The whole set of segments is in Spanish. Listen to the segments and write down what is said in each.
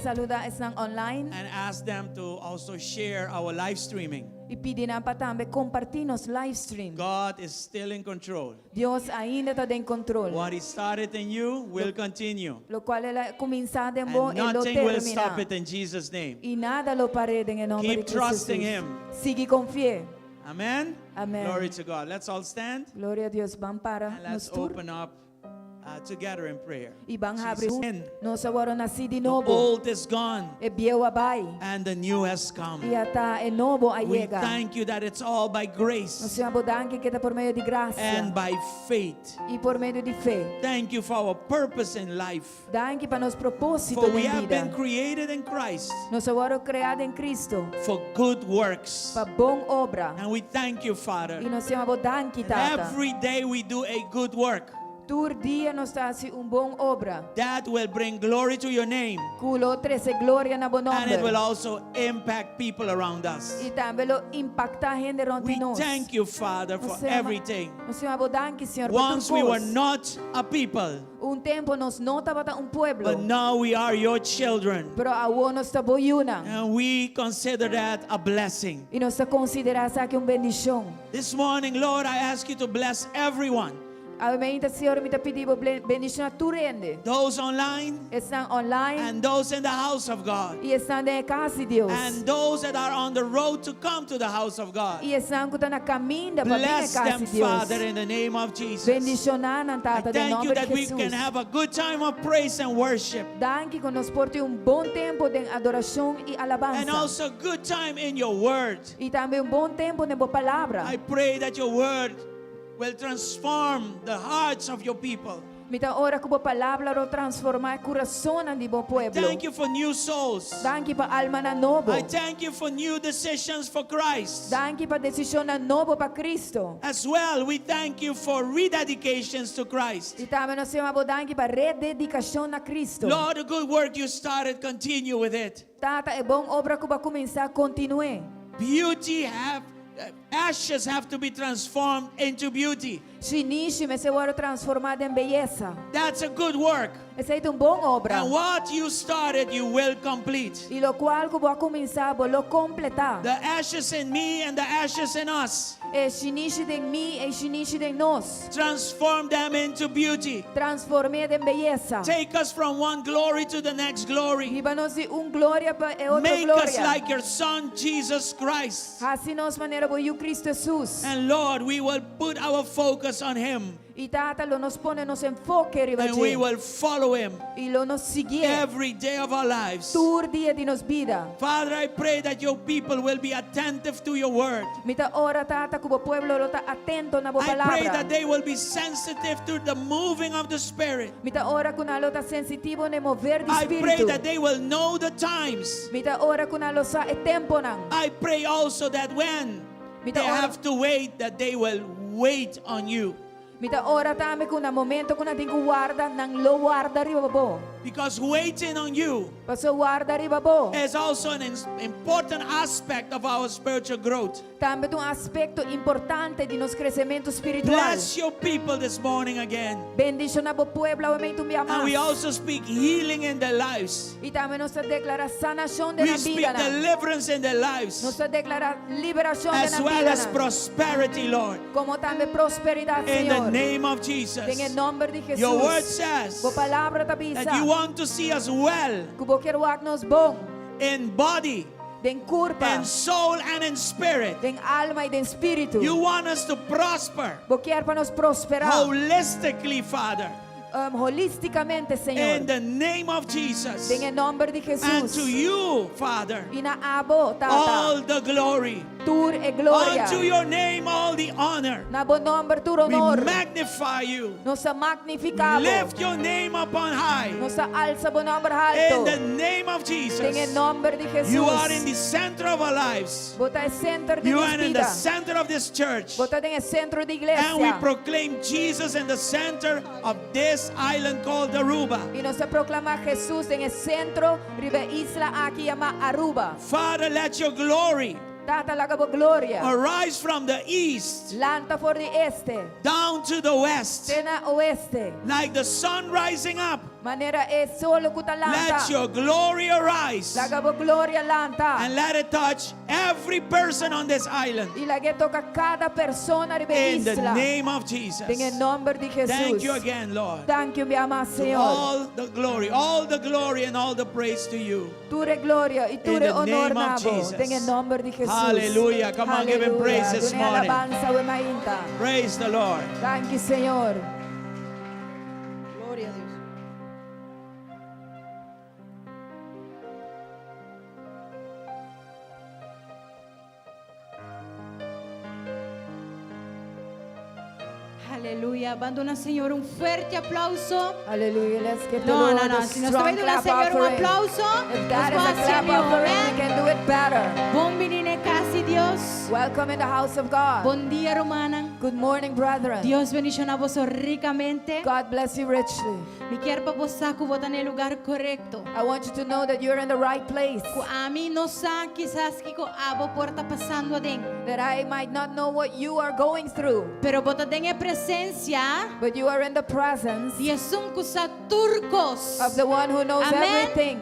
Saluda isang online. And ask them to also share our live streaming. Ipidi na patambe compartir nos live stream. God is still in control. Dios ainda está en control. What He started in you will continue. Lo cual ela comienzado en vos And e lo nothing will stop termina. it in Jesus' name. Y nada lo parede en el nombre de Keep Cristo trusting Jesús. Him. Sigue con fe. Amen? Amen. Glory to God. Let's all stand Gloria a Dios. Van para and let's nos tur. open up together in prayer. Y van a abrir Jesus. nos agora nasci de The novo. old is gone E viejo abai. and the new has come. E ata e novo a We llega. thank you that it's all by Nós grace chamamos danke que está por meio de graça and by faith. e por meio de fé. Thank you for our purpose in life. Danke para nos propósito For de we have vida. been created in Christ Nós agora criado em Cristo for good works. para bom obra. And we thank you, Father. E nós chamamos danke, Tata. Every day we do a good work Tur dia nós está assim bom obra. that will bring glory to your name, Culo trece glória na bom and it will nome. also impact people around us. E também lo impacta a gente We ronti nós. thank you, Father, for everything. Nós chamamos danke, Senhor, por Once we were tudo. not a people, Tempo nós não estava pueblo. but now we are your children. Pero agora nós estamos una. And we consider that a blessing. E nós consideramos isso aqui bendição. This morning, Lord, I ask you to bless everyone. Amém, Senhor, me pedimos bendição a tu rende. Those online Estão online and those in the house of God. e estão na casa de Deus. And those that are on the road to come to the house of God. E estão que estão na caminho para vir à Bless casa them, de Deus. Father, in the name of Jesus. Bendicionar na I tata em thank you nome de that we Jesus. can have a good time of praise and worship. Danke que nos porte bom tempo de adoração e alabança. And also good time in your word. E também bom tempo na boa palavra. I pray that your word will transform the hearts of your people. Mita ora que boa palavra ro transformar coração de bom pueblo. Thank you for new souls. Danke para alma na novo. I thank you for new decisions for Christ. Danke para decisão na novo para Cristo. As well, we thank you for rededications to Christ. E também nós chamamos danke para rededicação na Cristo. Lord, the good work you started, continue with it. Tata é bom obra que vai começar, continue. Ashes have to be transformed into beauty. Chinisi me se ora transformado em beleza. That's a good work. Essa é bom obra. And what you started, you will complete. E lo qual que vai começar, vai lo completar. The ashes in me and the ashes in us, É chinisi de mim, é chinisi de nós. transform them into beauty. Transformar em beleza. Take us from one glory to the next glory. Iba-nos de glória para outra Make us glória. like your Son, Jesus Christ. Assim nós maneira o Cristo Jesus. And Lord, we will put our focus on Him. E tata lo nos pone nos enfoque riba And we de. will follow Him E lo nos seguir. every day of our lives. Tur dia de nos vida. Father, I pray that your people will be attentive to your word. Mita ora tata que o pueblo lo está atento na boa I pray palavra. that they will be sensitive to the moving of the Spirit. Mita ora que lo está sensitivo ne mover de I pray espírito. that they will know the times. Mita ora que lo sa e tempo nang. I pray also that when Mita they ora- have to wait, that they will wait on you. Mita ora tame kuna momento kuna ting guarda nang lo guarda riba bo. Because waiting on you Paso guarda riba bo. is also an important aspect of our spiritual growth. Tambe un aspecto importante di nos crecimiento espiritual. Bless your people this morning again. Bendición bo pueblo aumento mi And amas. we also speak healing in their lives. Y también nos declara sanación de We la speak vida. deliverance in their lives, Nos declara liberación de as la well vida. as prosperity, Lord. Como también prosperidad, In the Señor. name of Jesus. En el nombre de Jesús. Your word says Bo palabra tabisa. that you want to see us well Kubo quiero nos bon. in body, Den curpa. in soul, and in spirit. Den alma y den espíritu. You want us to prosper Bo quiero para nos prosperar. holistically, Father, Holísticamente, Señor. in the name of Jesus. En el nombre de And Jesús. to you, Father, Y na abo, all tata. the glory. Tur e gloria. Unto your name, all the honor. Na bo nombre tur We honor. magnify you. Nos We magnificamos. lift your name upon high. Nos alza bo nombre In alto. the name of En el Jesus. nombre de Jesús. You are in the center of our lives. Bota el centro de You mi are in the vida. center of this church. Bota en el centro de And we iglesia. proclaim Jesus in the center of this island called Aruba. Y nos proclama Jesús en el centro de isla aquí llama Aruba. Father, let your glory Tata la cabo gloria. arise from the east Lanta for the este. down to the west. Tena oeste. Like the sun rising up, Manera es solo kuta let lanta. your glory arise La cabo gloria lanta. and let it touch every person on this island. Y la que toca cada persona de In the isla. name of Jesus. En el nombre de Jesús. Thank you again, Lord. Thank you, mi ama Señor. All the glory and all the praise to you. Ture gloria y In ture the honor name of nabo. Jesus. En el nombre de Jesús. Hallelujah. Come on, give him praise Aleluya. this Dune morning. alabanza, we mainta. Praise the Lord. Thank you, Señor. Gloria a Dios. Aleluya. Abandona, Señor, un fuerte aplauso. Hallelujah. Let's give the No, Lord no, no. a Si nos strong puede dar, clap Señor, un offering. aplauso. If that nos is va a clap hacia offering, we Amén. can do it better. Bom menino casi Dios. Welcome in the house of God. Bom dia, romana. Good morning, brethren. Dios bendicionar vos ricamente. God bless you richly. Me quero para vos que vos en el lugar correcto. I want you to know that you're in the right place. A mí no sa quizás que abo porta pasando adentro. That I might not know what you are going through, Pero vos tenés presencia but you are in the presence y es un cosa turcos. of the one who knows Amen. everything.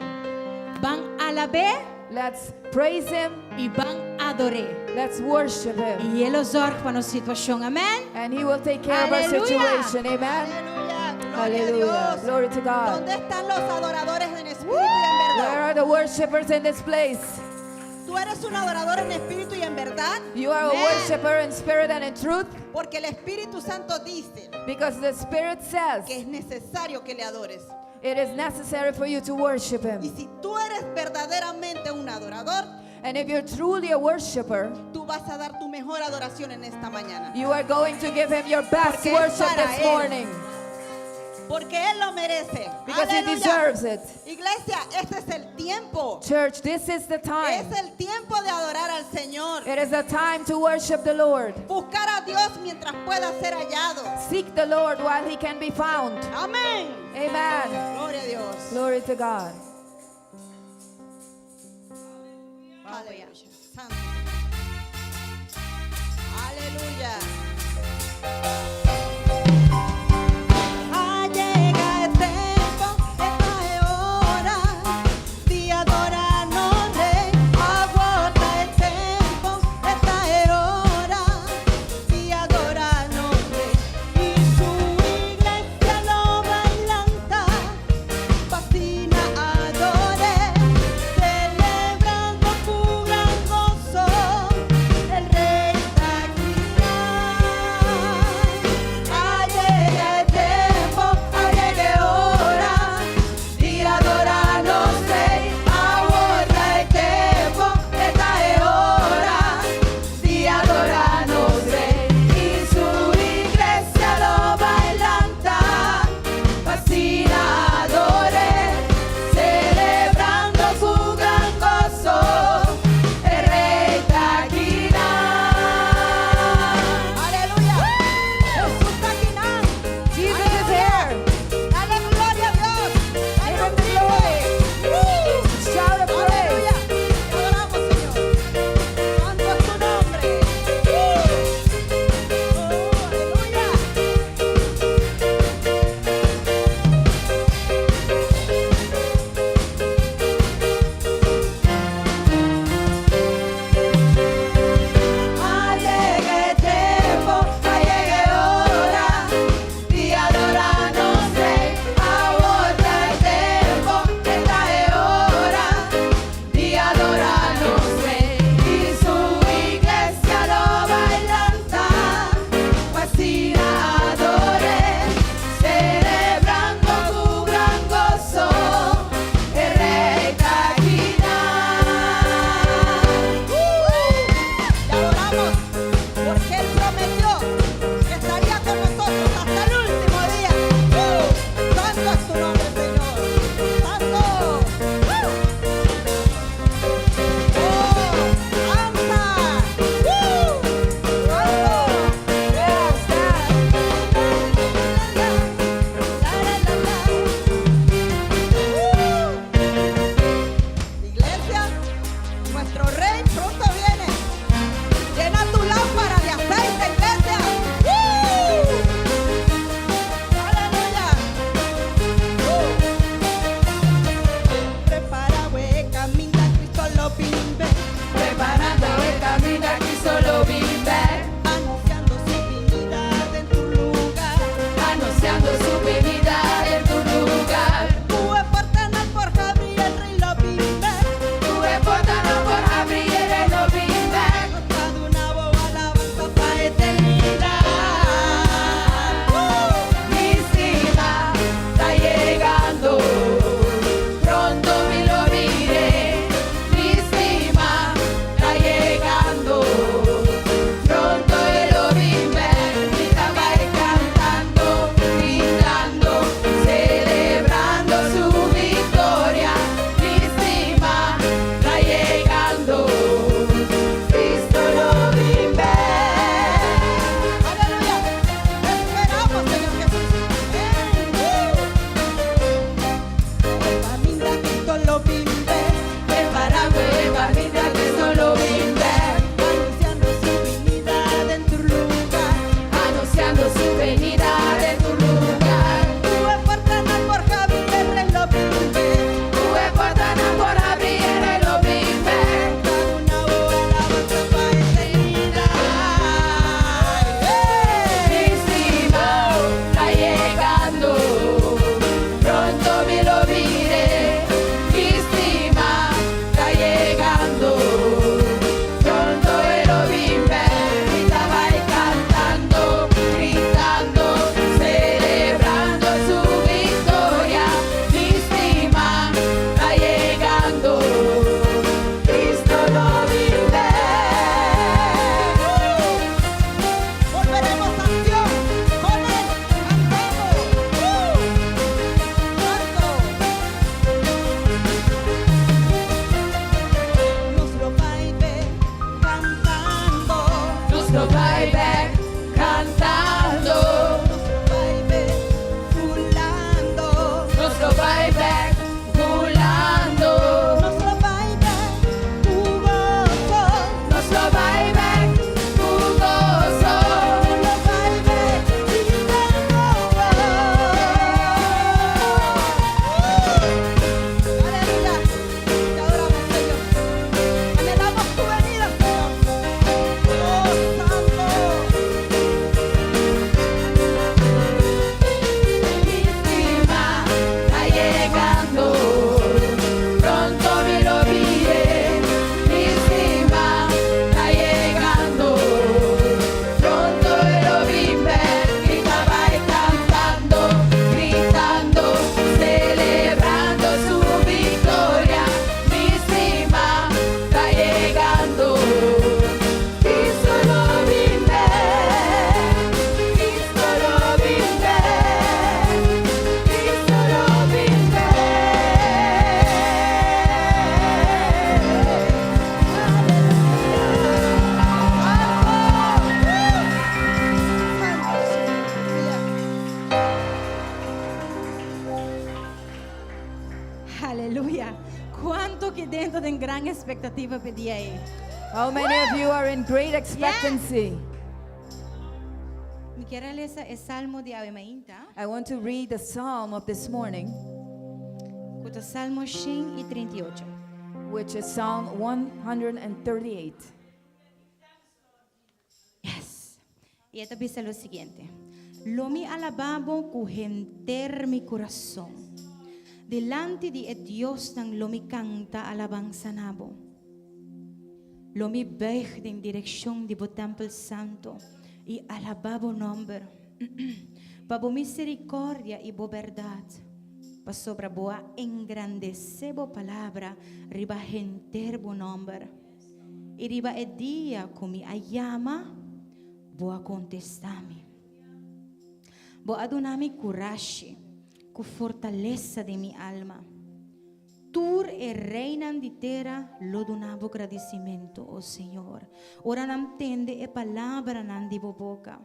Van a la vez Let's praise Him. y van a adorar. Let's worship Him. Y Él os orga para nuestra situación. Amén. And He will take care of our Aleluya. situation. Amen. Aleluya, gloria a Hallelujah. Dios. Glory to God. ¿Dónde están los adoradores en espíritu y en Where verdad? are the worshipers in this place? Tú eres un adorador en espíritu y en verdad, You are a Amen. worshiper in spirit and in truth, porque el Espíritu Santo dice because the Spirit says que es necesario que le adores. it is necessary for you to worship Y Him. si tú eres verdaderamente un adorador, And if you're truly a worshiper, tú vas a dar tu mejor adoración en esta mañana. you are going to give Him your best Porque es worship para this Él. morning, Porque Él lo merece. because He Aleluya. deserves it. Iglesia, este es el tiempo. Church, this is the time. Es el tiempo de adorar al Señor. It is the time to worship the Lord. Buscar a Dios mientras pueda ser hallado. Seek the Lord while He can be found. Amén. Amen. Gloria a Dios. Glory to God. Aleluya. Santo. Aleluya. Ha llegado el tiempo, esta es hora de adorarnos, Rey. Agota el tiempo, esta es hora de adorarnos, Rey. Y su iglesia lo bailanta, fascina, adore, celebrando con gran gozo, el Rey está aquí. venida de tu lugar. Tú portanas por Javier en lo vive. Tu portana por abrir el obimbe. Una voz alabanza para eternidad. Mi estima está llegando, pronto me lo diré. Mi estima está llegando, pronto me lo diré. Y estaba ahí cantando, gritando, celebrando su victoria. Mi estima está llegando, Cristo lo vive. Volveremos a Sion con él, cantemos. Santo. Nuestro baile cantando. Nuestro baile cantando, Nuestro baile fulando. nuestro baile volando, Nuestro baile jugoso. nuestro baile jugoso, Nuestro baile vida nueva. Aleluya. Te adoramos, Señor. Anhelamos tu venida, Señor. Oh, Santo. mi estima está llegando, pronto me lo diré. Mi estima está llegando, pronto me lo diré. Y estaba ahí cantando, gritando, celebrando su victoria. Mi estima está llegando, Cristo lo vive, Cristo lo vive, Cristo lo vive. Aleluya. Cuánto que dentro de gran expectativa pedí ahí. How many of you are in great expectancy? Me quiero leer el Salmo de Papiamento. I want to read the psalm of this morning, Cuto Salmo 138. which is Psalm 138. Yes. Y esta dice lo siguiente. Lo mi alababo cujenter mi corazón. Delante de Dios tan lo mi canta alabanza nabo. Lo mi beg en dirección de bo templo santo y alababo nombre. Pa bo misericordia y bo verdad. Pa sobra boa engrandecer bo palabra riba genter bo nombre. E riba e dia come a llama, boa contestami. Boa adunami coragem, com fortaleza de mi alma. Tur e reina de terra, lo donavo agradecimento, oh Senhor. Ora nam tende e palavra nan di boca.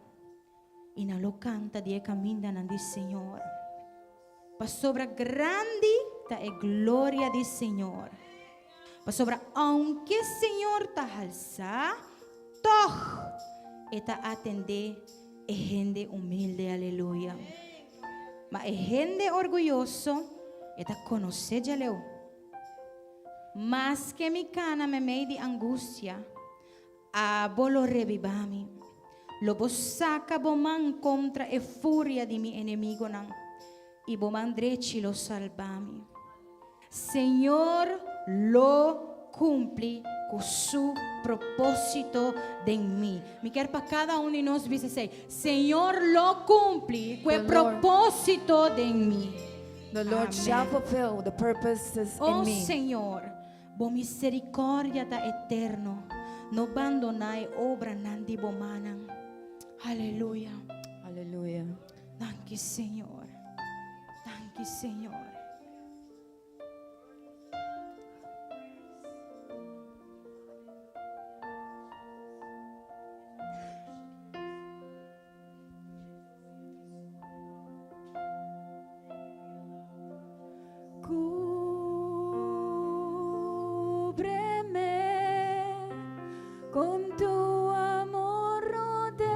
E na lo canta di e caminda nan di Senhor. Pa sobra grande ta e glória di Senhor. Pa sobra aunque Senhor ta alça, toch eta atende e gente humilde, aleluia. Ma e gente orgulhoso eta conoce já leu. Mas que mi cana me mei di angustia, a bolo revivami. Lo saca boman contra e furia di mi enemigo nan. E boman dreci lo salvami. Señor lo cumple con su propósito de mí. Me quero para cada um de nós dizer, Senhor lo cumple com o propósito de mim. The Lord shall fulfill the purposes Oh in me. Senhor, bo misericórdia da eterno, no abandonai obra nandi bomanan. Aleluia. Hallelujah. Thank you, Senhor. Thank you, Senhor. Cúbreme con tu amor, rodéame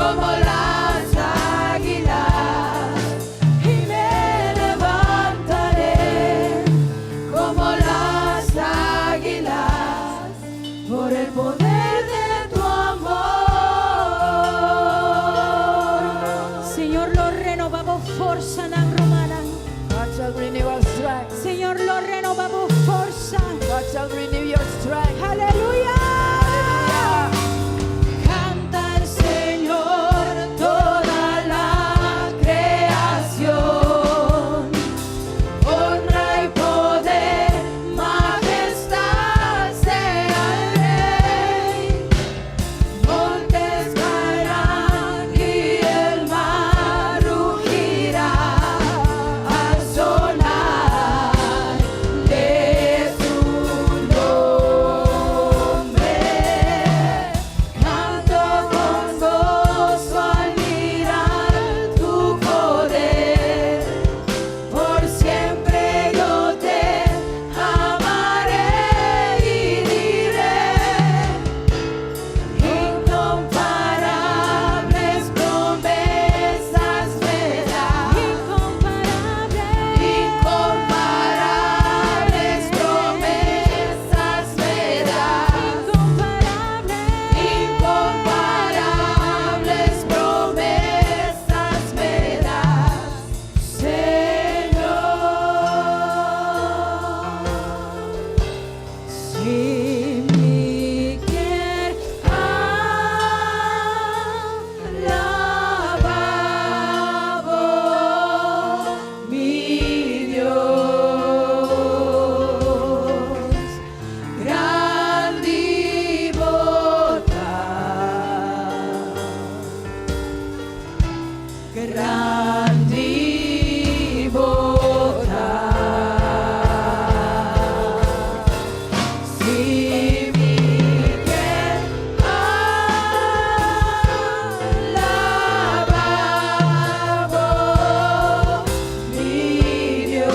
como las águilas, y me levantaré como las águilas por el poder de tu amor. Señor, lo renovamos forza nang rumanang. God shall renew our strength. Señor, lo renovamos forza. God shall renew your strength. Aleluya. Canta el Señor toda la creación. Honra y poder, majestad sea el Rey. Montes caerán y el mar rugirá al sonar de su nombre. Canto con gozo al mirar tu poder. Por siempre yo te amaré y diré: incomparables promesas me das. Incomparables promesas me das. Incomparables promesas me das, Señor. Si mi quer alabado, mi Dios, gran divota, gran divota. Si mi quer alabado, mi Dios,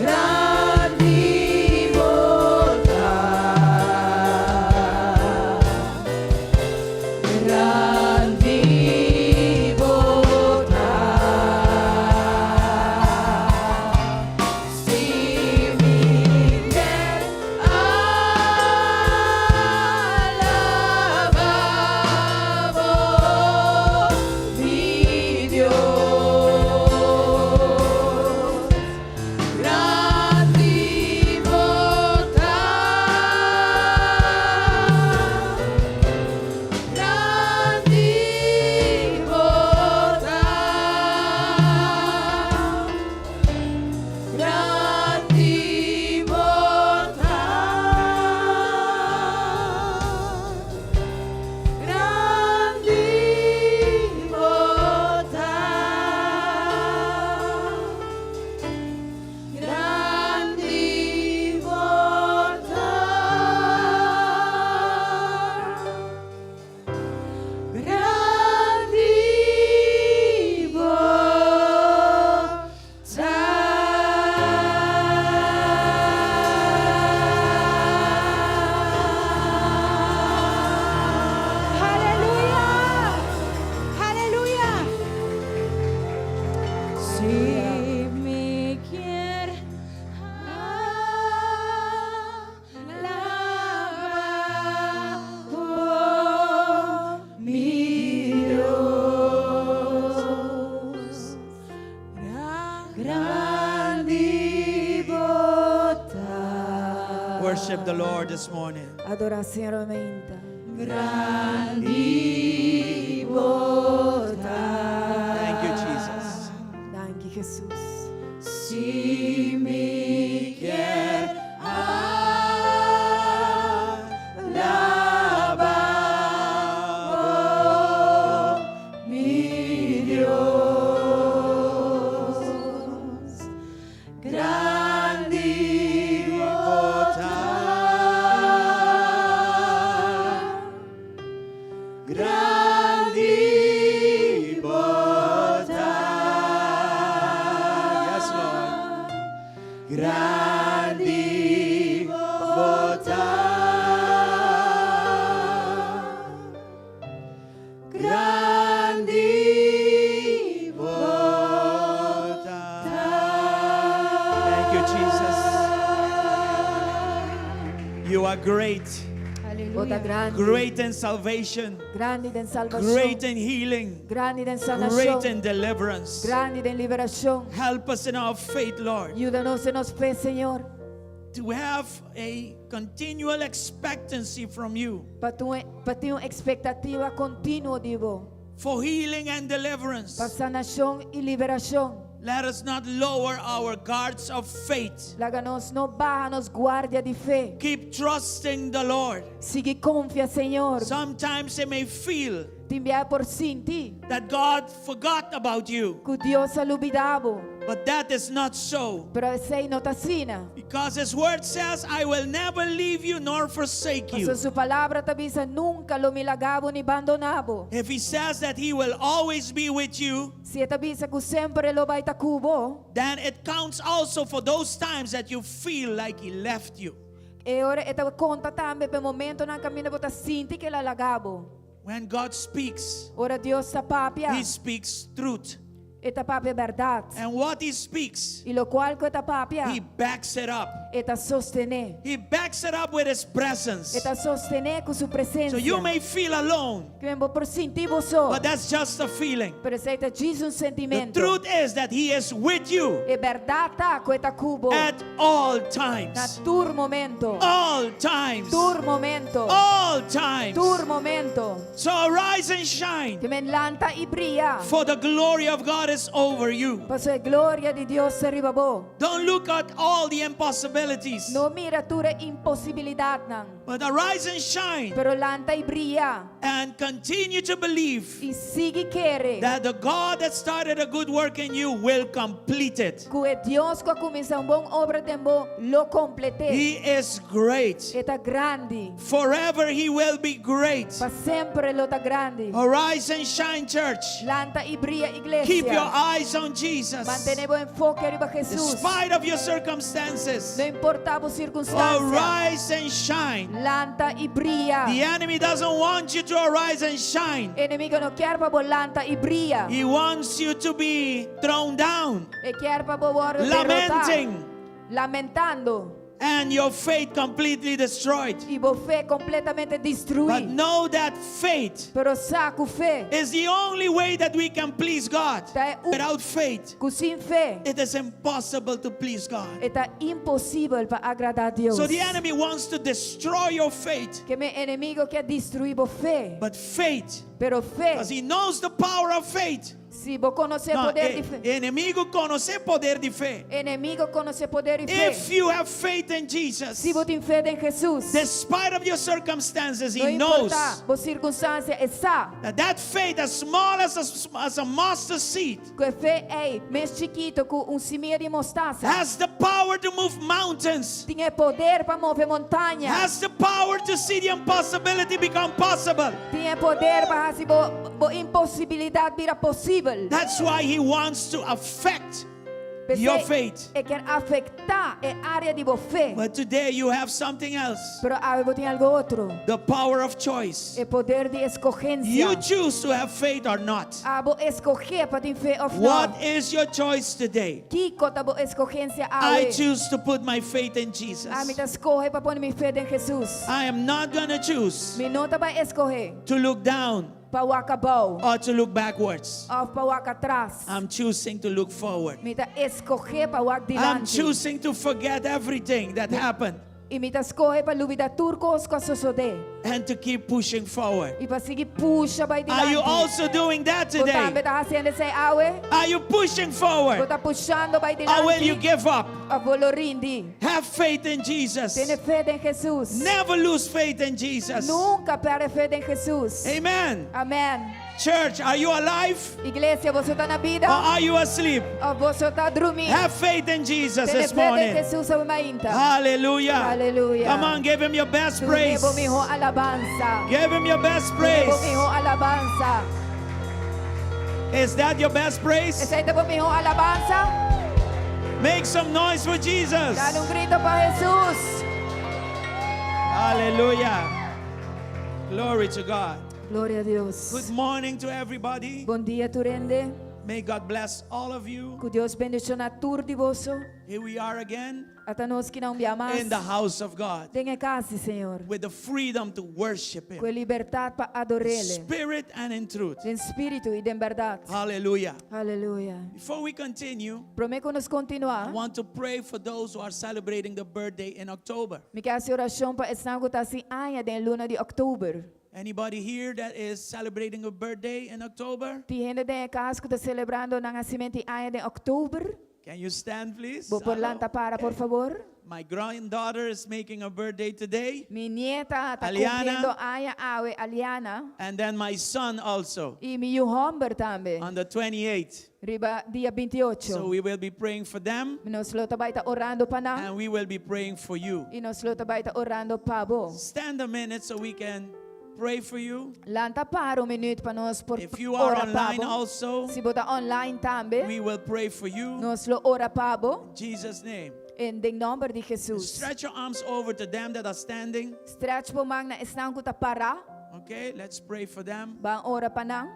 gran divota, gran divota. Si mi quer alabado, mi Dios, gran divota, gran divota, gran divota, gran divota, gran divota, gran Aleluya. Aleluya. Si me quer alabado, mi Dios, gran divota. Worship the Lord this morning. Adoración aumenta. Gran divota. Thank you, Jesus. Thank you, Jesús. Si mi quer Alabado, mi Dios, gran divota, gran divota. Yes, Lord. Gran divota. Eta grande. great in salvation, Grande in great salvación. in healing, Grande in great sanación. in deliverance. Grande in liberación. Help us in our faith, Lord, Ayúdanos en nuestra fe, Señor. to have a continual expectancy from you Para ter uma expectativa contínua de vos. for healing and deliverance. Para sanación y liberación. Let us not lower our guards of faith. Láganos no baja nos guardia de fe. Keep trusting the Lord. Sigue confia, Señor. Sometimes it may feel Te enviar por sin ti. that God forgot about you, Que Dios ha olvidado. but that is not so. Pero essa não está assim. Because His word says, I will never leave you nor forsake Mas you. sua palavra te avisa nunca lo milagabo ni abandonabo. If He says that He will always be with you, Se te avisa que sempre lo vai estar cubo, then it counts also for those times that you feel like He left you. e ora esta conta também pelo momento na caminho bota sinti que la lagabo. When God speaks, Ora Deus está papia, He speaks truth. esta papia verdade. And what He speaks, E lo qual que esta papia, He backs it up. esta sostener. He backs it up with His presence. Esta sostener com sua So presença. you may feel alone, Que mesmo por sentir você, but that's just a feeling. pero essa diz The sentimento. truth is that He is with you E verdade tá com esta cubo. at all Na times. tur momento. All times. Tur momento. All times. Tur momento. So arise and shine, Que men lanta e brilha. for the glory of God is over you. Paso a glória de Deus se ribabou. Don't look at all the impossibilities, No mira tura impossibilidade não. but arise and shine Pero lanta e brilha. and continue to believe E sigue querer. that the God that started a good work in you will complete it. Que é Deus que começa uma boa obra de bom lo complete. He is great. Está grande. Forever He will be great. Para sempre lo está grande. Arise and shine, church. Lanta e brilha igreja. Keep your eyes on Jesus. Mantenemos enfoque arriba Jesus. Despite of your circumstances, No importava circunstância. arise and shine. Lanta e brilha. The enemy doesn't want you to arise and shine. Inimigo não quer para você lanta e brilha. He wants you to be thrown down, E quer para você lamenting, lamentando. and your faith completely destroyed. E você fé completamente But destruída. know that faith Pero saco fé. is the only way that we can please God. Tá Without faith, sem fé. it is impossible to please God. Está impossível para agradar a Deus. So the enemy wants to destroy your faith. Que meu inimigo quer destruir a fé. But faith, Pero fé, because he knows the power of faith. se você conhecer No, poder de fé. enemigo conoce poder de fé. Inimigo conhecer poder de fé. If you have faith in Jesus, Se você tem fé em Jesus. despite of your circumstances, Não he knows importa a circunstância, essa. that faith, as small as a mustard seed, Que a fé é mais chiquito que semente de mostaça. has the power to move mountains, Tem poder para mover montanha. has the power to see the impossibility become possible. Tem poder para fazer a impossibilidade virar possível. That's why he wants to affect your faith. E quer afetar a área de você. But today you have something else, Pero agora tem algo outro. the power of choice. É poder de escolhência. You choose to have faith or not. Vou escolher para ter fé ou não. What is your choice today? Que cota vou escolhência I choose to put my faith in Jesus. me tá escolher para pôr minha fé em Jesus. I am not going to choose Me não tá vai escolher to look down para o acabou or to look backwards. ou para o atrás. I'm choosing to look forward. Me tá escolher para o I'm adiante. choosing to forget everything that happened E me tá escolher para olvidar tudo que sucedeu. and to keep pushing forward. E para seguir puxa vai Are you adiante. also doing that Você também today? tá fazendo esse aue? Are you pushing Você forward tá puxando vai or will you adiante? give up? A volorindi. Have faith in Jesus. Tenha fé em Jesus. Never lose faith in Jesus. Nunca perde fé em Jesus. Amen. Amém. Church, are you alive Igreja, você está na vida? or are you asleep? Ou você está dormindo? Have faith in Jesus Tenha this fé em morning. Jesus ainda. Hallelujah. Hallelujah. Come on, give him your best praise. Tunevo miho alabanza. Give him your best praise. Tunevo miho alabanza. Is that your best praise? Essa po miho alabanza. Make some noise for Jesus. Dá grito para Jesus. Hallelujah. Glory to God. Glória a Deus. Good morning to everybody. Bom dia, Turende. May God bless all of you. Que Deus bendiga a todos de você. Here we are again. At nós que não viamas. in the house of God Dengue casa, Senhor. with the freedom to worship Com a Him, liberdade para adorar Ele. spirit and in truth. Em espírito e em verdade. Hallelujah. Aleluia. Before we continue, Prometo nos I continuar. want to pray for those who are celebrating the birthday in October. Me quero oração para estar com assim aia den luna de outubro. Anybody here that is celebrating a birthday in October? Die gente den casa que está celebrando o nascimento aia de outubro. Can you stand, please? Vou por lá para, por favor. My granddaughter is making a birthday today, Mi nieta está Aliana. cumprindo aia awe Aliana. and then my son also E mi homem também. on the 28th. Riba dia 28. So we will be praying for them, Nos lo tabay ta orando pa na. and we will be praying for you. E nos lo tabay ta orando pa bo. Stand a minute so we can pray for you. Lanta para minuto pa nos por If you are ora pa online bo. also, Si bota online também. we will pray for you. Nos lo ora pa bo. In Jesus' name. In the nome de Jesus. Stretch your arms over to them that are standing. Stretch po mang na isang kuta para. Okay, let's pray for them. Bang ora pa nang.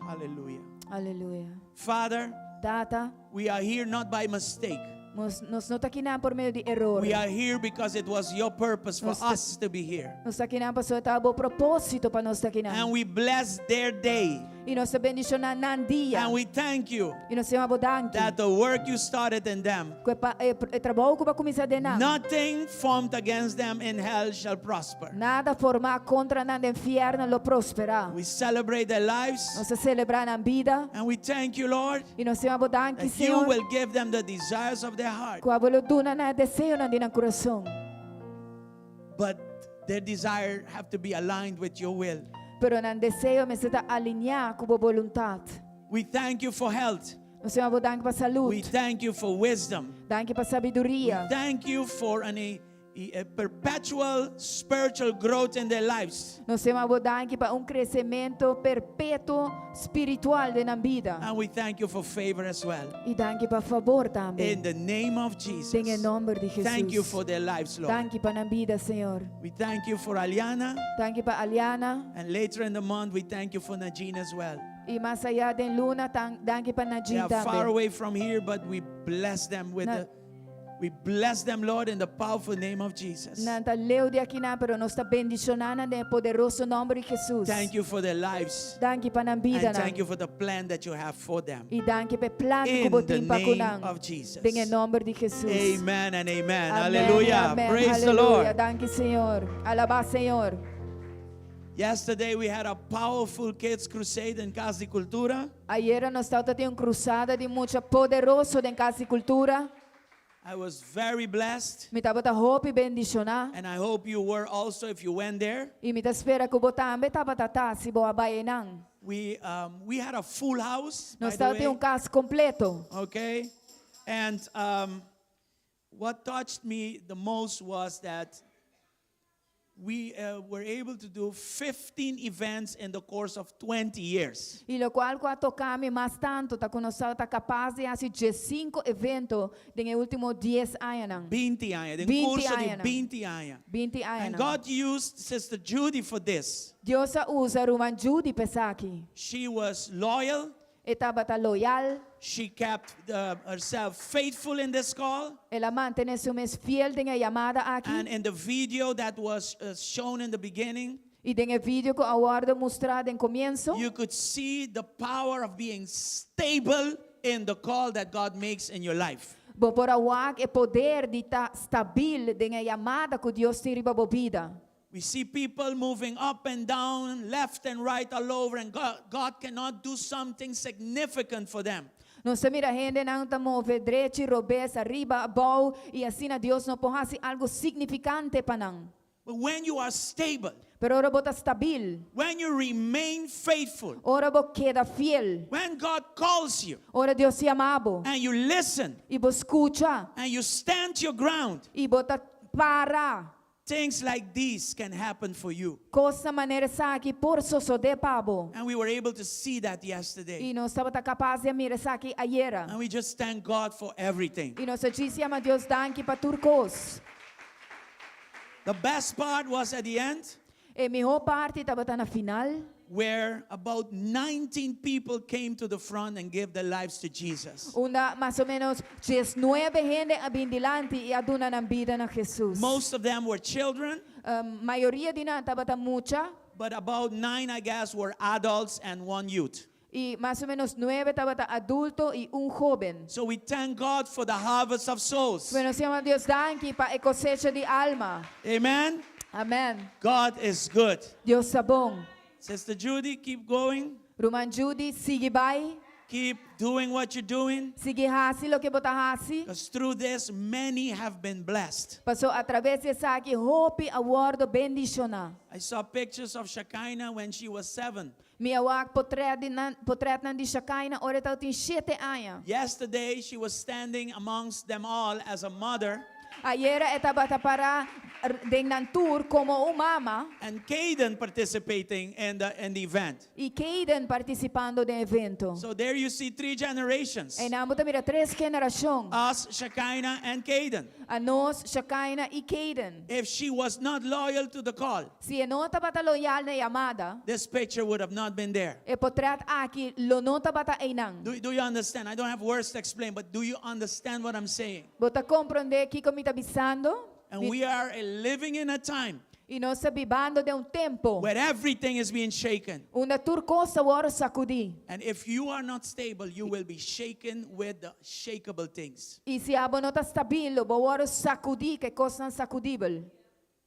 Hallelujah. Hallelujah. Father, Data. we are here not by mistake. Nos nota kinan por medio de error. We are here because it was your purpose for Nos- us to be here. Nos ta kinan pa so tabo propósito pa nos ta kinan. And we bless their day. E nos bendicionar nan dia. And we thank you E nos chama bodanki. that the work you started in them, Kwe pa trabalho ko pa kumisa de na. nothing formed against them in hell shall prosper. Nada forma contra nan de infierno lo prospera. We celebrate their lives, Nos celebrar na vida. and we thank you, Lord, E nos chama bodanki, that you Senhor. will give them the desires of their heart. Kwa bolo duna na desejo na din ang coração. But their desire have to be aligned with your will. Pero nan desejo me se ta alinhar com a voluntade. We thank you for health. Nos chama bodanki pa saúde. We thank you for wisdom. Danke pa sabedoria. Thank you for a perpetual spiritual growth in their lives. Nos chama bodanki pa crescimento perpétuo espiritual de na vida. And we thank you for favor as well. E danke pa favor também. In the name of Jesus. Em nome de Jesus. Thank you for their lives, Lord. Danke pa na vida, Senhor. We thank you for Aliana. Danke pa Aliana. And later in the month, we thank you for Najin as well. E mais allá den luna, danke pa They Najin are far também. away from here, but we bless them we bless them, Lord, in the powerful name of Jesus. Nanta leu de aqui na, pero nos está bendicionando no poderoso nome de Jesus. Thank you for their lives. Danke pa na vida And na. thank you for the plan that you have for them. E danke pa plano que In the botin pa name kunang. of Jesus. Em nome de Jesus. Amen and amen. Amén, Hallelujah. amén, Praise the hallelujah. Lord. Danke, Senhor. Alabá, Senhor. Yesterday we had a powerful kids crusade in Casa de Cultura. Ayer nós estávamos tendo cruzada de muito poderoso em Casa de Cultura. I was very blessed, Me estava hope bendicionar. and I hope you were also if you went there. E me espera que o botambe estava tata se boa baenang. We had a full house, by Nós the estávamos tendo way. casa completo. Okay, and what touched me the most was that we were able to do 15 events in the course of 20 years. E lo qual qua tocame mais tanto tá conosco tá capaz de fazer 15 eventos nos últimos 10 anos. 20 años, de 20 curso de años. 20 años. 20 And anos. God used Sister Judy for this. Deus usa Ruman Judy pesaki. She was loyal. Estava tá loyal. She kept herself faithful in this call. Ela mantém-se mais fiel na chamada aqui. And in the video that was shown in the beginning, E tem vídeo que aguardo mostrado em começo. you could see the power of being stable in the call that God makes in your life. Bom, por awak é poder de estar stabil na chamada que Deus tem para a vida. We see people moving up and down, left and right, all over, and God cannot do something significant for them. Nós mira gente não está mover direito, robes, arriba, abaixo, e assim Deus não pode fazer algo significante para não. But when you are stable, Pero ora bota stabil, when you remain faithful, ora bo queda fiel, when God calls you ora Deus te amabo, and you listen e bo escucha, and you stand your ground, e bota para. things like these can happen for you. Coisa maneira aqui por sosode pabo. And we were able to see that yesterday. E nós estava capaz de mirar aqui ayer. And we just thank God for everything. E nós disse a Deus danke para turcos. The best part was at the end, E melhor parte estava na final. where about 19 people came to the front and gave their lives to Jesus. Una más o menos 19 gente abindilante e aduna ng vida ng Jesus. Most of them were children, Mayoría din na tabata mucha. but about 9, I guess, were adults and 1 youth. Y más o menos 9 tabata adulto y un joven. So we thank God for the harvest of souls. Bueno, se llama Dios danki pa e cosecha de alma. Amen. Amen. God is good. Dios sabong. Sister Judy, keep going. Ruman Judy, sige bay. Keep doing what you're doing. Sige hasi lo que bota hasi. Because through this, many have been blessed. Paso a través de esa aquí, hopi awardo bendiciona. I saw pictures of Shekinah when she was 7. Mi awak potret nan di Shakaina ore tau tin 7 años. Yesterday, she was standing amongst them all as a mother. Ayer etabata para dengan tour como umama And Caden participating in the event. y Caden participando de evento. So there you see 3 generations. E namuta mira 3 generación. Us, Shekinah, and Caden. A nos, Shakaina y Caden. If she was not loyal to the call, Si no tabata loyal na llamada, this picture would have not been there. e potret aki lo no tabata einang. Do you understand? I don't have words to explain, but do you understand what I'm saying? Bota comprende kiko mi tabisando. And we are living in a time Y no sa bibando de un tempo. where everything is being shaken. Una turcosa waro sakudi. And if you are not stable, you will be shaken with the shakeable things. Y si abo no ta stabilo, bo waro sakudi que cosas sacudible.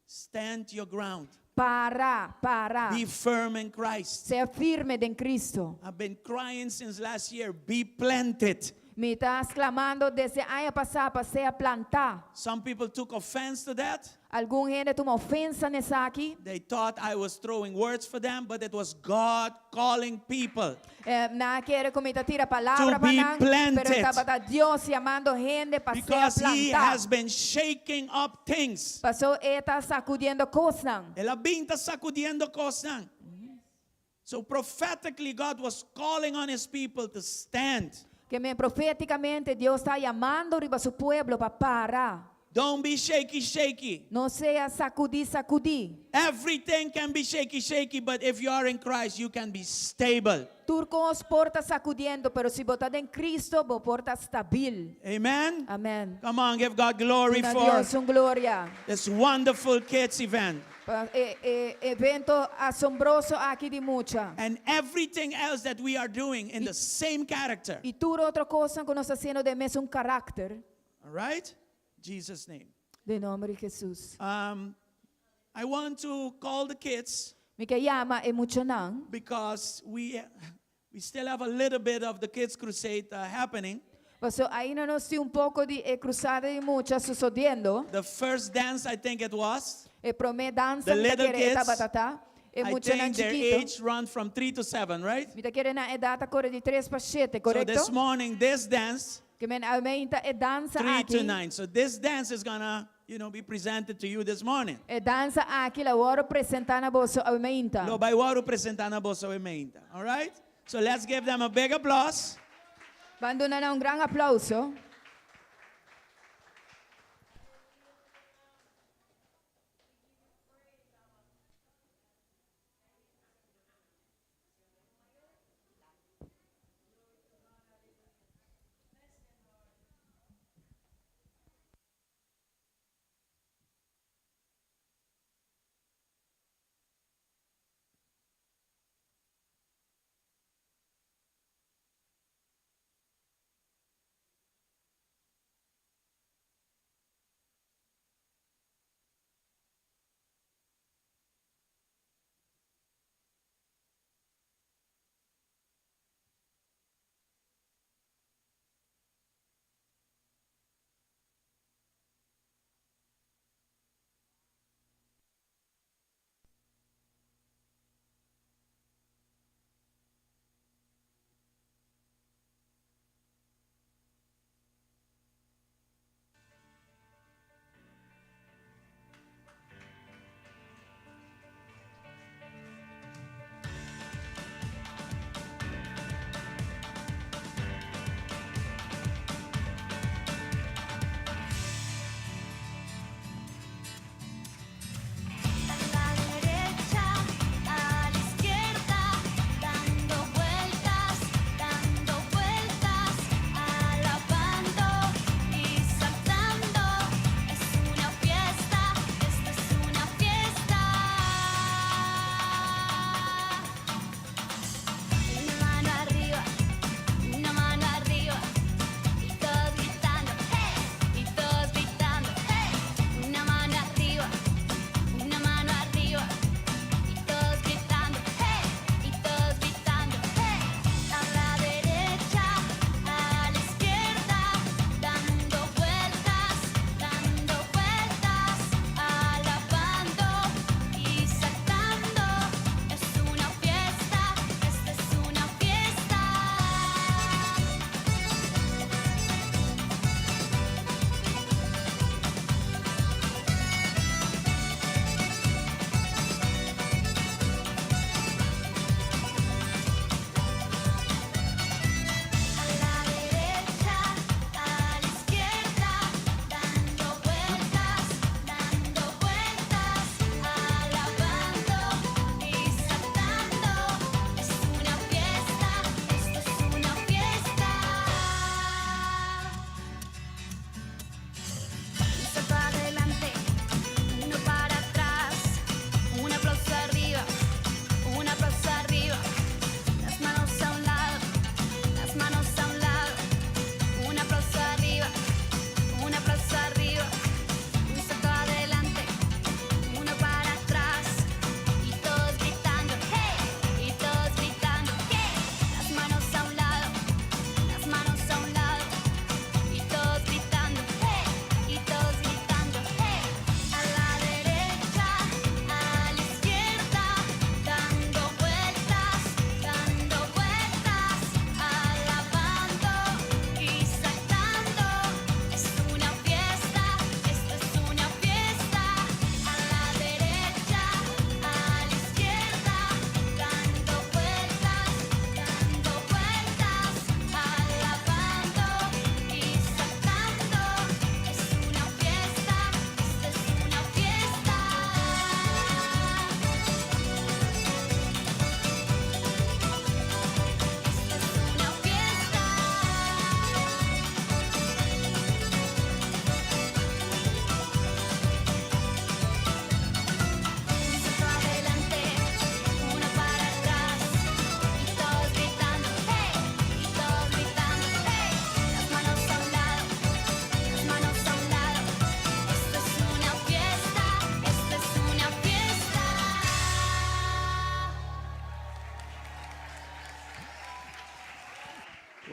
Stand your ground. Para. Be firm in Christ. Sea firme en Cristo. I've been crying since last year. Be planted. Me estás clamando desde año pasado para sea plantar. Some people took offense to that. Algún gente toma ofensa nessa aqui. They thought I was throwing words for them, but it was God calling people. Na quer comita tira palavra To be para planted. pero estaba Dios llamando gente para ser Because He plantar. has been shaking up things. Pasó está sacudiendo cosas. Ela binta sacudiendo cosas. So prophetically, God was calling on His people to stand. Que proféticamente Dios está llamando arriba su pueblo para parar. Don't be shaky. No sea sacudir. Everything can be shaky, but if you are in Christ, you can be stable. Turcos porta sacudiendo, pero si botada en Cristo, bo porta stabil. Amen? Amén. Come on, give God glory Una for Dios un gloria. this wonderful kids event. Evento asombroso aquí de mucha. And everything else that we are doing in the same character. Y tú otra cosa que nos haciendo de mes un carácter All right? Jesus' name. de nombre de Jesús. I want to call the kids Mi que llama e mucho nan, because we still have a little bit of the kids crusade happening. paso ahí no nos un poco de cruzada de mucha sucediendo. The first dance, I think it was. Prome danza The mi little quiere kids, eta batata. E I mucho nan think their chiquito. age run from 3 to 7, right? Mi quiere na edata corre de 3 para 7, So correcto? this morning, this dance, Que men aumenta e danza 3 to aqui. 9. So this dance is gonna, be presented to you this morning. E danza aqui la ora apresentar na bolsa aumenta. Lo vai oro presentando a vossa emenda. All right? So let's give them a big applause. Bando na un gran aplauso.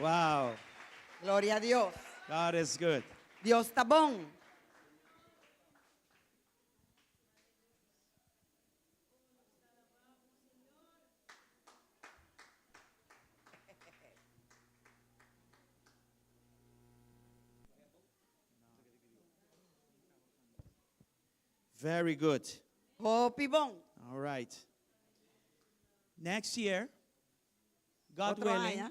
Wow. Gloria a Dios. God is good. Dios está bon. Very good. Hopi bon. All right. Next year, God Otro willing, año,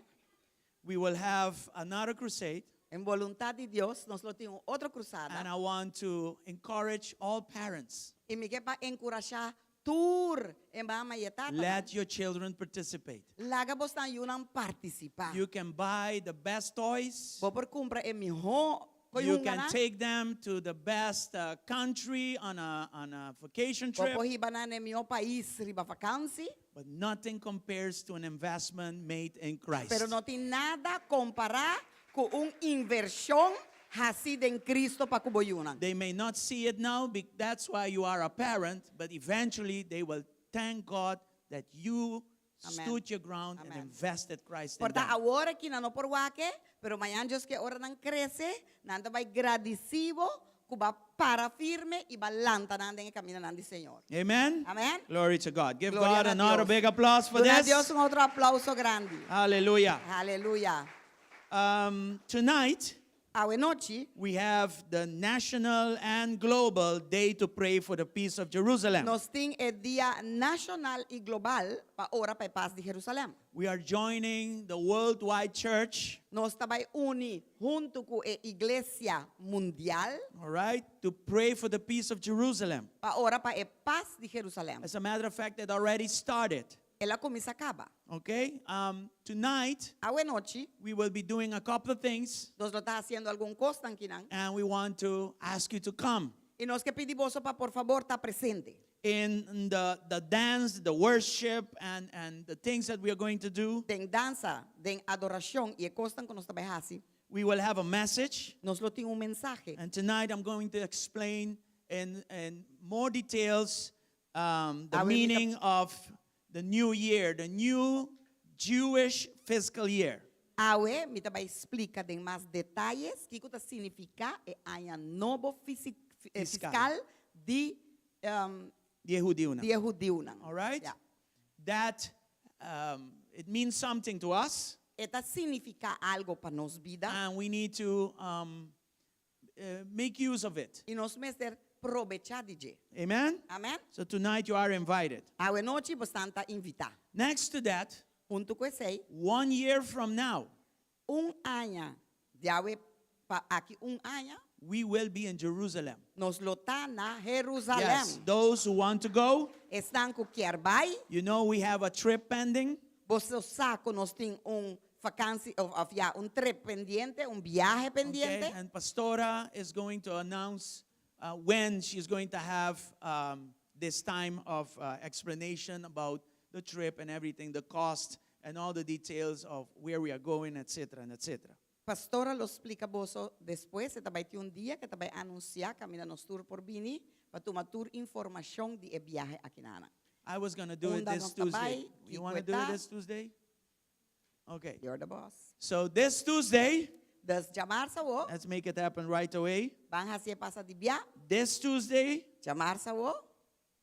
we will have another crusade. en voluntad de Dios, nosotros tenemos otra And cruzada. I want to encourage all parents. Y me quepa encorajar tur en Bahama y etapa. Let your children participate. Laga vos tan yunang participar. You can buy the best toys. Vos por compra en mi ho. You can take them to the best country on a vacation Vos trip. por hibanan en mi ho país riba vacancy. But nothing compares to an investment made in Christ. Pero no tiene nada comparar con un inversión así de en Cristo para kuboyunan. They may not see it now, that's why you are a parent, but eventually they will thank God that you Amen. stood your ground and Amen. invested Christ in Porta them. ahora que no por wake, pero mañana Dios que ahora nan crece, nanda vai agradecido, kuba para firme y balanta nanda en camino nandi Señor. Amen? Amen. Glory to God. Give Gloria God a another Dios. big applause for Dona a this. Dios un otro aplauso grande. Hallelujah. Aleluya. Tonight, Awe noche we have the national and global day to pray for the peace of Jerusalem. nos tiene el día nacional y global para ora para paz de Jerusalén. We are joining the worldwide church, Nos está uni junto con la iglesia mundial all right, to pray for the peace of Jerusalem. para ora para paz de Jerusalén. As a matter of fact, it already started. Ela comienza acaba. Okay? Tonight, Awe noche we will be doing a couple of things, nos lo está haciendo algún cosa en Quinan. and we want to ask you to come. Y nos que pedimos para por favor estar presente. In the dance, the worship, and the things that we are going to do, Den danza, den adoración y cosas que nos está así. we will have a message. Nos lo tiene un mensaje. And tonight I'm going to explain in more details the I will meaning of the new year, the new Jewish fiscal year. Awe, me te explica den más detalles qué cosa significa año nuevo fiscal de Die Judiuna. de judío. All right? Yeah. That it means something to us, Esta significa algo para nos vida and we need to make use of it. y nos meter provechar de je. Amen? Amén. So tonight you are invited. Awe noche bastante invita. Next to that, Junto con ese, 1 year from now, año de awe pa aquí año we will be in Jerusalem. nos lo está na Jerusalén. Yes, those who want to go, Están con quer vai, you know we have a trip pending. vos saco nos tem vacancia of ya un trip pendiente, un viaje pendiente. Okay, and Pastora is going to announce when she's going to have this time of explanation about the trip and everything, the cost and all the details of where we are going, etc. and etc. Pastora lo explica vos después, se vai ter un día que te vai anunciar camina nos tour por bini, para tomar tour información de el viaje aquí nana. I was going to do it Unda this nos Tuesday. tabay, You want to do it ikweta. this Tuesday? Okay. You're the boss. So this Tuesday, Des llamar sa wo, let's make it happen right away. van hacer pasa de via, This Tuesday, llamar sa wo,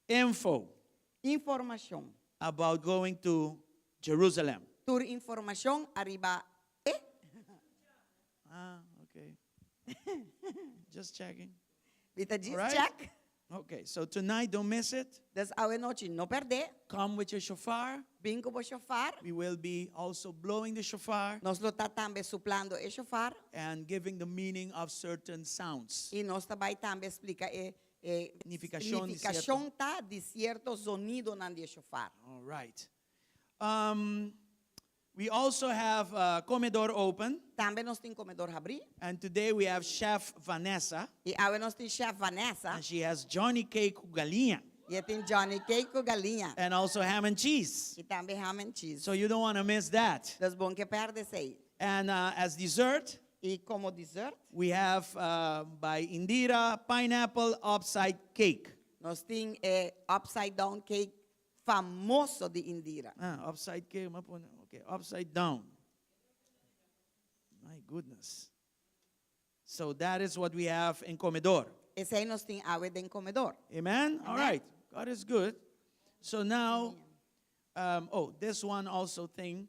info información. about going to Jerusalem. Tour información arriba Ah, okay. Just checking. Vita just All right. check. Okay, so tonight, don't miss it. Des awe noche no perde, Come with your shofar. bingo po shofar. We will be also blowing the shofar Nos lo está también suplando el shofar and giving the meaning of certain sounds. y nos también explica Significación de significación ta de cierto sonido nan de shofar. All right. We also have Comedor open, También nos tem comedor abrir and today we have Chef Vanessa, e awe nos tem chef Vanessa and she has Johnny Cake Galinha, e tem Johnny Cake com galinha and also ham and cheese. e também ham and cheese. So you don't want to miss that. Das bom que perde sei. And as dessert, E como dessert, we have by Indira pineapple upside cake. nós tem upside down cake famoso de Indira. Upside cake, okay, upside down. My goodness. So that is what we have in Comedor. Ese aí nós tem awe den comedor. Amen? All right. God is good. So now, this one also thing.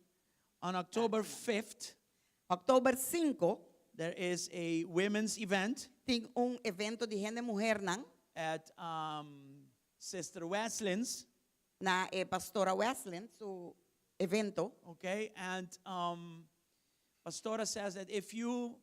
On October 5th, October 5, there is a women's event tem evento de gente mujer nang at Sister Wesley's. na Pastora Wesley, su evento. Okay, and Pastora says that if you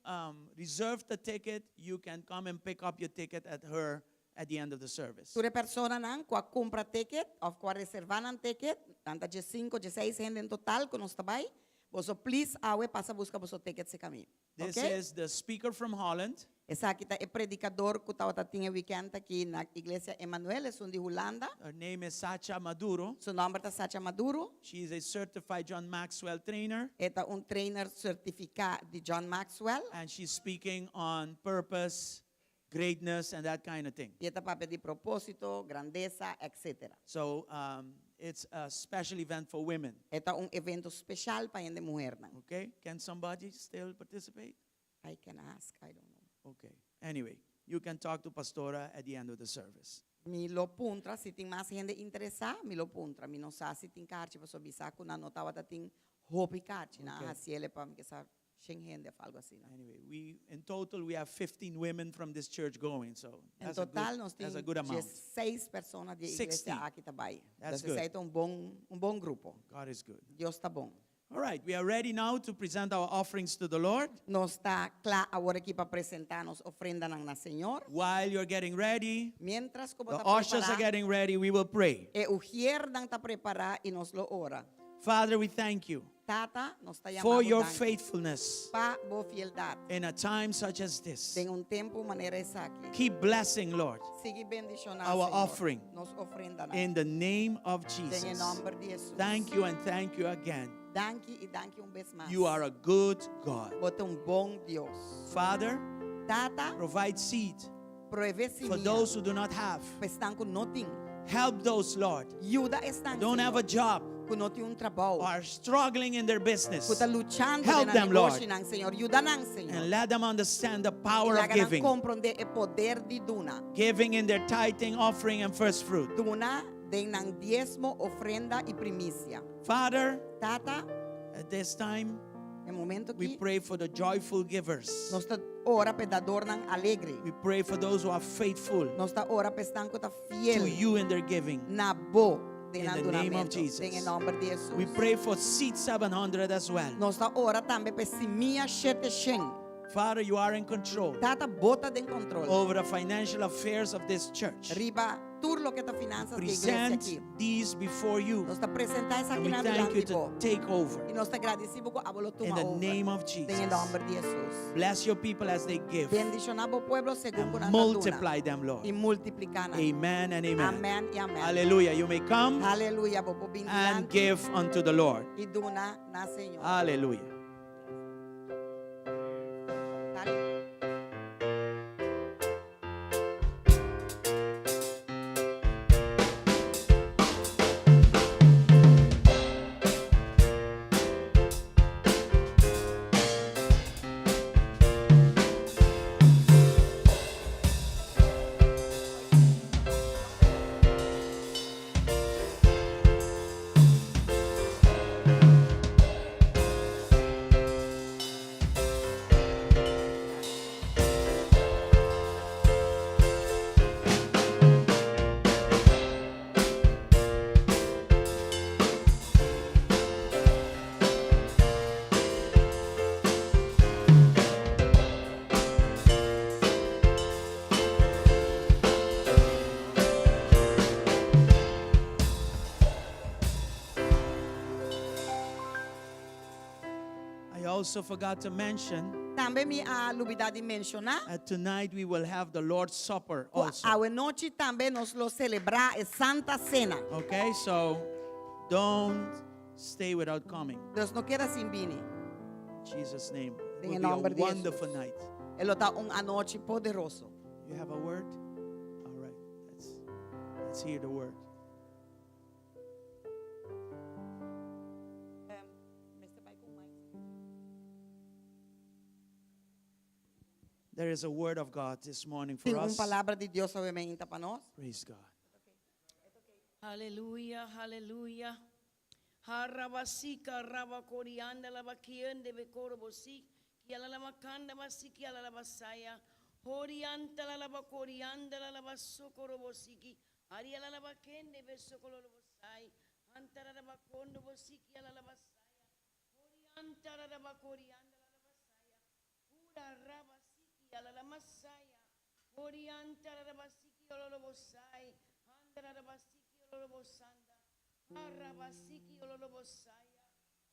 reserve the ticket, you can come and pick up your ticket at her at the end of the service. Ture persona nang kwa compra ticket of kwa reserva ng ticket, tanta de 5, de 6 gente en total que nos tabay. Boso please awe pasa busca boso ticket sa kami. This Okay? is the speaker from Holland. Esa kita predicador ko tawa tatinga weekend aquí na Iglesia Emmanuel es undi Holanda. Her name is Sacha Maduro. Su nombre ta Sacha Maduro. She is a certified John Maxwell trainer, Eta un trainer certificado de John Maxwell. and she's speaking on purpose, greatness, and that kind of thing. Y esta pape de propósito, grandeza, etc. So it's a special event for women. Esta un evento especial para gente mujer nang. Okay, can somebody still participate? I can ask, I don't know. Okay. Anyway, you can talk to Pastora at the end of the service. Mi lo puntra, si ting mas gente interesa, mi lo puntra. Mi no sa si ting karchi pa so bisa ko na notawa ta ting hopi karchi na Okay. hasiele pa mi kesa sheng gente o algo así. Na. Anyway, in total we have 15 women from this church going, so En that's, total nos that's a ting good amount. 16 personas de 60. iglesia aquí tabay. That's Entonces good. ito un bon grupo. God is good. Dios está bon. All right, we are ready now to present our offerings to the Lord. Nos está cla ahora aquí para presentarnos ofrenda ng na Señor. While you're getting ready, Mientras como the ta ushers are prepara, getting ready, we will pray. ujier nang ta prepara y nos lo ora. Father, we thank you Tata, nos está for llamando your dan faithfulness pa bo fieldad. in a time such as this. En un tiempo manera esa aquí. Keep blessing, Lord, Sigue bendicionando, our Señor. offering. Nos ofrenda na. in the name of En el Jesus. nombre de Jesús. Thank you and thank you again. Danke y danke un vez más. You are a good God. Bote un bon Dios. Father, Tata, provide seed provee for semilla. those who do not have. Están con nothing. Help those, Lord, Ayuda están. who don't have a Señor, job con no tiene un trabajo. or are struggling in their business. Kuta luchando Help de them, na Lord. negosyo ng Señor. Ayuda ng Señor. And let them understand the power of Ilaga ng giving. comprende e poder di duna. Giving in their tithing, offering, and first fruit. Duna de ng diezmo, ofrenda y primicia. Father, Tata, at this time, en momento we que pray for the joyful givers. nos ta ora pedador ng alegre. We pray for those who are faithful Nos ta ora pestan ko ta to fiel you in their giving. na bo de In ng the name of donamento. Jesus. En el nombre de Jesús. We pray for Seed 700 as well. Nos ta ora tambe pesimia shete shen. Father, you are in control Tata bota den control. over the financial affairs of this church. Riba tur lo que ta finanzas de iglesia Present aquí. these before you. Nos ta presenta esa And we aquí na thank you delante to po. take over Y nos te agradecemos con abolo tu in the name of Jesus. En el nombre de Jesús. Bless your people as they give Bendicionamos pueblo según con and multiply them, Lord. y multiplicana. Amen and amen. Amén y amén. Hallelujah. You may come Aleluya, bobo and bindilan give unto the Lord. y duna na Señor. Hallelujah. Dale. I also forgot to mention También mi lubida de mencionar. that tonight we will have the Lord's Supper A also. noche también nos lo celebra es Santa Cena. Okay, so don't stay without coming. Dios no queda sin vini. In Jesus' name. It En will el be nombre a de wonderful Jesús. night. Él está un anoche poderoso. You have a word? All right. Let's hear the word. There is a word of God this morning for Tem us. palavra de Deus obviamente para nós. Praise God. Hallelujah, hallelujah. Harabasika rabakorianda labakiende bekorobosi kiala lamakanda masiki ala labasaya horianta la labakorianda la labasokorobosiki ariala labakende besokolobosai antara labakondo bosiki ala labasaya horianta la labakorianda la labasaya pura rabasiki ala lamasaya horianta la labasiki ala labosai antara labasiki ala labosanda Arabasiki ololobosaya.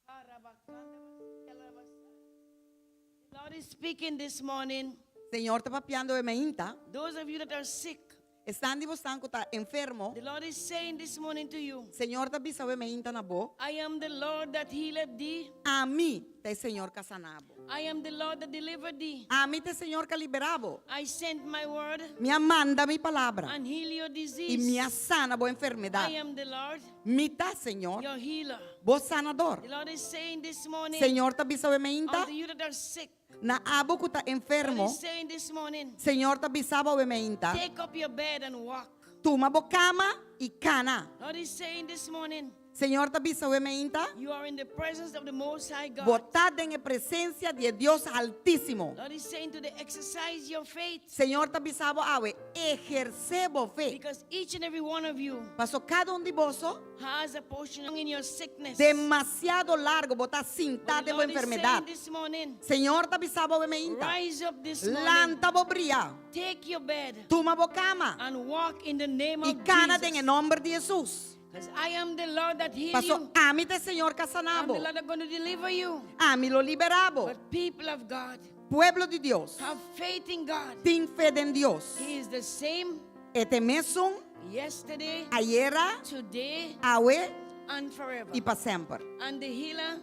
Arabakanda basiki alabasaya. The Lord is speaking this morning. Senhor está papiando obviamente. Those of you that are sick, Estão de você que está enfermo. the Lord is saying this morning to you, Senhor está bisa obviamente na bo. I am the Lord that healeth thee. A mim tem Senhor que sanabo. I am the Lord that delivered thee. A mim tem Senhor que liberabo. I sent my word Me manda mi palavra and heal your e disease. me sana boa I enfermidade. am the Lord, Me tá Senhor, your healer. bo sanador. The Lord is saying this morning, Senhor está bisa obviamente unto you that are sick, na abo que está the Lord enfermo. is saying this morning, Senhor está bisa obviamente. take up your bed and walk. Tuma bo cama e cana. Lord is saying this morning, Senhor está bisa obviamente. you are in the presence of the Most High God. Botada em presença de Deus Altíssimo. Lord is saying to the exercise your faith, Senhor está bisa bo awe exercebo fé. because each and every one of you Paso cada de vosso has a portion in your sickness. demasiado largo botar But cinta the de bo Lord is saying enfermidade. this morning, Senhor está bisa bo obviamente. rise up this morning, Lanta bo bria. take your bed Tuma bo cama and walk in the name e of cana em Jesus. nome de Jesus. Because I am the Lord that heals Paso you. ami te Senhor I'm casanabo. the Lord that's going to deliver you. Ami lo liberabo. But people of God, Pueblo de Deus. have faith in God. Tem fé em Deus. He is the same Este mesmo, yesterday, ayer, today, hoje and forever. e para sempre. And the healer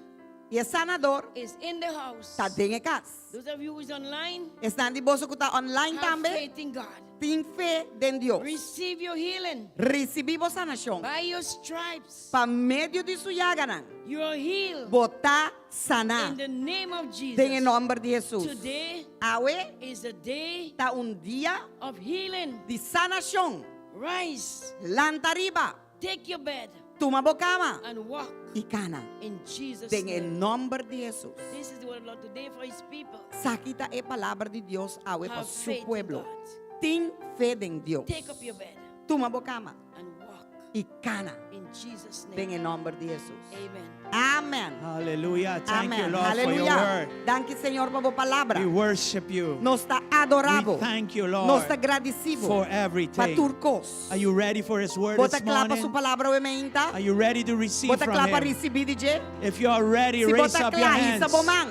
E o sanador is in the house. está dentro de casa. Those of you who is online, Estão de bolso que está online have também. faith in God. Tem fé em Deus. Receive your healing. Recebimos sanação. By your stripes, Para meio de sua llagana, you are healed. botar sanar. In the name of Em Jesus. nome de Jesus. Today Hoje is a day está dia of healing. de sanação. Rise, Lanta arriba, take your bed, toma bo cama and walk e cana. in Jesus' Em name. nome de Jesus. This is the word of the Lord today for His people. Sakita é palavra de Deus ao para Have seu faith in pueblo. God. Tem fé em Deus. Take up your bed Toma bo cama and walk e cana. in Jesus' Em name. nome de Jesus. Amen. Amém. Hallelujah. Thank you, Amém. Lord, for your Aleluia. word. Danke, Senhor, por a palavra. We worship you. Nós está We adorado. thank you, Nós Lord, está agradecido. for Para everything. turcos. Are you ready for His word Bota this clapa sua morning? palavra, obviamente. Are you ready to receive Bota from clapa Him? receber de je. If you are ready, Se raise bota up your clapa, hands isa bomang.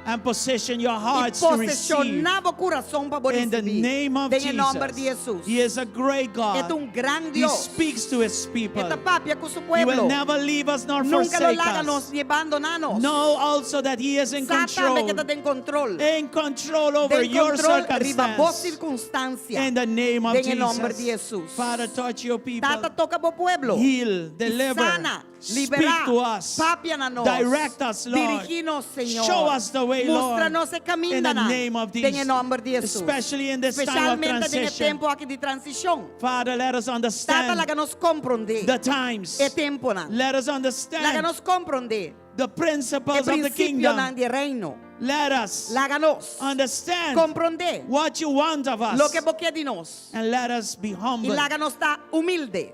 and position your E hearts to receive. posicionava o coração para In the receber. name of Em nome de Jesus. Jesus. He is a great É God. gran He Dios. speaks to His people. Esta papia com seu He will pueblo. never leave us nor Nunca lo forsake larga nos us. ni abandonanos. Know also that He is in Satan que está control. en control. In control over Tem your control riba vos circumstance. circunstancia. In the name of En el nombre de Jesus. Jesus. Father, touch your people. Tata toca po pueblo. Heal, Y deliver, sana, speak libera, to us, papia na nos, direct us, Lord. diriginos, Señor. Show us the way, Lord. Mostranos el camino In the na. name of En el Jesus. nombre de Jesus. Especially in this time of Especialmente en el transition. tiempo aquí de transición. Father, let us Tata understand laga nos comprende. the times. E tempo na. Let us Laga understand nos comprende. the E principles of the principio na kingdom. de reino. Let us Laga nos understand comprende what you want of lo que us. vos quer de nos. And let us be Y humble. laga nos está humilde.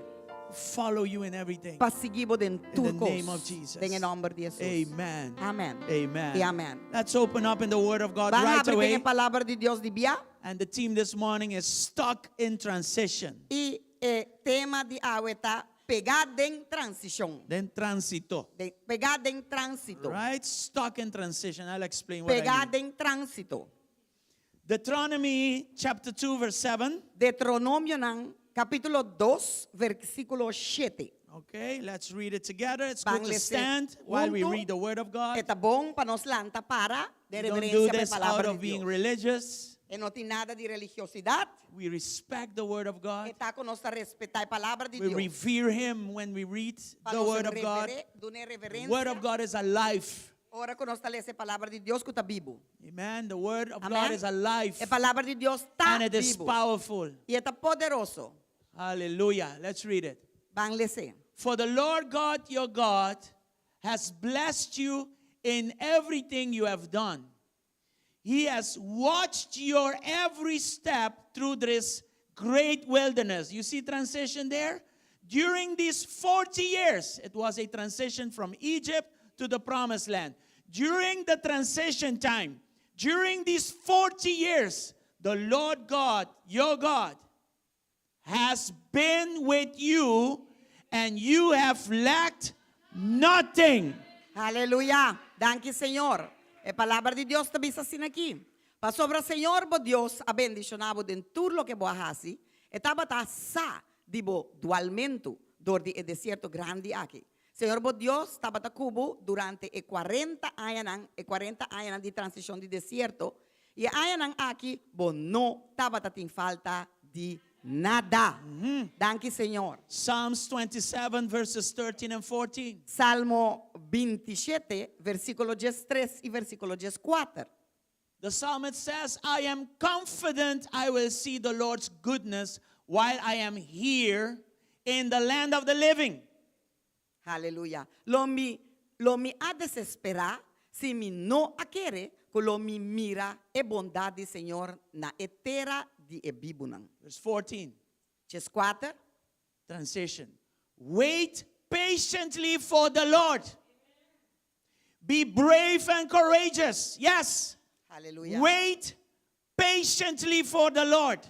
Follow you in everything. Para seguir en In the turcos. name of Jesus. En el nombre de Jesus. Amen. Amén. Amen. Y amén. Let's open up in the Word of God Van a right abrir away. en palabra de Dios de via. And the theme this morning is stuck in transition. Y tema de agua está pegada en transición. Then transito. Pegada en tránsito. Right? Stuck in transition. I'll explain what I mean. Pegada en tránsito. Deuteronomy chapter 2 verse 7. Deuteronomio nan, capítulo 2, versículo 7. Okay, let's read it together. It's Van good to leer stand while we junto. read the Word of God. Está bom para nos lanta para de We don't do reverencia para this a out palavra of de being Dios. religious. E não tem nada de religiosidade. We respect the Word of God. Está com nós a respeitar a palavra de We Deus. revere Him when we read Para the nos Word of God. de The Word of God is alive. Ora conosca essa palavra de Deus que está vivo. Amen. The word of Amen. God is alive A palavra de Deus está and it is vivo. powerful. E está poderoso. Hallelujah. Let's read it. Vão ler. For the Lord God your God has blessed you in everything you have done. He has watched your every step through this great wilderness. You see transition there? During these 40 years, it was a transition from Egypt to the promised land. During the transition time, during these 40 years, the Lord God, your God, has been with you and you have lacked nothing. Aleluia. Danke, Senhor. A palavra de Deus está bisa assim aqui. Pa sobra Senhor, bo Deus, a bendicionado de tudo lo que bo hasi. Estava ta sa di bo dualmento dor di deserto grande aqui. Senhor, bo Deus, estava ta cubo durante e 40 anos de transição de deserto. E anos aqui, bo no estava ta tem falta de nada. Danke, Senhor. Psalms 27 verses 13 and 14. Salmo 27, versículo 13 e versículo 14. The psalmist says, I am confident I will see the Lord's goodness while I am here in the land of the living. Aleluia. Lo mi a desesperar se mi no a querer, que lo mi mira e bondade, Senhor, na etera di e bibunan. Verse 14. Ches 4. Transition. Wait patiently for the Lord. Be brave and courageous. Yes. Aleluia. Wait patiently for the Lord.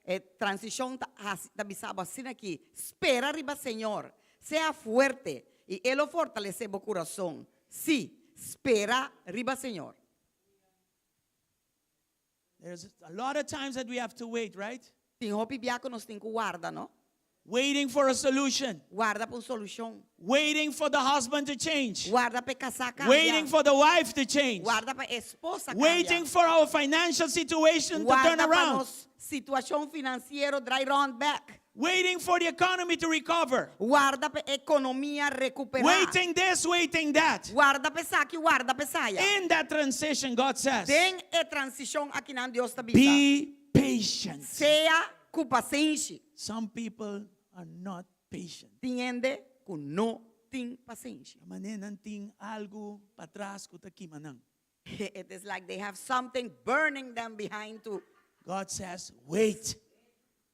E transição ta bisaba assim aqui. Espera riba, Senhor. Sea fuerte e Ele fortalece o coração. Sí, espera riba, Senhor. There's a lot of times that we have to wait, right? Tem hopi biaco nos tem que guarda, no? Waiting for a solution. Guarda por solução. Waiting for the husband to change. Guarda para casar cambiar. Waiting for the wife to change. Guarda para esposa cambiar. Waiting for our financial situation to turn Guarda para around. nos situação financeira dry round back. Waiting for the economy to recover. Guarda para economia recuperar. Waiting this, waiting that. Guarda para aqui, guarda para saia. In that transition, God says, Tem e transição aqui na Deus está bisa. be patient. Sea com paciência. Some people are not patient. Entende? Que não tem paciência. Manenan ting algo patras kutakimanang. It is like they have something burning them behind to. God says, wait.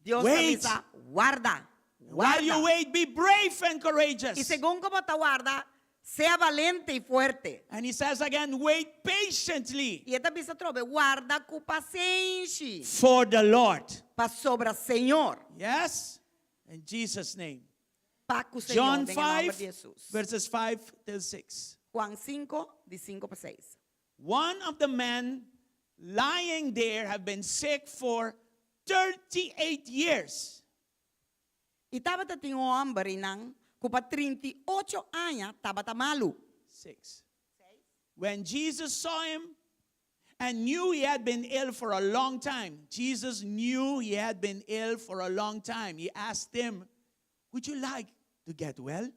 Deus Wait. está guarda. While you Guarda. wait, be brave and Y courageous. según como te guarda, sea valente y fuerte. And he says again, wait patiently Y esta bisa trove, guarda con paciencia. for the Lord. Pa sobra Señor. Yes? In Jesus' name. Pa cu Señor. John En el nombre 5, de Jesús. verses 5 till 6. Juan 5, de 5 para 6. One of the men lying there have been sick for 38 years. Y estaba te un hombre nang, que pa 38 años estaba ta malo. 6. When Jesus saw him and knew he had been ill for a long time, Jesus knew he had been ill for a long time. He asked him, would you like to get well?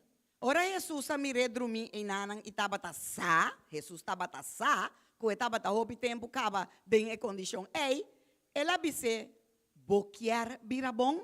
Ora Jesus a mire drumi inanang itaba ta sa, Jesus taba ta sa, ko etaba ta hopi tempo kaba den e kondisyon ei, ela bise bokiar birabong,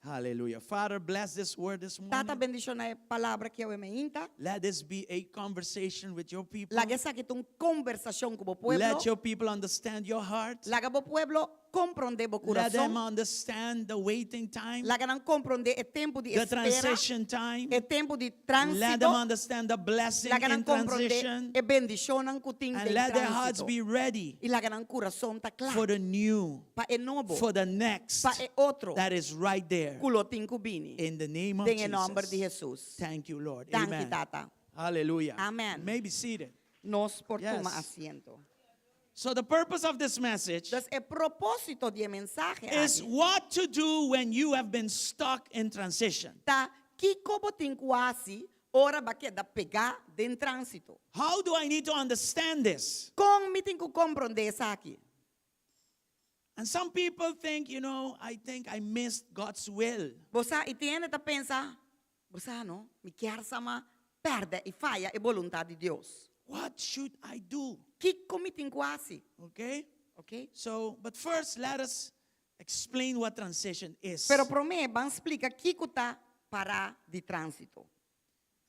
Hallelujah. Father, bless this word this tata morning. bendisyon na palavra que eu emeinta, Let this be a conversation with your people. lage sa kitong konversasyon ko bo pueblo, Let your people understand your heart. laga bo pueblo comprende bo Let them coração, understand the waiting time, laga nang comprende e tempo de the espera, transition time. e tempo de Let them transito, understand the blessing laga in nang comprende transition. e bendisyon ang kuting And de let their hearts transito. be ready Y laga nang coração ta for claro, the new, pa e novo, for the next pa e outro, that is right there. kuloting kubini. In the name of En el nombre de Jesus. Jesús. Thank you, Lord. Thank you, Amen. Tata. Hallelujah. Amen. You may be seated. Nos por Yes. toma asiento. So the purpose of this message Entonces, el propósito de mensaje is aquí what to do when you have been stuck in transition. está que como tem quase ora ba que da pegar den trânsito. How do I need to understand this? Com me tem que compreender isso aqui. And some people think, I think I missed God's will. Você e tiene ta pensa, você não, me quer sama perde e falha a vontade de Deus. what should I do? Que comitin quasi. Okay? Ok? So, but first, let us explain what transition is Pero para mim, vamos explicar que está para de trânsito.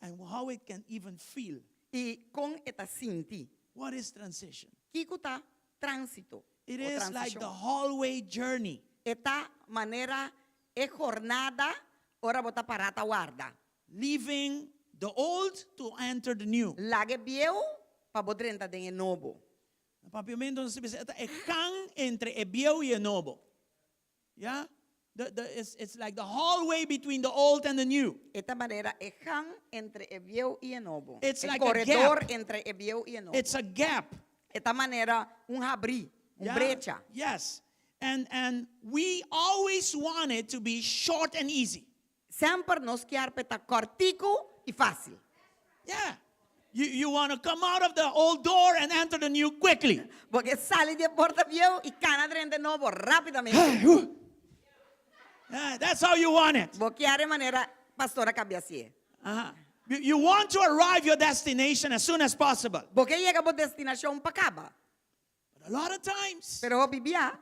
and how it can even feel. E com esta sinti, What is transition? que está trânsito. It o is like the transição. hallway journey. Esta maneira é jornada, ora bota parata guarda. Leaving the old to enter the new. Lage bieu, pa bodrenta den novo. Papiamento se dice, é hang entre e bieu e e novo. Yeah? It's like the hallway between the old and the new. Esta maneira é han entre e bieu e novo. It's El like a corredor gap. entre e bieu e novo. It's a gap. Esta maneira abrir, Yeah? brecha. Yes. And we always want it to be short and easy. Sempre nos quer peta cortico e fácil. Yeah. You want to come out of the old door and enter the new quickly. Porque sale de porta bieu e cana de novo rapidamente. Yeah, that's how you want it. Porque a maneira pastora cabeça. Uh-huh. You want to arrive your destination as soon as possible. Porque chega a destinação para acaba. But a lot of times, Pero o bibia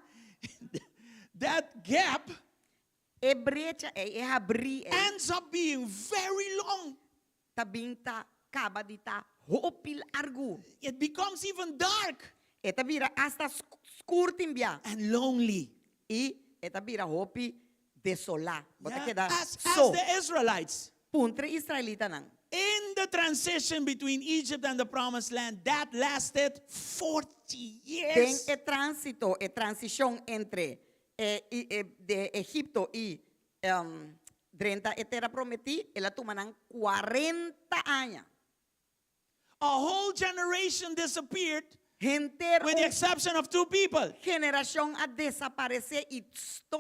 that gap é brecha, é abrir, ends up being very long. tabinta acaba de tá hopil argu. It becomes even dark Eta vira hasta scurtimbia and lonely. e eta vira hopi desolá. Bota Yeah? queda As so. the Israelites. Puntre israelita nang. In the transition between Egypt and the promised land, that lasted 40 Ten years. e tránsito, e transición entre de Egipto y Drenta e terra prometí, ela tumanan 40 años. A whole generation disappeared Gente, with the exception of 2 people. generación a desaparecer y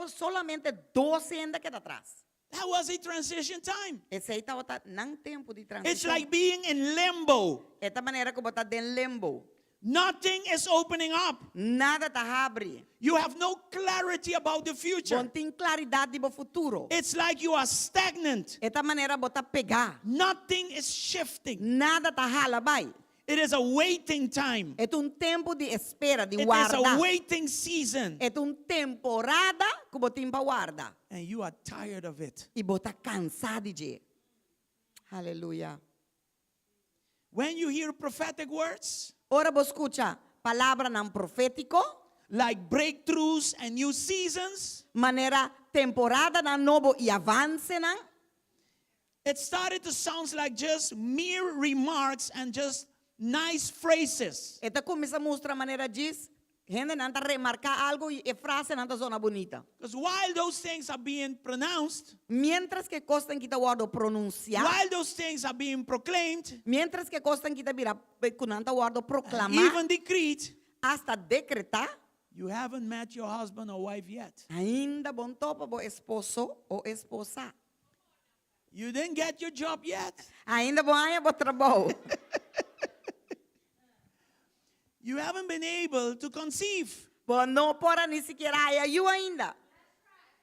solamente 12 ainda queda atrás. That was a transition time. Esse aí tá nang tempo de It's transição. like being in limbo. Esta maneira como tá den limbo. Nothing is opening up. Nada tá abre. You have no clarity about the future. Não tem claridade do futuro. It's like you are stagnant. Esta maneira bota pegar. Nothing is shifting. Nada tá hala vai. It is a waiting time. É tempo de espera, de It is guarda. a waiting season. É temporada que bota para guarda. And you are tired of it. E bota cansado de. Aleluia. When you hear prophetic words, Ora vos escucha palavra não profético, like breakthroughs and new seasons, maneira temporada não novo e avance não. it started to sound like just mere remarks and just nice phrases. Esta começa a mostrar maneira diz, gente não tá remarcar algo e frase não tá zona bonita. Because while those things are being pronounced, Mientras que costam que tá guardo pronunciar, while those things are being proclaimed, mientras que costam que tá vira kunanta guardo and proclamar, even decreed, hasta decretar, you haven't met your husband or wife yet. ainda bom topa bo esposo ou esposa. You didn't get your job yet. Ainda bom aí bo trabalho. You haven't been able to conceive. Bo não pora nem sequer aí eu ainda.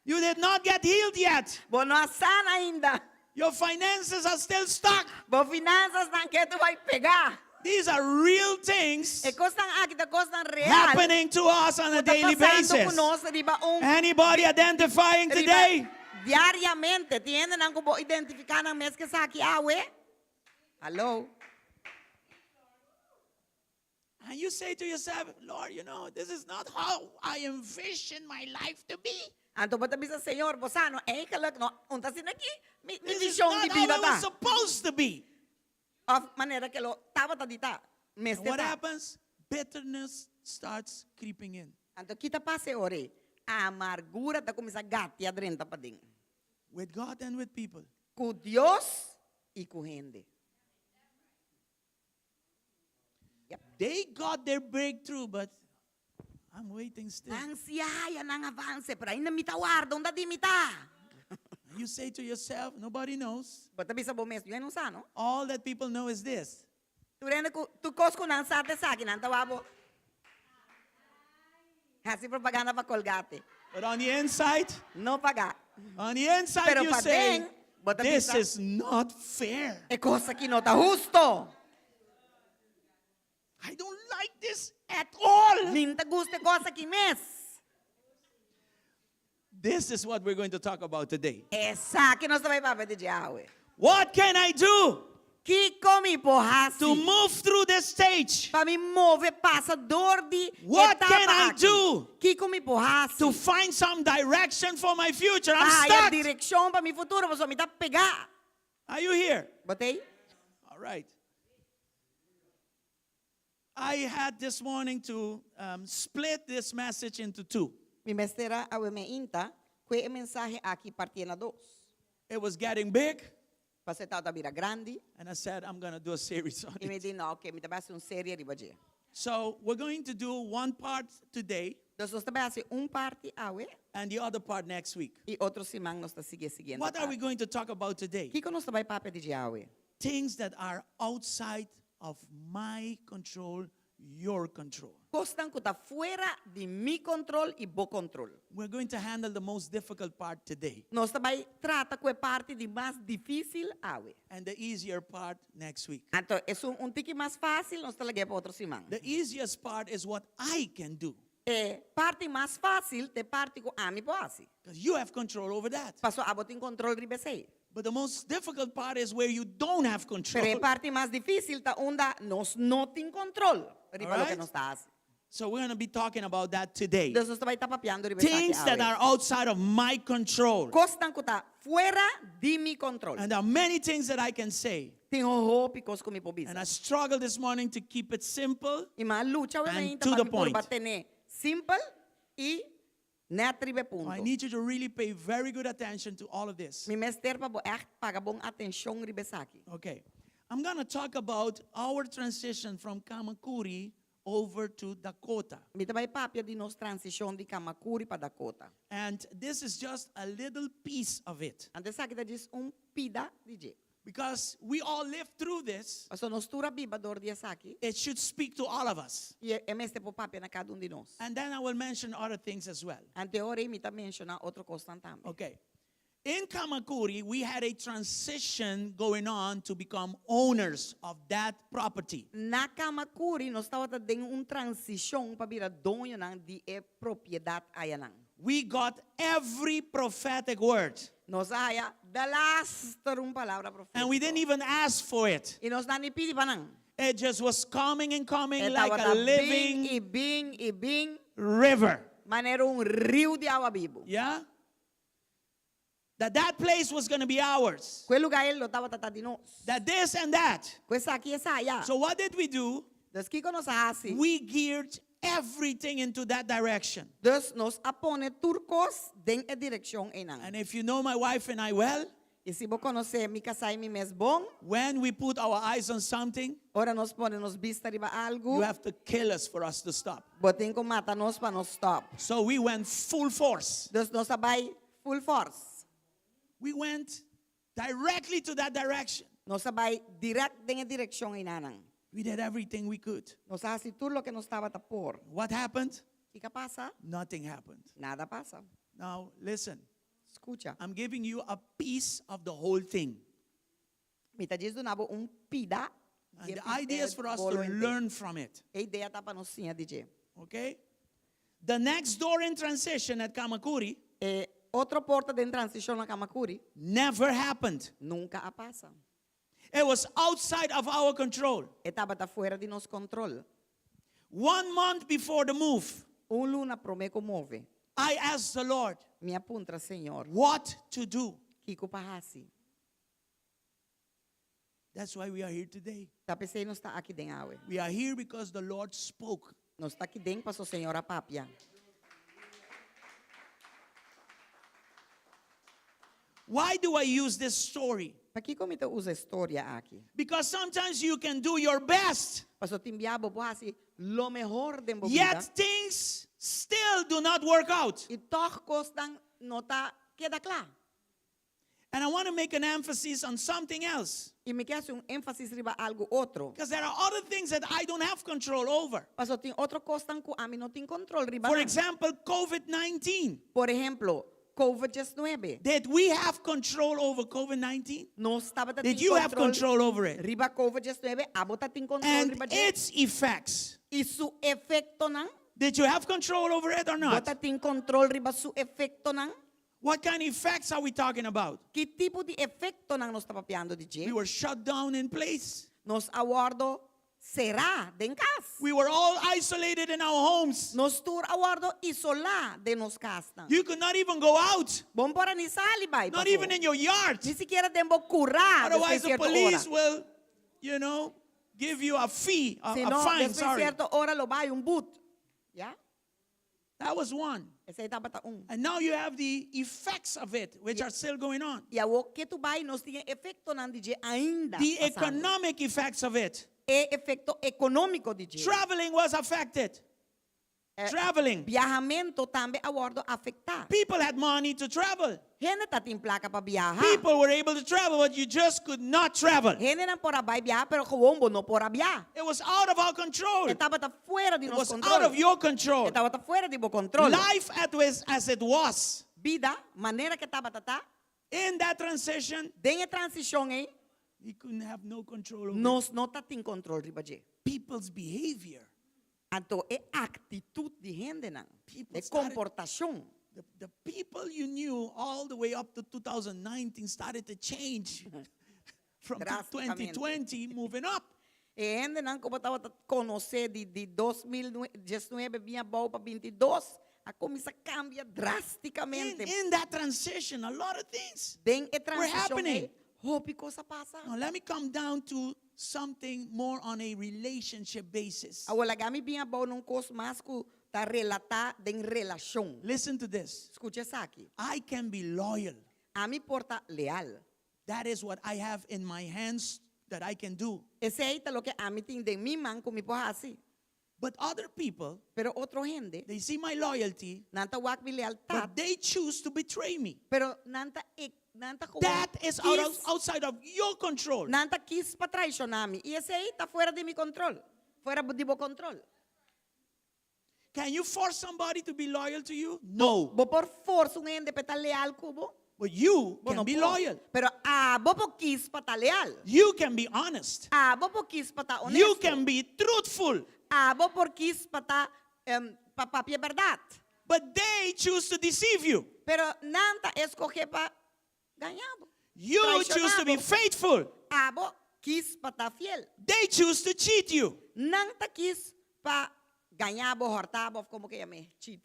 You did not get healed yet. Bo não sana ainda. Your finances are still stuck. Bo finanças não que tu vai pegar. These are real things E costam aqui, costam real. happening to us on a Tá daily passando basis. conosco, riba Anybody identifying today? Diariamente, tiene nang kubo identificar nang mes que sa aqui awe. Hello. And you say to yourself, Lord, you know, this is not how I envision my life to be. Anto bata bisa Senhor, bosano, kalak no, unta sin aqui, mi This is vision not di how vida it was ta. supposed to be. Of manera que lo taba ta dita, mes And what ta. happens? Bitterness starts creeping in. Anto kita pase ore, a amargura ta kumisa gati adrenta pa ding. With God and with people. Ku Dios y ku gente. They got their breakthrough, but I'm waiting still. Nang siyaya nang avance, pero ainda mitawarda, onda di mita. You say to yourself, nobody knows. Bata bisa bo mes, yun sa no? All that people know is this. Tu cosco nang sate sa akin, ang tawabo. Hasi propaganda pa Colgate. But on the inside, No paga. on the inside Pero you pa say, ding, bota this bisa. is not fair. E cosa que no está justo. this at all. Minta guste cosa que mes. This is what we're going to talk about today. Essa que nós vai para de awe. What can I do Que comi pohasi. to move through this stage? Para me move passador de What etapa can I aqui. do Que comi pohasi. to find some direction for my future? I'm Para a stuck. direção para mi futuro, você me tá pegar. Are you here? Botei? All right. I had this morning to split this message into two. Mi mestera awe me inta, que e mensaje aqui partia na dos. It was getting big, Para tá vira grande, and I said, I'm going to do a series on e me it. diz, não, ok, me tá uma série riba de. So we're going to do one part today Nós também fazemos parte awe, and the other part next week. e outro semana nós tá seguindo. What are we going to talk about today? Que nós vai papo de awe? Things that are outside of my control, your control. Costan que tá fuera de mi control e bo control. We're going to handle the most difficult part today Nós também trata com a parte de mais difícil awe. and the easier part next week. Então, é tique mais fácil, nós tá lagay para outro semana. The easiest part is what I can do É parte mais fácil, te parte com ami poasi. because you have control over that. Passou a botar em controle riba sei. But the most difficult part is where you don't have control. Pero a parte mais difícil tá onde nós não tem controle. Riba lo que Alright. nós tá assim. So we're going to be talking about that today. Deus nós vai estar papiando riba Things that are outside of my control. Costan que tá fuera de mi control. And there are many things that I can say. Tem hope cos com mi And I pobisa. struggled this morning to keep it simple. E ma lucha o And men to tá the para point. bater simple e net ribe punto. I need you to really pay very good attention to all of this. Mi mester pa bo echt paga bom atenção ribe saki. Okay. I'm going to talk about our transition from Kamakuri over to Dakota. Mi também papia de nos transição de Kamakuri para Dakota. And this is just a little piece of it. Ante saki da diz pida DJ. Because we all lived through this, Paso nos tura biba dor dia saki. it should speak to all of us. E meste po papia na cada de nós. And then I will mention other things as well. Ante ore mi ta menciona outro costa também. Okay. In Kamakuri, we had a transition going on to become owners of that property. Na Kamakuri nós estava tendo transição para virar dono de propriedade ayanang. We got every prophetic word, Nós aya da lasta palavra profética. and we didn't even ask for it. E nós não pedi para não. It just was coming and coming like Estava a bem living e bem e bem, river. mas era rio de água vivo. Yeah? That place was going to be ours. Quel lugar ele estava tratando de nós. That this and that. Coisa aqui essa aya. So what did we do? Das que nós assim. We geared everything into that direction. Dus nós apone turcos den a direção enang. And if you know my wife and I well, E se você conhecer mi casa e mi mes bom, when we put our eyes on something, ora nós pone nos vista riba algo, you have to kill us for us to stop. botem com mata nós para nós stop. So we went full force. Dus nós vai full force. We went directly to that direction. Nós vai direct den a direção enang. We did everything we could. Nós hace tudo lo que nós estava a por. What happened? E que passa? Nothing happened. Nada passa. Now, listen. Escucha. I'm giving you a piece of the whole thing. Me tá dizendo nabo pida. And the idea is for us to learn from it. A ideia tá para nós sim, DJ. Okay? The next door in transition at Kamakuri Outro porta de transição na Kamakuri never happened. nunca a passa. It was outside of our control. Estava tá fora de nosso controle. 1 month before the move, Luna prometo move. I asked the Lord Me apunta, Senhor. what to do. Kiko pahasi. That's why we are here today. Tá pensei nós tá aqui den awe. We are here because the Lord spoke. Nós tá aqui den passo Senhora papia. Why do I use this story? Pa que como te usa história aqui? Because sometimes you can do your best, Passo timbiabo pahasi lo mejor de vida. yet things still do not work out. E toch costan nota queda claro. And I want to make an emphasis on something else. E me quer ênfasis riba algo outro. Because there are other things that I don't have control over. Passo tem outro costan ku ami não tem controle riba. For example, COVID-19. Por ejemplo, COVID-19. Did we have control over COVID-19? Nós estava Did you have control over it? riba COVID-19, abo ta ting control And riba je. its effects. E su efecto nang, Did you have control over it or not? bota ting control riba su efecto nang. What kind of effects are we talking about? Que tipo de efecto nang nos está papiando de je? We were shut down in place. Nos aguardo será den cas. We were all isolated in our homes. Nos tur aguardo isolar de nos castan. You could not even go out, Bom para ni sali bai. not even in your yard. Ni siquiera dembo curar. Otherwise, the después cierta police hora. will, give you a fee, Si a no, fine, después sorry. cierta hora lo vai un boot. ¿Ya? That was one. Esa etapa ta un. And now you have the effects of it, which are still going on. E a o que tu vai nos tiene efecto nan DJ ainda. The pasando. economic effects of it. E efecto econômico DJ. Traveling was affected. Traveling. Viajamento também aguardo afetar. People had money to travel. Gente tá tem placa para viajar. People were able to travel, but you just could not travel. Gente não pora vai viajar, pero como não pora viajar. It was out of our control. Estava tá fora de It nosso was controle. out of your control. Estava tá fora de meu controle. Life as it was. Vida, maneira que estava tá, In that transition, denha transição aí, we couldn't have no control over it. nós não tá tem controle riba je. People's behavior. Então é atitude de gente não. People É started- comportação. The people you knew all the way up to 2019 started to change from Drasticamente. 2020 moving up. E gente não como estava conhecer de 2019 vinha bom para 22, a começa cambia drasticamente. In that transition, a lot of things. Den é transição happening. aí. Hope coisa passa. Now, let me come down to something more on a relationship basis. Agora gami vinha bom num curso mais que tá relatar den relação. Listen to this. Escute isso aqui. I can be loyal. A mim porta leal. That is what I have in my hands that I can do. Esse aí tá lo que a mim tem de mim man como porra assim. But other people, Pero outro gente, they see my loyalty, nanta wak mi lealtad, but they choose to betray me. pero nanta como That is outside of your control. nanta quis para traicionar me. E esse aí tá fora de mi control. Fora de meu control. Can you force somebody to be loyal to you? No. Bo por força um gente para estar leal cubo. But you Bo can no be po. loyal. Pero bo por quis para estar leal. You can be honest. Bo por quis para estar honesto. You can be truthful. Bo por quis para estar para papia verdade. But they choose to deceive you. Pero nanta escoger para ganhar. You choose to be faithful. Bo quis para estar fiel. They choose to cheat you. Nanta quis para ganhar, hortar, como que chame, cheat.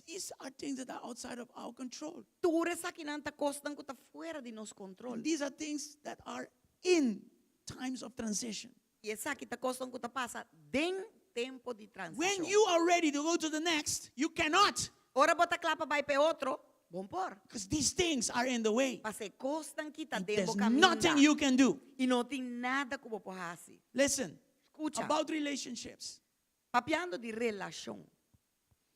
These are things that are outside of our control. Tudo isso aqui nanta costa que está fora de nosso controle. These are things that are in times of transition. E essa aqui está costa que está passa dem tempo de transição. When you are ready to go to the next, you cannot. Ora bota clapa vai para outro, bom por. Because these things are in the way. Passa costa que está There's dentro caminho. nothing you can do. E não tem nada que você fazer. Listen, Escuta, about relationships. papiando de relação.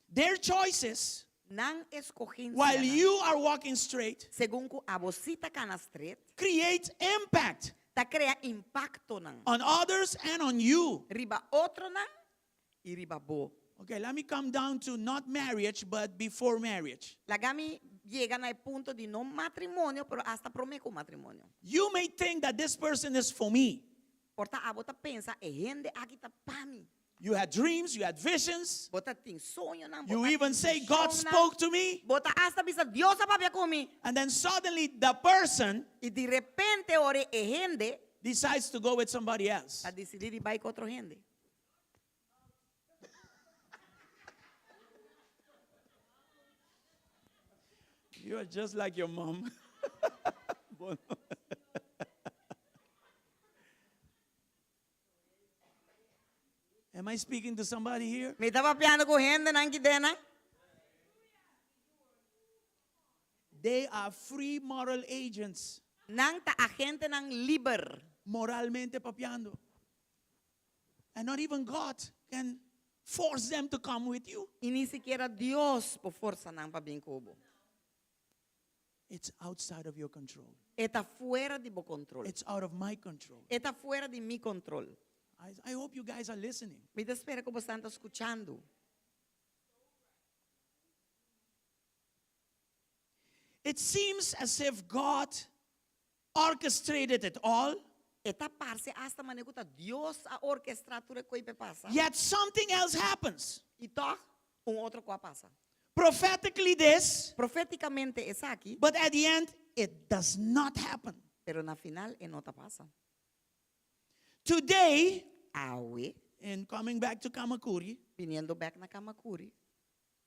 Their choices, Não escorrência. while you are walking straight, Segundo que a você está canastret, create impact está cria impacto não. on others and on you. Riba outro não e riba bo. Okay, let me come down to not marriage, but before marriage. Lagami llega al punto de no matrimonio, pero hasta prometo matrimonio. You may think that this person is for me. Porta a bota pensa, e gente aqui tá para mim. You had dreams, you had visions. Bota tem sonho não. You bota even tem say, visão, God não. spoke to me. Bota hasta bisa Dios papia comigo. And then suddenly the person E de repente ore e gente decides to go with somebody else. a decidir ir com outro gente. You are just like your mom. Am I speaking to somebody here? Me tá papiando com gente não que dena. They are free moral agents. Nang ta agente nang liber. Moralmente papiando. And not even God can force them to come with you. E ni siquiera Dios por força nang pabing kubo. It's outside of your control. Está fuera de bo control. It's out of my control. Está fuera de mi control. I hope you guys are listening. Me espera que você está escuchando. it seems as if God orchestrated it all, Eta parse hasta manekuta Dios a orquestratura koi pe pasa. yet something else happens. E toch, outro qua pasa. Prophetically this, Profeticamente es aqui, but at the end, it does not happen. pero na final e nota pasa. Today, Awe, in coming back to Kamakuri, viniendo back na Kamakuri,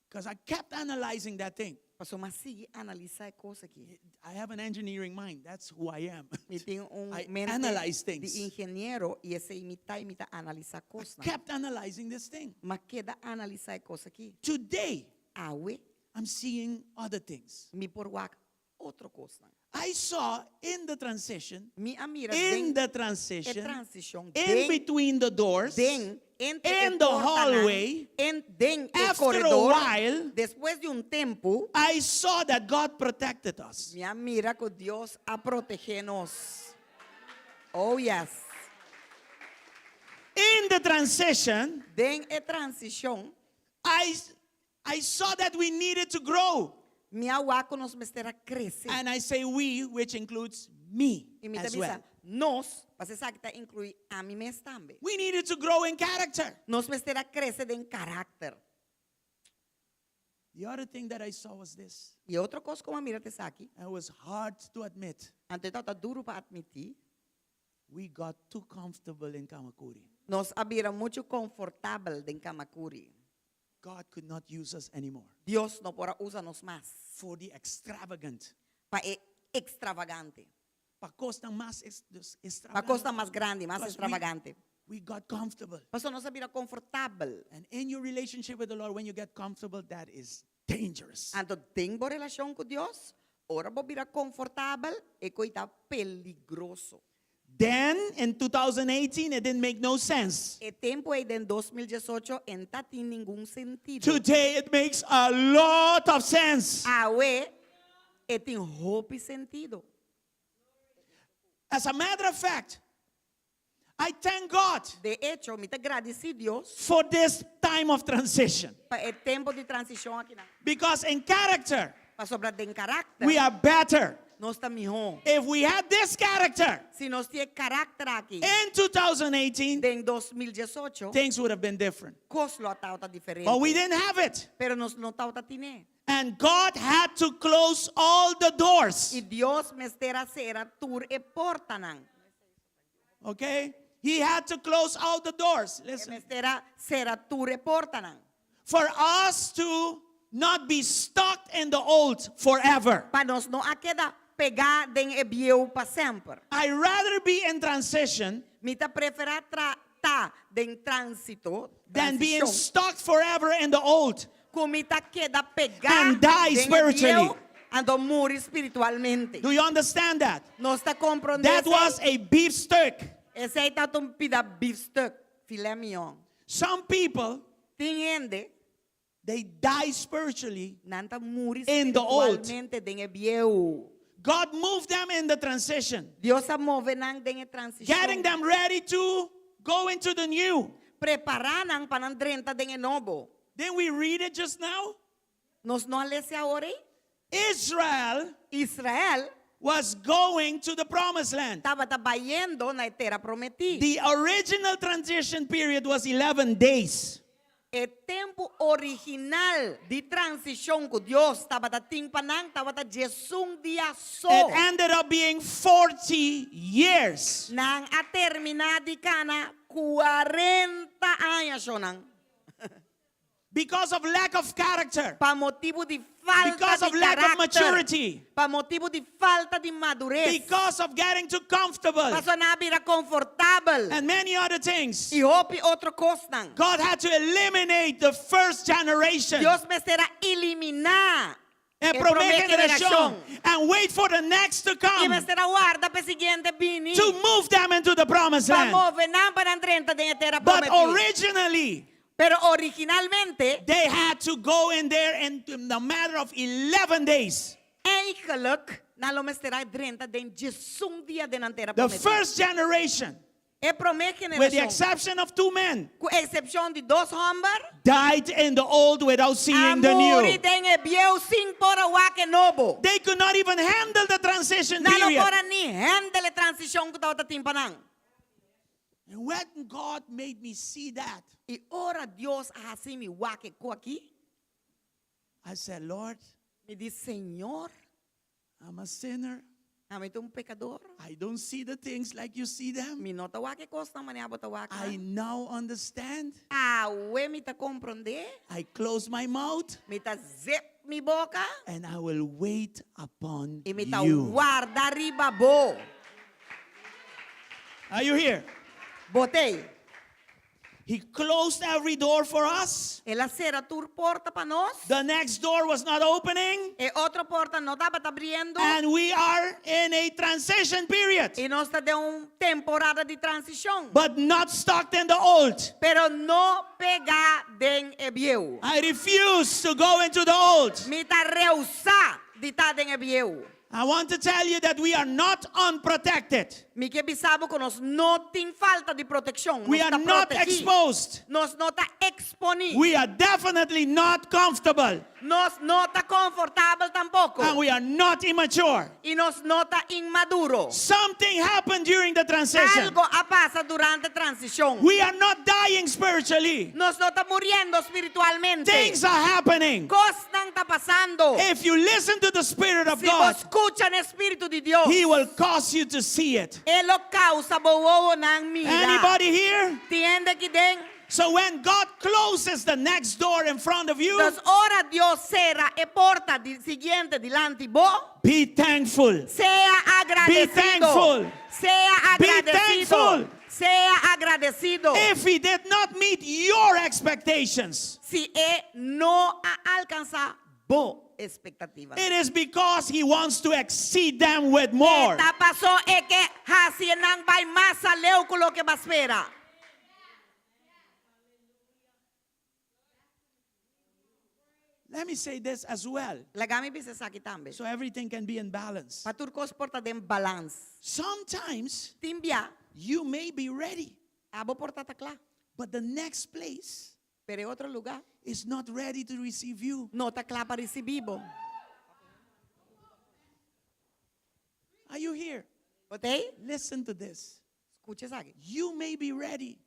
because I kept analyzing that thing. paso masigi analisar a coisa aqui. I have an engineering mind. That's who I am. Me tenho I mente analyze things. de engenheiro e esse imita analisar coisa. Kept analyzing this thing. Mas queda analisar a coisa aqui. Today, Awe, I'm seeing other things. me por wak outro coisa. I saw in the transition, Mi amira in the e transition, transition in between the doors, den entre in e the porta hallway, den e after a corredor. while, Después de tempo, I saw that God protected us. mi mira que Dios a protegernos. Oh yes. In the transition, Den e transition, I saw that we needed to grow. mi aguaco nos mestera crece. And I say we, which includes me E mi as tabisa, well. nos, para sa que inclui a mí mes tambe. We needed to grow in character. Nos mestera crece den carácter. The other thing that I saw was this. E outra coisa como mira te aqui, It was hard to admit. ante tá duro para admitir, We got too comfortable in Kamakuri. nos abira muito confortável den Kamakuri. God could not use us anymore Dios no podrá usarnos más for the extravagant. para extravagante, Pa costa más para costa más grande, más Because extravagante. We got comfortable. Pastor nos abira confortável. And in your relationship with the Lord, when you get comfortable, that is dangerous. Anto tem boa relação com Deus, ora bo bira confortável e coita peligroso. Then in 2018, it didn't make no sense. E tempo aí em 2018 enta tem nenhum sentido. Today, it makes a lot of sense. Awe e tem hope sentido. As a matter of fact, I thank God De hecho, me te agradeci Deus for this time of transition. para o tempo de transição aqui na. Because in character, Para sobrar de carácter, we are better. nós está melhor. If we had this character Se nós tiver carácter aqui, in 2018, em 2018, things would have been different. coisa está diferente. But we didn't have it. Pero nós não está tiné. And God had to close all the doors. E Deus me estera será tur e porta nan. Okay? He had to close all the doors. Me Listen. estera será tur e porta nan. For us to not be stuck in the old forever. Para nós não a queda pegar den e bieu para sempre. I'd rather be in transition Me ta prefera tá den trânsito, than being transição, stuck forever in the old. como me ta queda pegar And die den spiritually. e bieu, ando morrer espiritualmente. Do you understand that? Nós está compreendendo. That was a beef steak. Esse aí tá um pida beef steak, filé mignon. Some people, Entende? they die spiritually. Nanta morrer In the old. espiritualmente den e bieu. God moved them in the transition, Deus a move nan den e transição. getting them ready to go into the new. Preparar para nan drenta den e novo. Didn't we read it just now? Nós não lesse agora? Israel Israel was going to the promised land. estava trabalhando na terra prometida. The original transition period was 11 days. O tempo original de transição com Deus estava da timpanang, estava da dia só. It ended up being 40 years. Nang a terminar de cana 40 anos só nang. Because of lack of character. Pa motivo de falta Because de of lack of carácter. maturity. Pa motivo de falta de madurez. Because of getting too comfortable. Pa só na vira confortável. And many other things. E hope outro coisa nang. God had to eliminate the first generation. Deus me será eliminar A a primeira primeira geração. geração. And wait for the next to E come. me será guarda para seguinte bini. To move them into the promised Pa land. mover não para drenta de terra But prometida. originally, Pero originalmente, they had to go in there in the matter of 11 days. eigenlijk, na lo me será drenta de dia de na terra The prometida. first generation E promê with the generação. exception of 2 men, Com exceção de 2 homens. died in the old without seeing the Amuri new. tem ebieu sin pora wake nobo. They could not even handle the transition Nalo period. pora ni handle transition ko tao timpanang. And when God made me see that, E ora Dios assim mi wake ko aqui. I said, Lord, Me diz, Senhor, I'm a sinner. amo um pecador. I don't see the things like you see them. Mi nota wake costa maniabo ta wake. I now understand. Awe mi ta comprende. I close my mouth Mi ta zip mi boca. and I will wait upon E mi ta you. guarda riba bo. Are you here? Botei. He closed every door for us. Ela cera tur porta pa nós. The next door was not opening. E outra porta não estava abrindo. And we are in a transition period. E nós está de temporada de transição. But not stuck in the old. Pero não pegar den ebieu. I refuse to go into the old. Me ta rehusar de estar den ebieu. I want to tell you that we are not unprotected. Me que bisabo que nós não tem falta de proteção. We are not exposed. Nós não está exponidos. We are definitely not comfortable. Nós não está confortável tampouco. And we are not immature. E nós não está inmaduro. Something happened during the transition. Algo passa durante a transição. We are not dying spiritually. Nós não está morrendo espiritualmente. Things are happening. Coisas está passando. If you listen to the Spirit of Se God, você escuta o Espírito de Deus, He will cause you to see it. Ele causa boa na mira. Anybody here? Tiende que den. So when God closes the next door in front of you, Das ora Dios cera e porta siguiente delante bo. be thankful. Sea agradecido. thankful. Sea Be agradecido. thankful. Sea agradecido. If He did not meet your expectations, Si no alcanza bo expectativas. it is because He wants to exceed them with more. Esta pasó é que hasi nang vai mais aleu com lo que va espera. Let me say this as well, Lagami bisa sakit tambe. so everything can be in balance. Paturkos porta den balance. Sometimes Timbia, you may be ready, abo porta takla. but the next place Pero otro lugar, is not ready to receive you. no takla para recibibo. Are you here? Okay? Listen to this. Escuche sagi. You may be ready,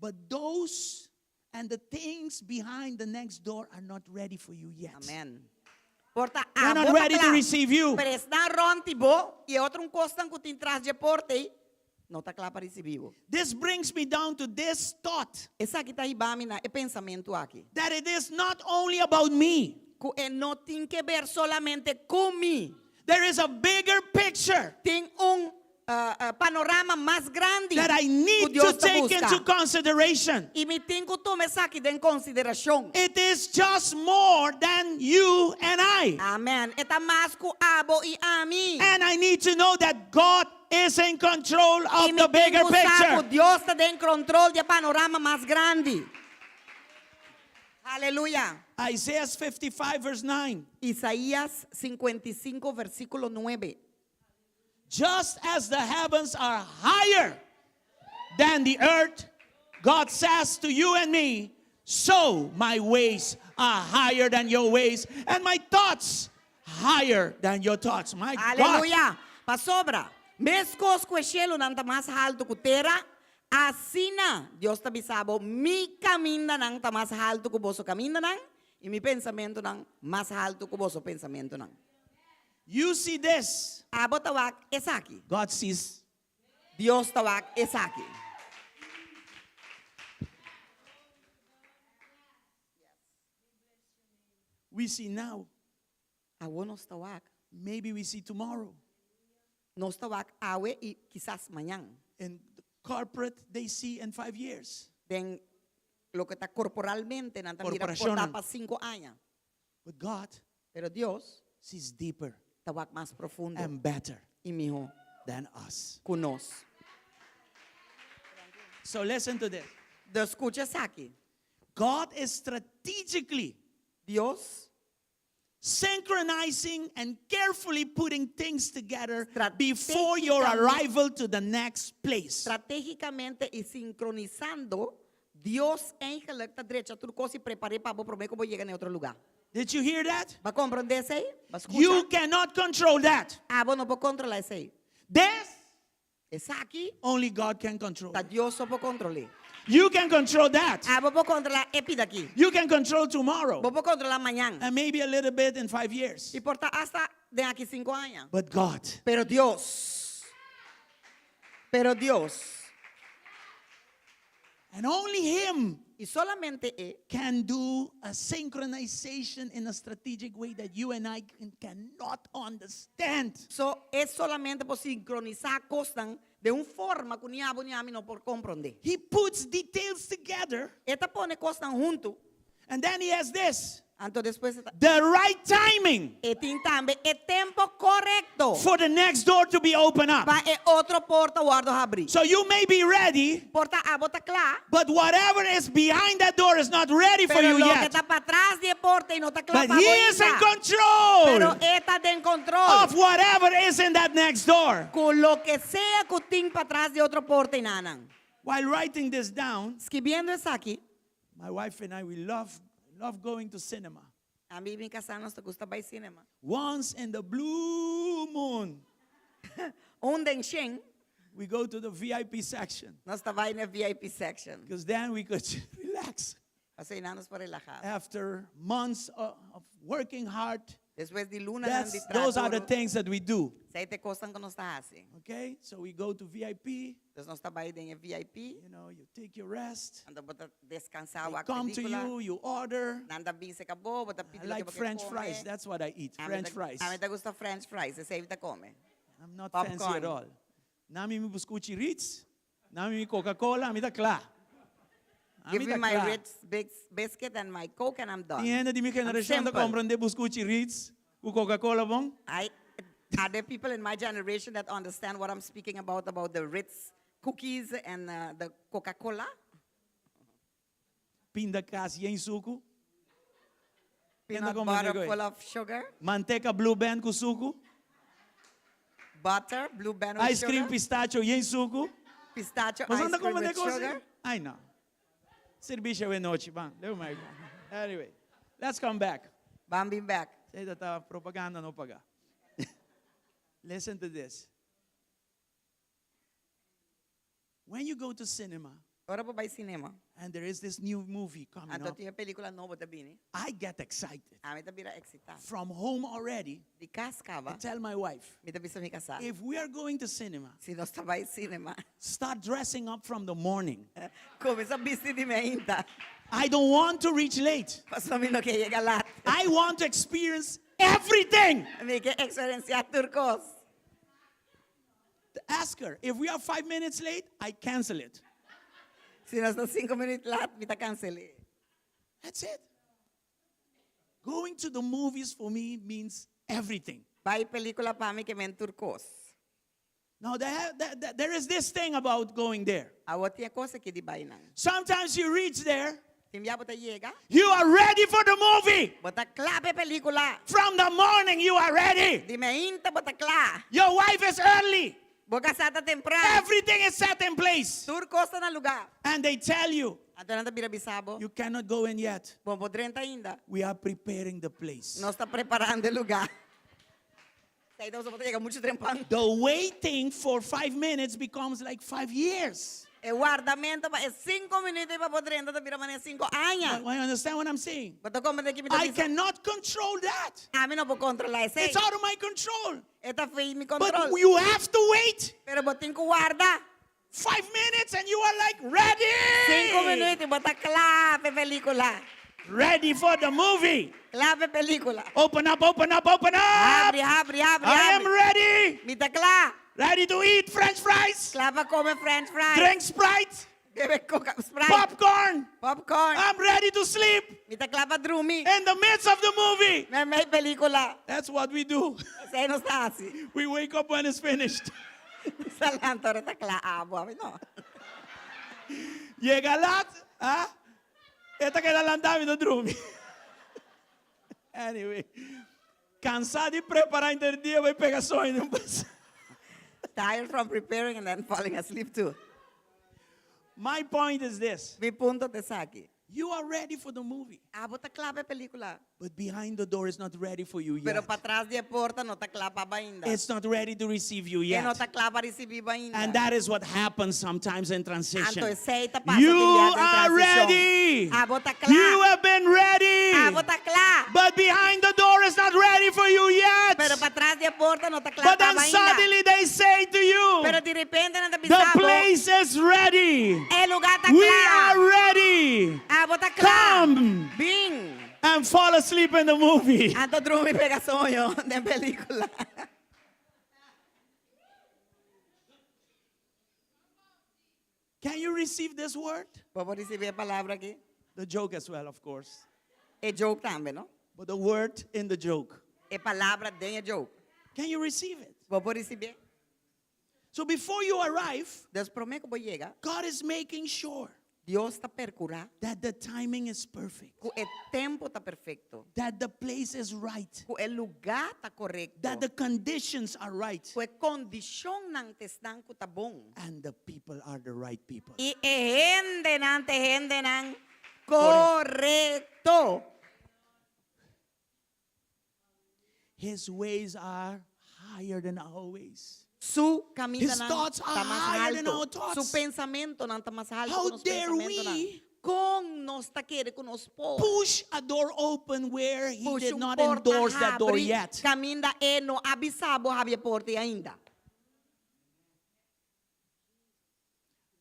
but those and the things behind the next door are not ready for you yet. Amen. Porta They're abo not ready to takla. receive you. Pero está rontibo e outro costan que tem traz de porte, no takla para recibibo. This brings me down to this thought Essa que tá ibami na é pensamento aqui. that it is not only about me. Que não tem que ver solamente comigo. There is a bigger picture Tem panorama mais grande that I que need Deus to tá take busca. into consideration. E me tem que tomar isso aqui em consideração. It is just more than you and I. Amém. Eta mais que abo e a mim. And I need to know that God is in control E of me the tem bigger que saber que picture. Deus está em controle do panorama mais grande. Aleluia. Isaiah 55 verse 9. Isaías 55, versículo 9. Just as the heavens are higher than the earth, God says to you and me, so my ways are higher than your ways, and my thoughts higher than your thoughts. My God. Aleluia. Pasobra. Mescos que o cielo não está mais alto que a terra, assim Deus está bisabo, mi caminho não está mais alto que o vosso caminho não, e mi pensamento não mais alto que o vosso pensamento não. You see this. Abo tawag esa aqui. God sees. Deus tawag esa aqui. We see now. Awo nos tawag. Maybe we see tomorrow. Nos tawag awe e quizás mañana. In the corporate, they see in 5 years. Den lo que está corporalmente não está mira Corporacional. para 5 anos. But God Pero Deus sees deeper tawag mais profundo and better e mijo than us. conos. So listen to this. Escucha esa aqui. God is strategically Deus synchronizing and carefully putting things together before your arrival to the next place. Estratégicamente y sincronizando, Dios eigenlijk ta direita tudo coisa e preparei para o problema que vou chegar em outro lugar. Did you hear that? Va compreender isso aí? Va You escuchar? cannot control that. Vos não pode controlar isso aí. This, Essa aqui, only God can control. tá Deus só pode controlar. You can control that. Vos pode controlar epi daqui. You can control tomorrow. Vos pode controlar amanhã. And maybe a little bit in 5 years. E porta hasta de aqui 5 anos. But God, Pero Dios. and only Him Y solamente can do a synchronization in a strategic way that you and I cannot understand. So, es solamente por sincronizar cosas de una forma que ni abo ni a mí no por comprender. He puts details together, Esta pone cosas junto. and then He has this, Anto después the right timing tem também é tempo correto for the next door to be opened up. para outra porta guardo abrir. So you may be ready, Porta abo tá claro. but whatever is behind that door is not ready for Pero you lo que yet. está para trás de porta y no está claro But He is in Pero control está en control. of whatever is in that next door. Con lo que sea que tem para trás de outra porta y nanan. While writing this down, Escribiendo eso aquí, my wife and I, we love going to cinema. a mí mi casa nos gusta ir cinema. Once in the blue moon, Den Sheng, we go to the VIP section nós estava aí na VIP section. because then we could relax. Assim, não nos para relajar. After months of working hard, Después de luna de those are the trabalho, things that we do. sete coisas que nós está assim. Okay, so we go to VIP. Então nós estava aí em VIP, You know, you take your rest. anda bota descansar They a come to película. you, you order. Nanda bem se acabou, bota I pedido like que French fries. That's what I eat. French fries. A mim te gusta French fries, esse aí te come. I'm not fancy Popcorn. at all. Nami mi buscucci Ritz. Nami mi Coca-Cola. Ami da klar. Give me my Ritz biscuit and my Coke and I'm done. Tiene di mi generation da simple. comprende buscucci Ritz. Ku Coca-Cola bong. Are there people in my generation that understand what I'm speaking about the Ritz cookies and the Coca-Cola? Pinda kas yen suku. Peanut como butter digo, full of sugar, Manteca blue band ku suku. butter, blue band with Ice cream sugar, pistachio yen suku. pistachio Mas ice anda cream como de with coisa. sugar. Ai não. Serviço é noite, bang. Leu mais. Anyway, let's come back. Bambi back. Say that propaganda no paga. Listen to this. When you go to cinema Ora po ba cinema? and there is this new movie coming Anto up, tinha película nova também. I get excited. A mim também excitado. From home already, De I cascava, tell my wife, me também me casar. if we are going to cinema, Se nós estava em cinema, start dressing up from the morning. começa a vestir de meinta. I don't want to reach late. Pastor mim não quer chegar lá. I want to experience everything. Me quer experienciar turcos. Ask her, if we are 5 minutes late, I cancel it. Se nós estamos 5 minutos lá, me tá cancelei. That's it. Going to the movies for me means everything. Vai película para mim que men turcos. Now, there is this thing about going there. A outra coisa que de vai não. Sometimes you reach there, Tem já bota chega, you are ready for the movie. bota clave película. From the morning, you are ready. De meinta bota clá. Your wife is early. Boca sata temprano. Everything is set in place. Turcos está no lugar. And they tell you, Então não tá bira bisabo. you cannot go in yet. Bom, podrenta ainda. We are preparing the place. Nós está preparando o lugar. Aí nós vamos chegar muito trempando. The waiting for 5 minutes becomes like 5 years. O guardamento é 5 minutos para podrenta tá bira mané 5 anos. You understand what I'm saying? Bota como de que me I tá cannot control that. A mim não vou controlar isso. It's out of my control. Esta foi mi But control. you have to wait Pero botin ko guarda. 5 minutes and you are like ready. 5 minutos bota clave película. Ready for the movie. Clave película. Open up, open up, open up. Abre. I am ready. Mita clá. Ready to eat French fries. Clava come French fries. Drink Sprite. Bebe coca Sprite. Popcorn. Popcorn. I'm ready to sleep Mita clava drumi. in the midst of the movie. May película. That's what we do. Say no está assim. We wake up when it's finished. Sa lantora ta clá abo. No. Llega lá, esta que la landami do drumi. Anyway, Cansado de preparar entre dia, vai pegar sonho. Não passa. Tired from preparing and then falling asleep too. My point is this. Mi punto te aqui. You are ready for the movie. Abo ta clave película. But behind the door is not ready for you Pero yet. para trás de porta não ta clava ainda. It's not ready to receive you E não yet. ta clava receber ainda. And that is what happens sometimes in transition. Anto aceita passa You de are ready. Abo ta You clave. have been ready. Abo ta clave. But behind the door is not ready for you yet. Pero para trás de porta não ta But clava then ainda. suddenly they say to you, Pero de repente não ta the bisabo. place is ready. El lugar ta We are clave. ready. Abo ta clave. Come Bing. and fall asleep in the movie. Anto dorme pega sonho de película. Can you receive this word? Vamos receber a palavra aqui. The joke as well, of course. É joke também, não? But the word in the joke. É palavra dentro de joke. Can you receive it? Vamos receber. So before you arrive, Deus promete que vou chegar. God is making sure Deus está percurar. that the timing is perfect, Que o tempo está perfeito. that the place is right, Que o lugar está correto. that the conditions are right, Que a condição não estão que está bom. and the people are the right people. E gente não correto. His ways are higher than our ways. Su caminho His não thoughts are está mais higher than our alto. thoughts. Su pensamento não está mais alto How que nos dare pensamentos não. we Como nós está querendo que nos pôr? push a door open where he Puxa did not porta endorse that door abre, yet? Caminda e não avisabo abre a porta ainda.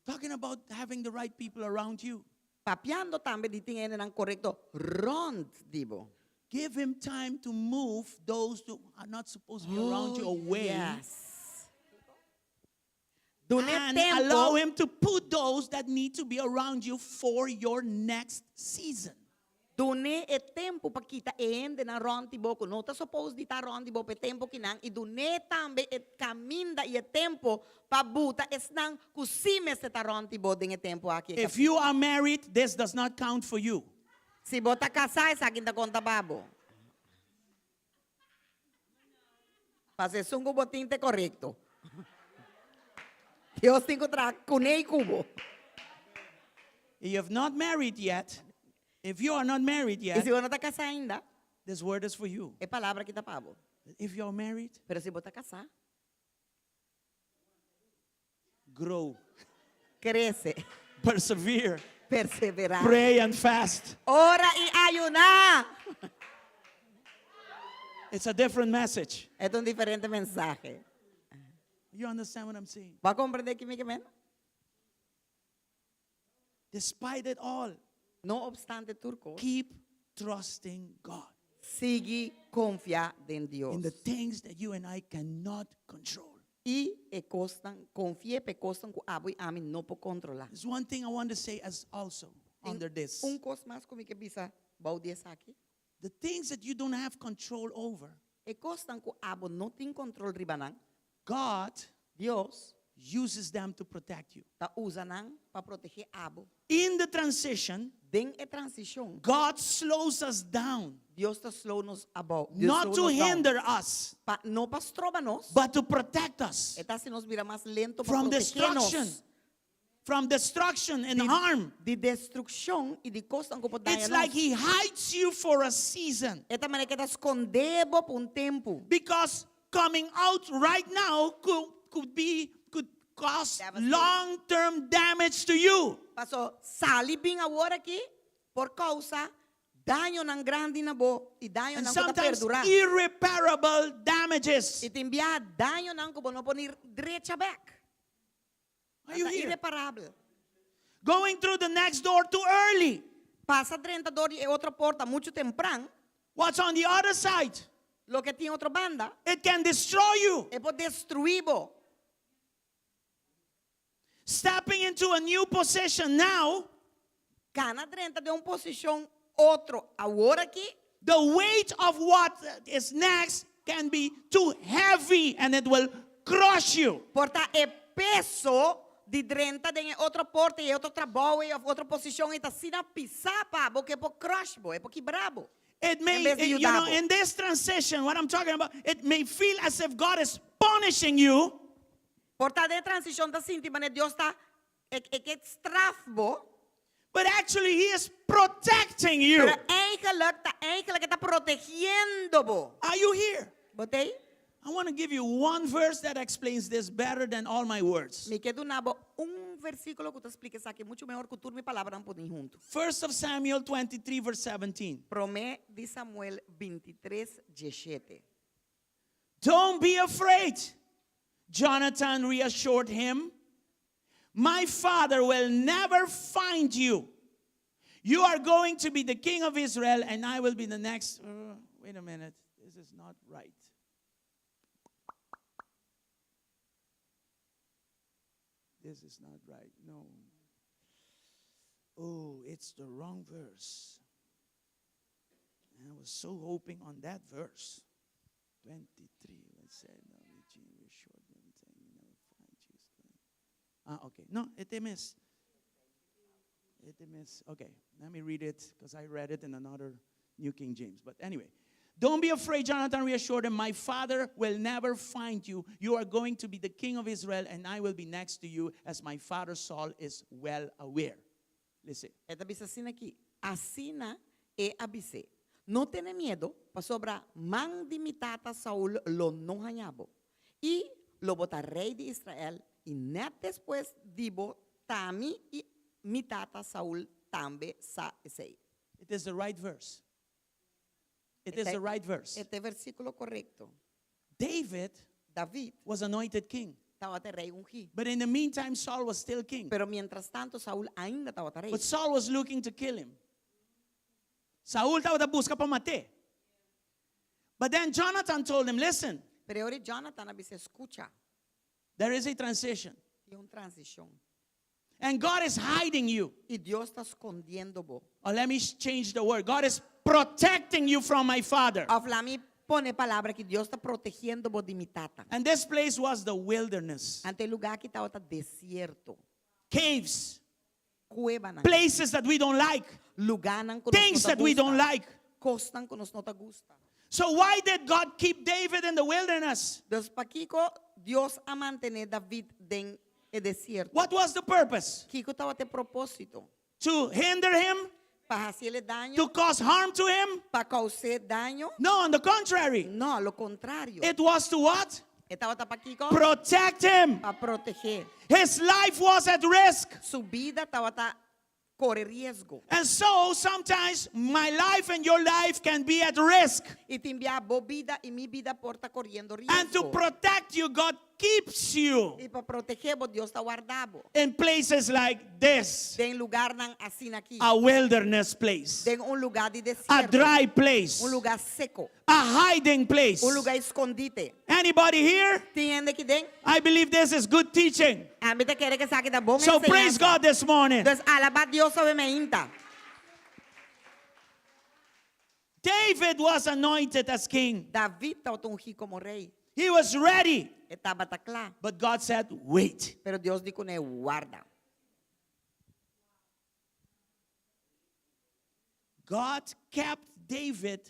Talking about having the right people around you. Papiando também de tinha não correto rond dibo. Give him time to move those who are not supposed to be around you away. Yes. Dune And tempo. allow him to put those that need to be around you for your next season. Dune e tempo pa kita ende na rond dibo ko não tá supposed de estar rond dibo pe tempo que não e dune também e caminda e tempo pa buta es nang kusime se ta rond dibo dinge tempo aqui. If you are married, this does not count for you. Si bota kasay sa akin ta konta babo. Pase sungo botin te correcto. Dios tingo tra kunei kubo. If you have not married yet, if you are not married E yet, si wala ta kasay ainda, this word is for you. e palavra kita pabo. If you are married, Pero si bota kasay, grow, crece, persevere, perseverar. pray and fast. Ora y ayunar. It's a different message. Es un diferente mensaje. You understand what I'm saying? ¿Va a comprender químicamente? Despite it all, No obstante, turco, keep trusting God sigue confia en Dios. in the things that you and I cannot control. Y costan, confie pe costan ku abo y amin no po controlar. There's one thing I want to say as also under this. Un cos más como que bisa baudies aquí. The things that you don't have control over, Costan ku abo no tin control ribanan. God Dios uses them to protect you. ta usanan pa proteger abo. In the transition, Den transition. God slows us down, Dios ta slow nos abo. not to hinder us, Pa, no pa strobanos. but to protect us Eta si nos mira más lento pa from protegernos. destruction, from destruction and harm. De destrucción y de costan ko po It's like He hides you for a season, Eta manera que ta escondebo por un tempo. because coming out right now could cause Devastating. long-term damage to you. Paso, sali bing agora aqui por causa daño ng grande na bo y daño And ng kota sometimes perdura. irreparable damages. Y te envía daño ng ko no ponir derecha back. Are you Hasta here? irreparable. Going through the next door too early. Pasa 30 dólares y otra porta mucho temprano. What's on the other side? Lo que tiene otra banda It can destroy you. es por destruibo. Stepping into a new position now, Cana 30 de una posición otro ahora aquí. the weight of what is next can be too heavy and it will crush you. Porta e peso de 30 de outra porta e outro trabalho e outra posição e tá sina pisar pa porque por crush bo é por quebrabo. It may, En vez de you know, ayudarlo. in this transition, what I'm talking about, it may feel as if God is punishing you, Por tal de transición da sinti, mas Deus está que strafbo, but actually He is protecting you. pero eigenlijk está protegiendo bo. Are you here? Botei? I want to give you one verse that explains this better than all my words. Me quedo nabo versículo que te explica isso aqui muito melhor que tudo minha palavra não podem junto. 1 of Samuel 23 verse 17. Promé de Samuel 23:17. Don't be afraid. Jonathan reassured him. My father will never find you. You are going to be the king of Israel, and I will be the next. Wait a minute. This is not right. This is not right. No. Oh, it's the wrong verse. And I was so hoping on that verse. 23. Let's say, no, we short them saying, you never find Jesus. Okay. No, it miss. It miss. Okay, let me read it because I read it in another New King James. But anyway, don't be afraid, Jonathan reassured him. My father will never find you. You are going to be the king of Israel, and I will be next to you, as my father Saul is well aware. Listen. Esta dice assim aqui. Assina e abise. Não tenha medo, para sobra man de mi tata Saul lo não hanhabo. E lo bota rei de Israel, e net después dibo tami e mi tata Saul tambe sa sei. It is the right verse. It is the right verse. Este versículo correcto. David David was anointed king. estaba te rei ungi. But in the meantime, Saul was still king. Pero mientras tanto, Saúl ainda estaba te rei. But Saul was looking to kill him. Saul estaba busca para matar. But then Jonathan told him, listen, Pero ahora Jonathan se escucha. there is a transition. Y una transición. And God is hiding you. Y Dios está escondiendo vos. Or let me change the word. God is protecting you from my father. Habla mí pone palabra que Dios está protegiendo vos de mi tata. And this place was the wilderness. Ante el lugar que estaba desierto. Caves. Cueva. Places that we don't like. Luganan con Things that we don't like. Costan con nos no te gusta. So why did God keep David in the wilderness? Entonces, pa Kiko, Dios a mantener David en el desierto. What was the purpose? Kiko estaba de propósito. To hinder him? Para hacerle daño. To cause harm to him? Para causar daño. No, on the contrary. No, lo contrario. It was to what? Estaba pa Kiko. Protect him. Para proteger. His life was at risk. Su vida estaba corre riesgo. And so sometimes my life and your life can be at risk. Y te envía vos vida y mi vida porta corriendo And to riesgo. protect you, God keeps you Y para proteger vos Dios está guardado. in places like this. Den lugar nan así aquí. A wilderness place. Den un lugar de A desierto. dry place. Un lugar seco. A hiding place. Un lugar escondite. Anybody here? Tiende que den. I believe this is good teaching. A mí te quiere que saque da bom So praise enseñanza. God this morning. Entonces alaba a Dios sobre mi inta. David was anointed as king. David estaba ungido como rey. He was ready. Estaba claro. But God said, wait. Pero Dios dijo ne guarda. God kept David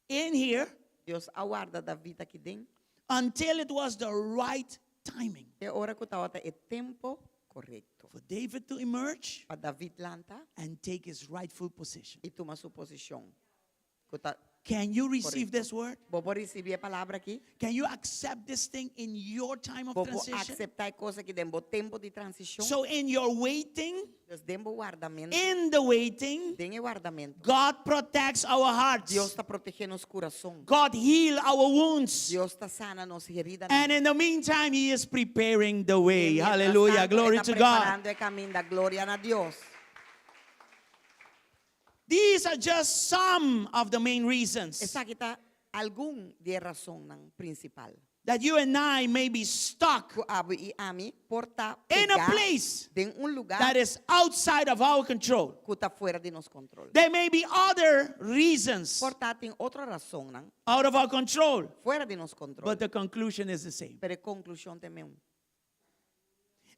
in here Dios aguarda David aqui dentro. until it was the right timing E hora que estava o tempo correto. for David to emerge Para David lanta and take his rightful position. e toma sua posição. Can you receive Correcto. this word? Vou receber a palavra aqui. Can you accept this thing in your time of Vou transition? aceitar coisa que dentro tempo de transição. So in your waiting, Deus dentro guardamento. in the waiting, Dentro guardamento. God protects our hearts. Deus está protegendo os corações. God heal our wounds. Deus está sana nos heridas. And in the meantime, He is preparing the way. Hallelujah. Glory to God. Preparando o caminho da glória a Deus. These are just some of the main reasons Essa aqui está algum de razão principal. that you and I may be stuck Que Abu e Ami porta in a place em lugar that is outside of our control. que está fora de nosso controle. There may be other reasons Porta tem outra razão não? out of our control, Fora de nosso controle. but the conclusion is the same. Pero a conclusão também.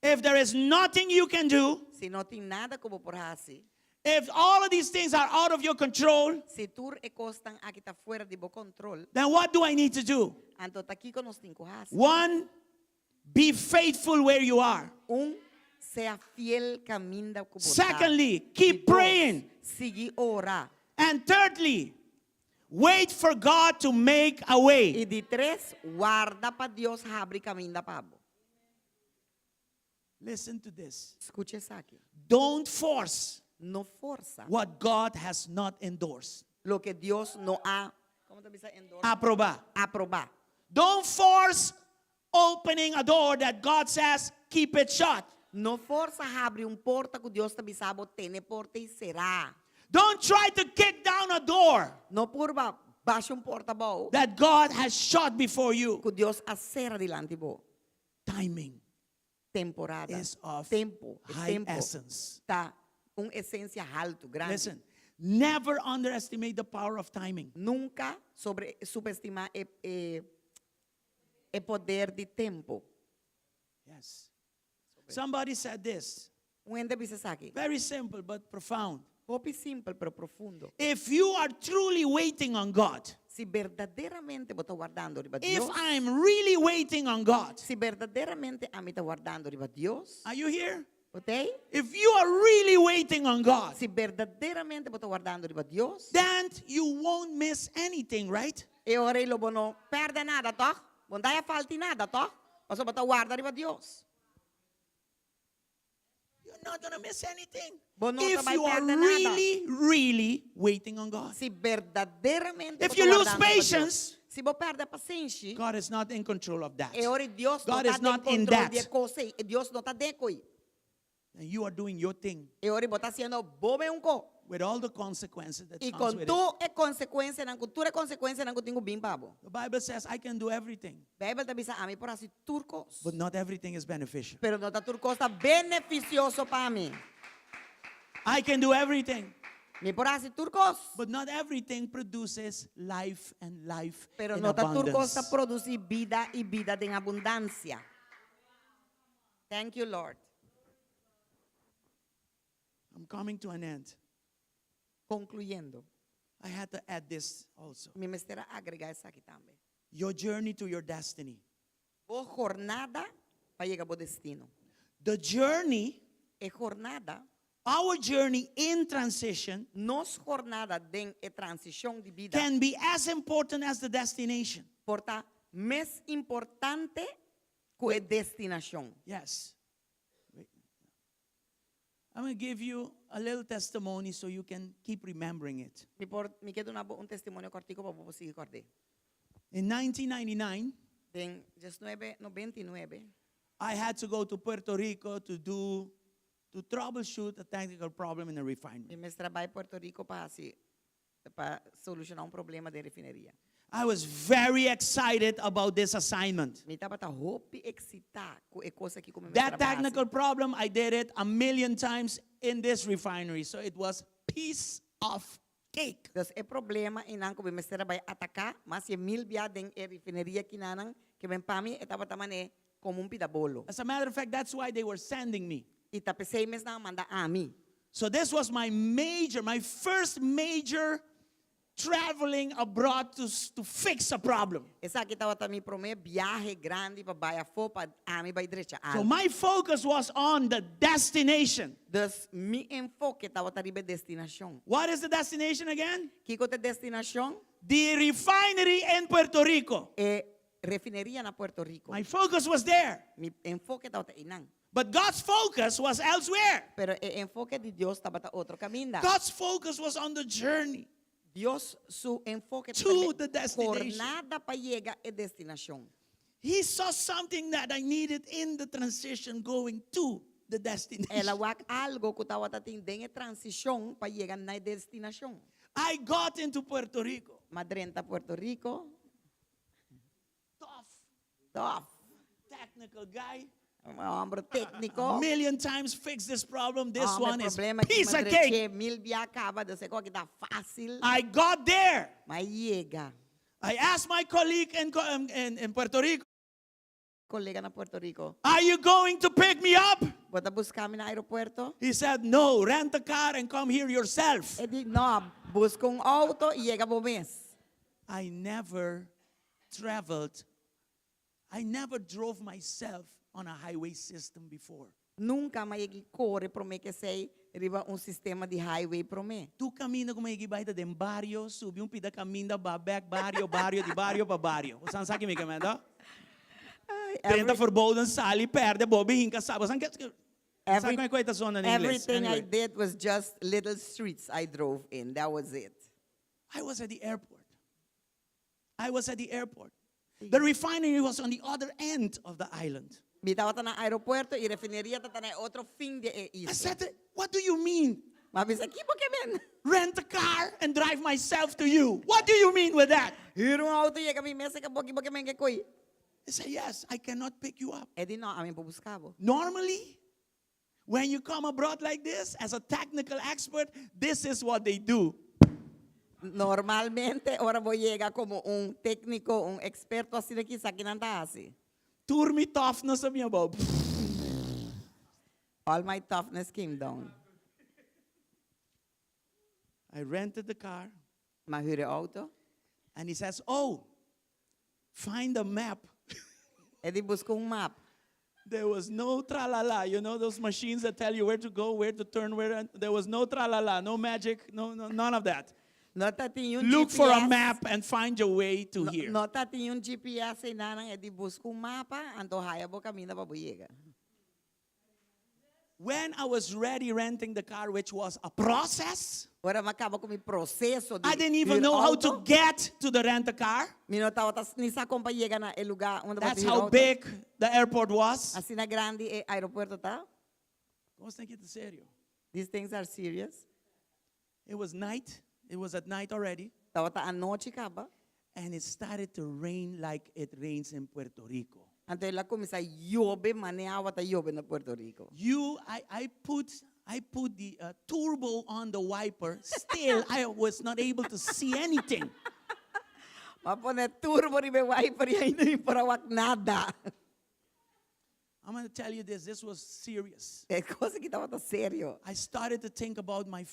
If there is nothing you can do, Se não tem nada como por fazer, if all of these things are out of your control, Si tur e costan aqui tá fora de bo control, then what do I need to do? anto tá aqui nos cinco has. One, be faithful where you are. Sea fiel caminda com você. Secondly, keep praying. Sigi ora. And thirdly, wait for God to make a way. E de tres, guarda para Deus abrir caminho pabo. Listen to this. Escuche isso aqui. Don't force No força what God has not endorsed. lo que Deus não ha, como te dice, Aprobar. aprobar. Don't force opening a door that God says, keep it shut. No força abrir porta que Deus te bisabo tene porta e será. Don't try to kick down a door No purba baixa porta bo that God has shut before you. que Deus acera dilante bo. Timing Temporada. is of Tempo. high Tempo. essence. Tá essência alto, grande. Listen, never underestimate the power of timing. Nunca subestimar o poder de tempo. Yes. Somebody said this. Ende dice aqui. Very simple but profound. Popi simple pero profundo. If you are truly waiting on God, Si verdaderamente você está guardando riba if Deus, I'm really waiting on God, si verdaderamente a mim está guardando riba Deus, are you here? ok? If you are really waiting on God, Si verdaderamente você está guardando riba Deus, then you won't miss anything, right? e ora lo não perde nada, tá? Não dá falta nada, tá? Você está guardando riba Deus. You're not going to miss anything. Vos no If te vai you are perder nada. really waiting on God. Si verdaderamente If você you está lose guardando riba Deus, patience, si você perde a paciência, God is not in control of that. e ora Deus não God está is not in control that. de coisa, e Deus não está dentro. And you are doing your thing E ora você está sendo bobe co. with all the consequences that E comes com with it. tu é consequência, não tu é consequência, não tenho bem babo. The Bible says I can do everything, Bíblia te bisa a mim por assim turcos. but not everything is beneficial. Pero não está turcos está beneficioso para mim. I can do everything, Me por assim turcos. but not everything produces life and life Pero in não está turcos abundance. está produzir vida e vida em abundância. Thank you, Lord. I'm coming to an end. Concluyendo, I had to add this also. me mestera agregar isso aqui também. Your journey to your destiny. O jornada para chegar ao destino. The journey, É jornada, our journey in transition nos jornada de transição de vida. can be as important as the destination. Porta mais importante que a destinação. Yes. Wait. I'm going to give you a little testimony so you can keep remembering it. Me queda testemunho cortico para você recordar. In 1999, En 1999, I had to go to Puerto Rico to troubleshoot a technical problem in a refinery. me trabalhei em Puerto Rico para solucionar problema de refineria. I was very excited about this assignment. Me estava hope excitar com a coisa que como That technical problem, I did it 1,000,000 times in this refinery. So it was piece of cake. Então, é problema em não como me trabalhei atacar, mas é mil biad em refineria que nanang que vem para mim estava também como pidabolo. As a matter of fact, that's why they were sending me. E tapesei mes na manda a mim. So this was my first major traveling abroad to fix a problem. Essa aqui estava também para mim viagem grande para baia fo para a mim vai direita. So my focus was on the destination. Então, mi enfoque estava taribe destinação. What is the destination again? Que é destinação? The refinery in Puerto Rico. É refineria na Puerto Rico. My focus was there. Mi enfoque estava inang. But God's focus was elsewhere. Pero o enfoque de Deus estava outro caminho. God's focus was on the journey Deus su enfoque to the destination. jornada para chegar a destinação. He saw something that I needed in the transition going to the destination. Ela wak algo que estava tendo a transição para chegar na destinação. I got into Puerto Rico. Madrenta Puerto Rico, Tough, tough, technical guy. hombre técnico. 1,000,000 times fix this problem. This one is problema piece of cake. Mil via acaba de ser que tá fácil. I got there. Mas chega. I asked my colleague in Puerto Rico, Colega na Puerto Rico. are you going to pick me up? Bota buscar kami na aeropuerto. He said, no, rent a car and come here yourself. E di, no, busca auto e chega po mes. I never traveled. I never drove myself on a highway system before. Nunca maigi corre pro me que sei riba sistema de highway pro me. Tu cammina com uma baita de barrio, subi pida caminho babek barrio de barrio para barrio. Você sabe que me comenta? Tenta verboden sali perde bobe hinka sabe. Sabe como é que é zona em inglês? Everything I did was just little streets I drove in. That was it. I was at the airport. The refinery was on the other end of the island. Bitaw ta na aeropuerto e refineria ta na outro fim de I isla. said, what do you mean? Mabisa kipo que men. Rent a car and drive myself to you. What do you mean with that? Hiro auto e kami mesa ka boki men que koi. I said, yes, I cannot pick you up. E di no, amin po buscavo. Normally, when you come abroad like this, as a technical expert, this is what they do. Normalmente, ora vou llega como técnico, experto assim daqui, sa kinanta assim. Tour me toughness of minha bob. All my toughness came down. I rented the car, Mahuri auto. and he says, oh, find a map. E di busco map. There was no tralala. You know those machines that tell you where to go, where to turn, where. There was no tralala, no magic, no none of that. Nota tinha Look GPS. for a map and find your way to here. Nota tinha GPS e nanang e di busco mapa, anto haya bo camina pa buyega. When I was ready renting the car, which was a process, Ora makaba ko mi proceso de I didn't even ir know how auto. to get to the rent-a-car. Minota tas ni sa kompa llega na el lugar onde That's vai how big the airport was. Assim na grande aeroporto tá? Vamos ter que ir sério. These things are serious. It was night. It was at night already. Tawa ta anoche kaba. And it started to rain like it rains in Puerto Rico. Anto ela começa yobe maneava ta yobe na Puerto Rico. I put the turbo on the wiper. Still, I was not able to see anything. Mapone turbo ribe wiper ya hindi parawak nada. I'm going to tell you this. This was serious. É coisa que tava ta sério. I started to think about my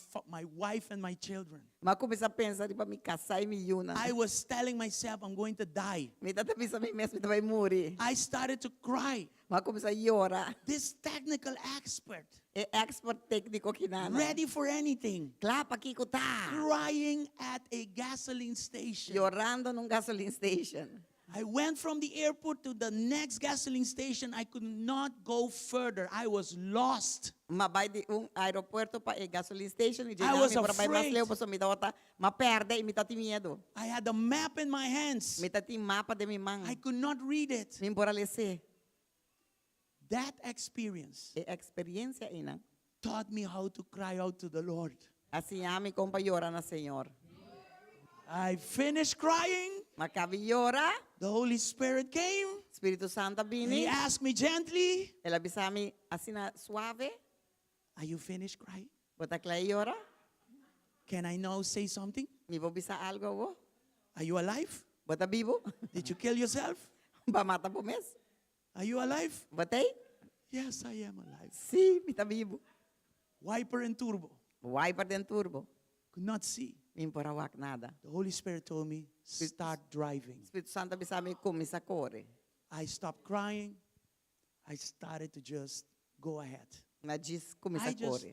wife and my children. Mas começa a pensar riba mi kasay mi yuna. I was telling myself I'm going to die. Mi tatabi sa mi mes mi tabay muri. I started to cry. Mas começa a llorar. This technical expert, É expert técnico kinana. ready for anything, Klapa kiko ta. crying at a gasoline station. Llorando nung gasoline station. I went from the airport to the next gasoline station. I could not go further. I was lost. Mabay di aeropuerto pa gasoline station. I was Para bay mas afraid. leo pa so mi tawata maperde mi tati miedo. I had the map in my hands. Mi tati mapa de mi mang. I could not read it. Mi poralese. That experience E experiencia ina. taught me how to cry out to the Lord. Assim ami kompa llora na Senhor. I finished crying. Makabi llora. The Holy Spirit came. Espírito Santo He bini. asked me gently, Ela bisami asina suave. are you finished crying? Bota clay llora. Can I now say something? Mi bo bisa algo wo. Are you alive? Bota vivo. Did you kill yourself? Ba mata po mes. Are you alive? Botei? Yes, I am alive. Si, mi ta vivo. Wiper and turbo. Wiper den turbo. Could not see. Mi porawak nada. The Holy Spirit told me, start driving. Espírito Santo bisami kumisa kore. I stopped crying. I started to just go ahead. Na diz I kumisa just kore.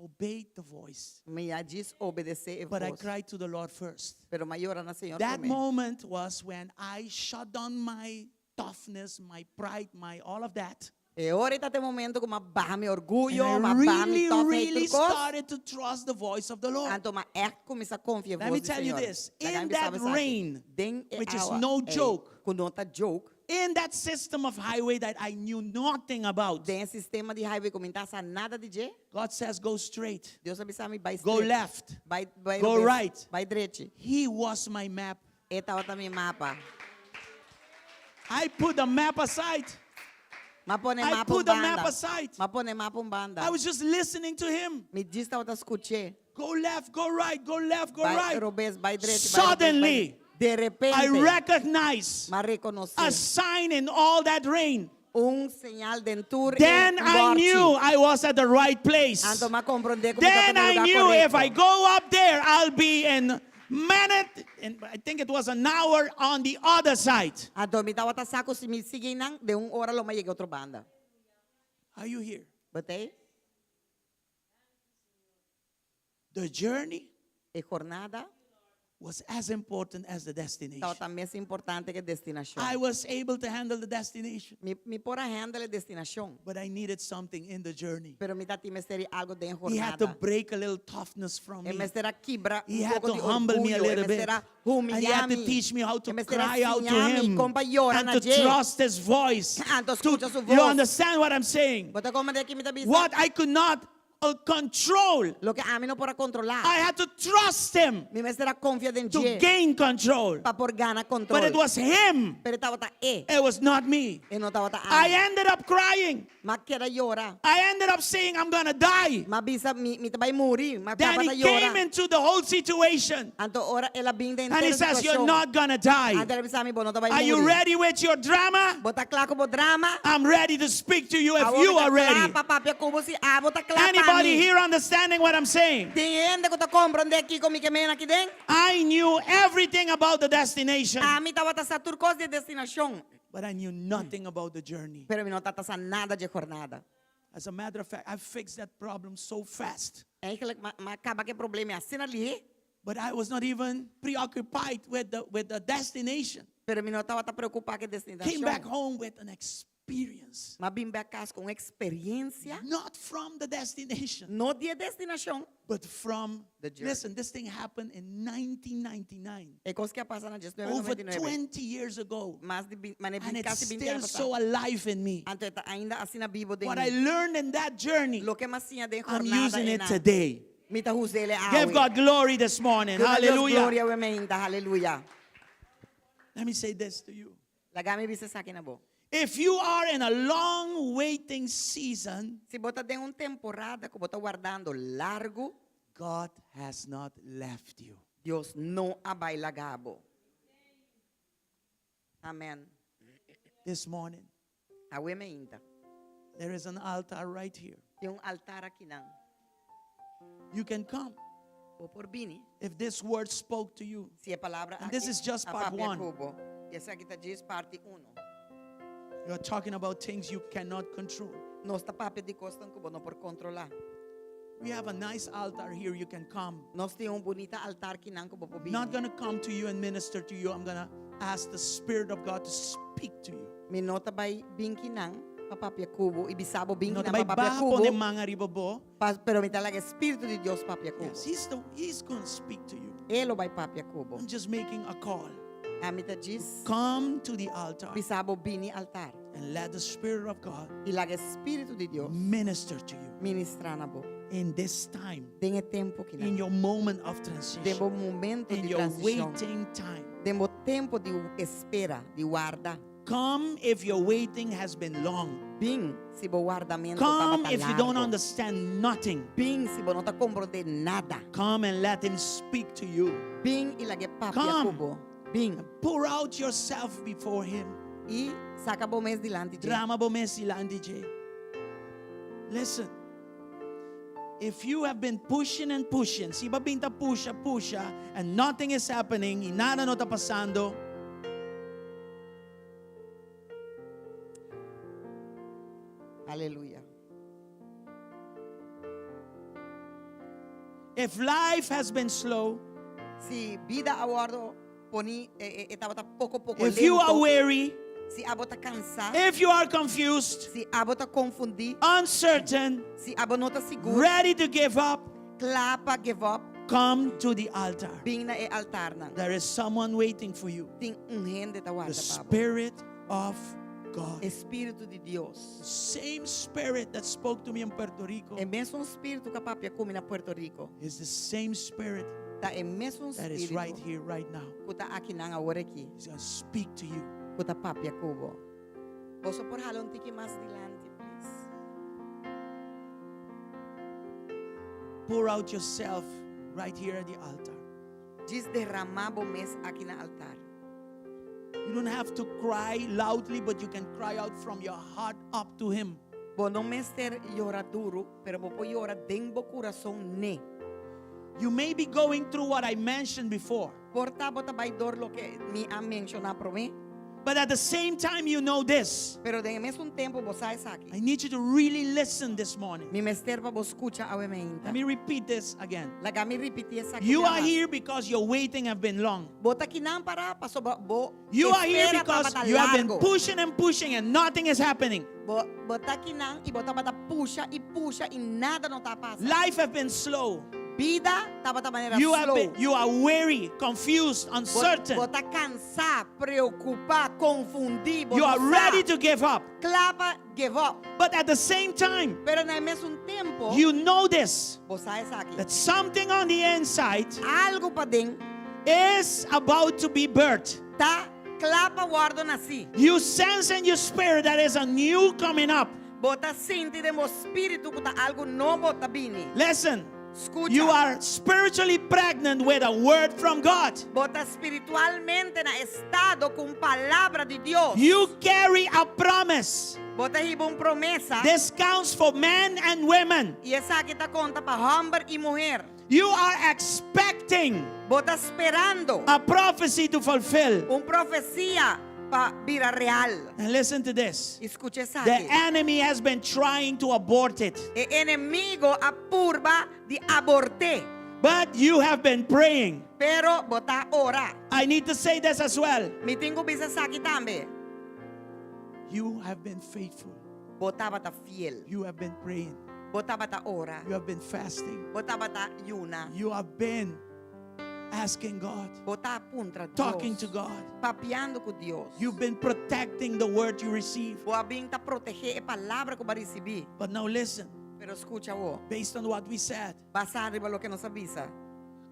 obeyed the voice. Mi diz obedecer e But I voz. cried to the Lord first. Pero maior na Senhor That também. moment was when I shut down my toughness, my pride, my all of that. E ora tá tem momento como barra mi And orgulho, I ma barra mi really tofe turcos. started to trust the voice of the Lord. Anto ma kumisa confia Let me tell you this. In that rain, which is no joke, Kunota joke. in that system of highway that I knew nothing about, Den sistema de highway comentar nada de je. God says, go straight, Deus abisami by go left, by go right. by direita. He was my map. Eta outra mi mapa. I put the map aside. Mapone I mapa put the map banda. aside. Mapone mapa banda. I was just listening to him. Me diz tá outra escute. Go left, go right, go left, go By right. robes, by direita, Suddenly, de repente, I recognize ma reconocer a sign in all that rain. Un señal de tour. Then I knew I was at the right place. Anto makomprende ko Then I knew if I go up there, I'll be in minute, and I think it was an hour on the other side. Anto mitawa ta sako si sige nang de un ora lo mayeg otro banda. Are you here? Batay? The journey E jornada was as important as the destination. tawa ta mes importante que destinación. I was able to handle the destination, Mi pora handle destinación. but I needed something in the journey. Pero mi tati mesteri algo de He had to jornada. break a little toughness from E me. mestera quibra He un had poco to de humble me a orgullo. E little bit. mestera And he had to humillarmi. teach me how to E mestera cry out to enseñarmi him compa llora and na to je. trust his voice. Anto To, escucha su you voz. understand what I'm saying? Bota como de aquí mi tabisa. What I could not control, Lo que a mí no para controlar. I had to trust him Mi mestera confia en to je. gain control. Pa por gana But control. it was him. Pero estaba ta e. It was not me. E no estaba ta I a. ended up crying. Ma queda llora. I ended up saying, I'm going to die. Ma bisa mi tabay muri. Ma Then tapa ta he came llora. into the whole situation. Anto ora ela binda And he entera says, you're situación. not going to die. Anto ela bisa mi bono tabay Are you muri. ready with your drama? Bota claro como drama. I'm ready to speak to you if Abo you ta are ready. clapa, papi, como si abo ta clapa Anybody mi. here understanding what I'm saying? Tiende ko ta comprende aquí con mi que mena aquí den. I knew everything about the destination, A mi tava ta sa turcos de destinación. but I knew nothing about the journey. Pero mi no ta sa nada de jornada. As a matter of fact, I fixed that problem so fast. É que ma acaba que problema assim ali. But I was not even preoccupied with the destination. Pero mi no tava ta preocupado que Came back destinación. home with an experience. Ma bim back casa com experiência. Not from the destination, No dia destinação. but from, The journey. listen, this thing happened in 1999. É coisa que passa na Over 1999. 20 years ago. Mais de And it's quase 20 still anos. so alive in me. Anto tá ainda assim na Bíblia de What I learned in that journey, Lo que mais tinha de I'm jornada using é it na. today. Mi ta huzele Give God glory this morning. Hallelujah. Gloria uementa. Hallelujah. Let me say this to you. Lagami bisa sa akin na bo. If you are in a long waiting season, Se bota de temporada que bota guardando largo, God has not left you. Dios no abay lagabo. Amen. This morning, Awementa. there is an altar right here. Yung altar aqui nang. You can come. O por bini. If this word spoke to you, Si a palavra And this is just a part papel one. kubo. E essa aqui tá diz parte 1. you are talking about things you cannot control. Nós tá papel de costan kubo no por controlar. We have a nice altar here. You can come. Nós tem bonita altar aqui nang kubo po bini. Not going to come to you and minister to you. I'm going to ask the Spirit of God to speak to you. Mi nota bay binki nang papapia kubo. Ibisabo binki No, nang tabay papapia bapo ni kubo. mga ribobo. Pero mi talaga Espiritu de Dios papia kubo. Yes, he's going to speak to you. Elo bay papia kubo. I'm just making a call. Amita diz. Come to the altar Bisabo bini altar. and let the Spirit of God Ilaga Espiritu de Dios minister to you ministrar na bo. in this time, Dengue tempo que in na. your moment of transition, Demo momento in de your transição. waiting time. Demo tempo de espera, de guarda. Come if your waiting has been long. Bing se bo guardamento Come tava if you don't largo. understand nothing. Bing se bo não tá compreender nada. Come and let Him speak to you. Bing ilage papia Come. kubo. Bing Pour out yourself before Him. e saca bo mes dilante de. Drama bo mesi landije. Listen. If you have been pushing and pushing, si ba binta pusha, and nothing is happening, y nada no está pasando, Aleluia. if life has been slow, Si vida aguardo poni estava tá pouco if you are lento. weary, Si abo tá cansado. if you are confused, Si abo tá confundir. uncertain, Si abo não tá seguro. ready to give up, Clapa give up. come to the altar. Bing na e altar na. There is someone waiting for you. Ting gente tá The guarda pabo. Spirit of God. Espírito de Deus. Same Spirit that spoke to me in Puerto Rico É mesmo espírito que papia come na Puerto Rico. is the same Spirit Tá é mesmo that is espírito right here, right now. que tá aqui na agora aqui. He's going to speak to you. Que tá papia kubo. Posso por halon tiki mais dilante, please. Pour out yourself right here at the altar. Diz derramabo mes aqui na altar. You don't have to cry loudly, but you can cry out from your heart up to Him. Bo não mester llora duro, pero bo llora dentro coração ne. You may be going through what I mentioned before, Porta bota vai dor lo que me ha mencionado para mim. but at the same time, you know this. Pero de mesmo tempo você sai aqui. I need you to really listen this morning. Me mester para vos escucha a Let menta. me repeat this again. Laga me repetir essa You are here because your waiting have been long. Bota aqui não para passo bo. You are here espera because para you have been largo. pushing and nothing is happening. Bota aqui não e bota bata puxa e nada não tá passando. Life have been slow. Vida tá bata maneira You slow. you are weary, confused, uncertain. Bota cansar, preocupar, confundir. You are ready to give up. clapa, give up. But at the same time, Pero no mesmo tempo, you know this, você sai aqui. that something on the inside Algo para dentro is about to be birthed. tá clapa guardo nasci. You sense in your spirit that is a new coming up. Bota sente de mo espírito que tá algo novo tá vindo. Listen, Escucha. you are spiritually pregnant with a word from God. Bota espiritualmente na estado com palavra de Deus. You carry a promise. Bota aí uma promessa. This counts for men and women. E essa aqui tá conta para homem e mulher. You are expecting Bota esperando a prophecy to fulfill. profecia para virar real. And listen to this. Escuche essa The aqui. enemy has been trying to abort it, O inimigo apurba de abortar. but you have been praying. Pero bota ora. I need to say this as well. Me tengo bisa aqui também. You have been faithful. Bota bata fiel. You have been praying. Bota bata ora. You have been fasting. Bota bata yuna. You have been asking God, Bota puntra Deus. talking to God. Papiando com Deus. You've been protecting the word you receive. Boa binta proteger a palavra que vai receber. But now listen, Pero escucha o. based on what we said, Passa arriba lo que nos avisa.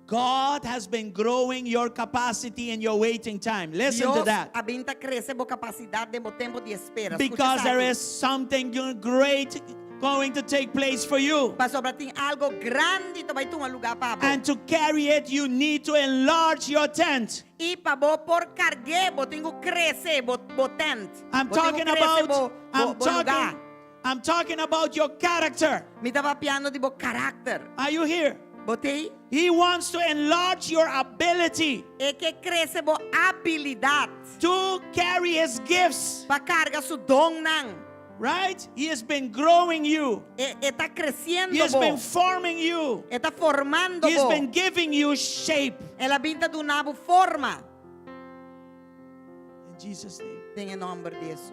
God has been growing your capacity and your waiting time. Listen to Dios that. abinta crece bo capacidade de bo tempo de espera. Because there is something great going to take place for you. Para sobre ti algo grande to vai tomar lugar para bo. And to carry it, you need to enlarge your tent. E para bo por cargue bo tengo crece bo tent. I'm Bo tengo talking crece about, lugar. I'm talking about your character. Me estava piano de bo carácter. Are you here? Botei. He wants to enlarge your ability E que cresce bo habilidade. to carry his gifts, Para carga su dom nang. right? He has been growing you. Está creciendo He has bo. been forming you. Está formando He has bo. been giving you shape. Ela vinda do nabo forma. In Jesus' name. Tem em nome de Jesus.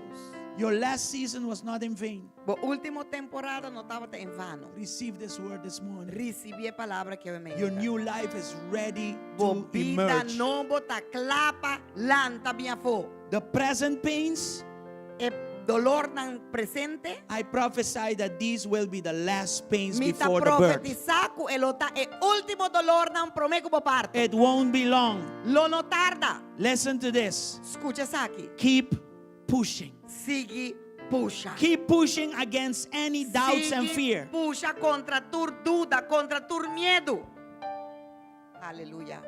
Your last season was not in vain. Bo último temporada não estava em vano. Receive this word this morning. Recebi a palavra que eu me Your new life is ready Bo to vida emerge. novo tá clapa lanta minha fo. The present pains, E dolor não presente. I prophesy that these will be the last pains Me tá before the birth. profetizar que ele tá e último dolor não prometo bo parto. It won't be long. Lo no tarda. Listen to this. Escucha isso aqui. Keep pushing. Sigue puxa. Keep pushing against any doubts and Sigue fear. puxa contra tu dúvida, contra tu medo. Aleluia.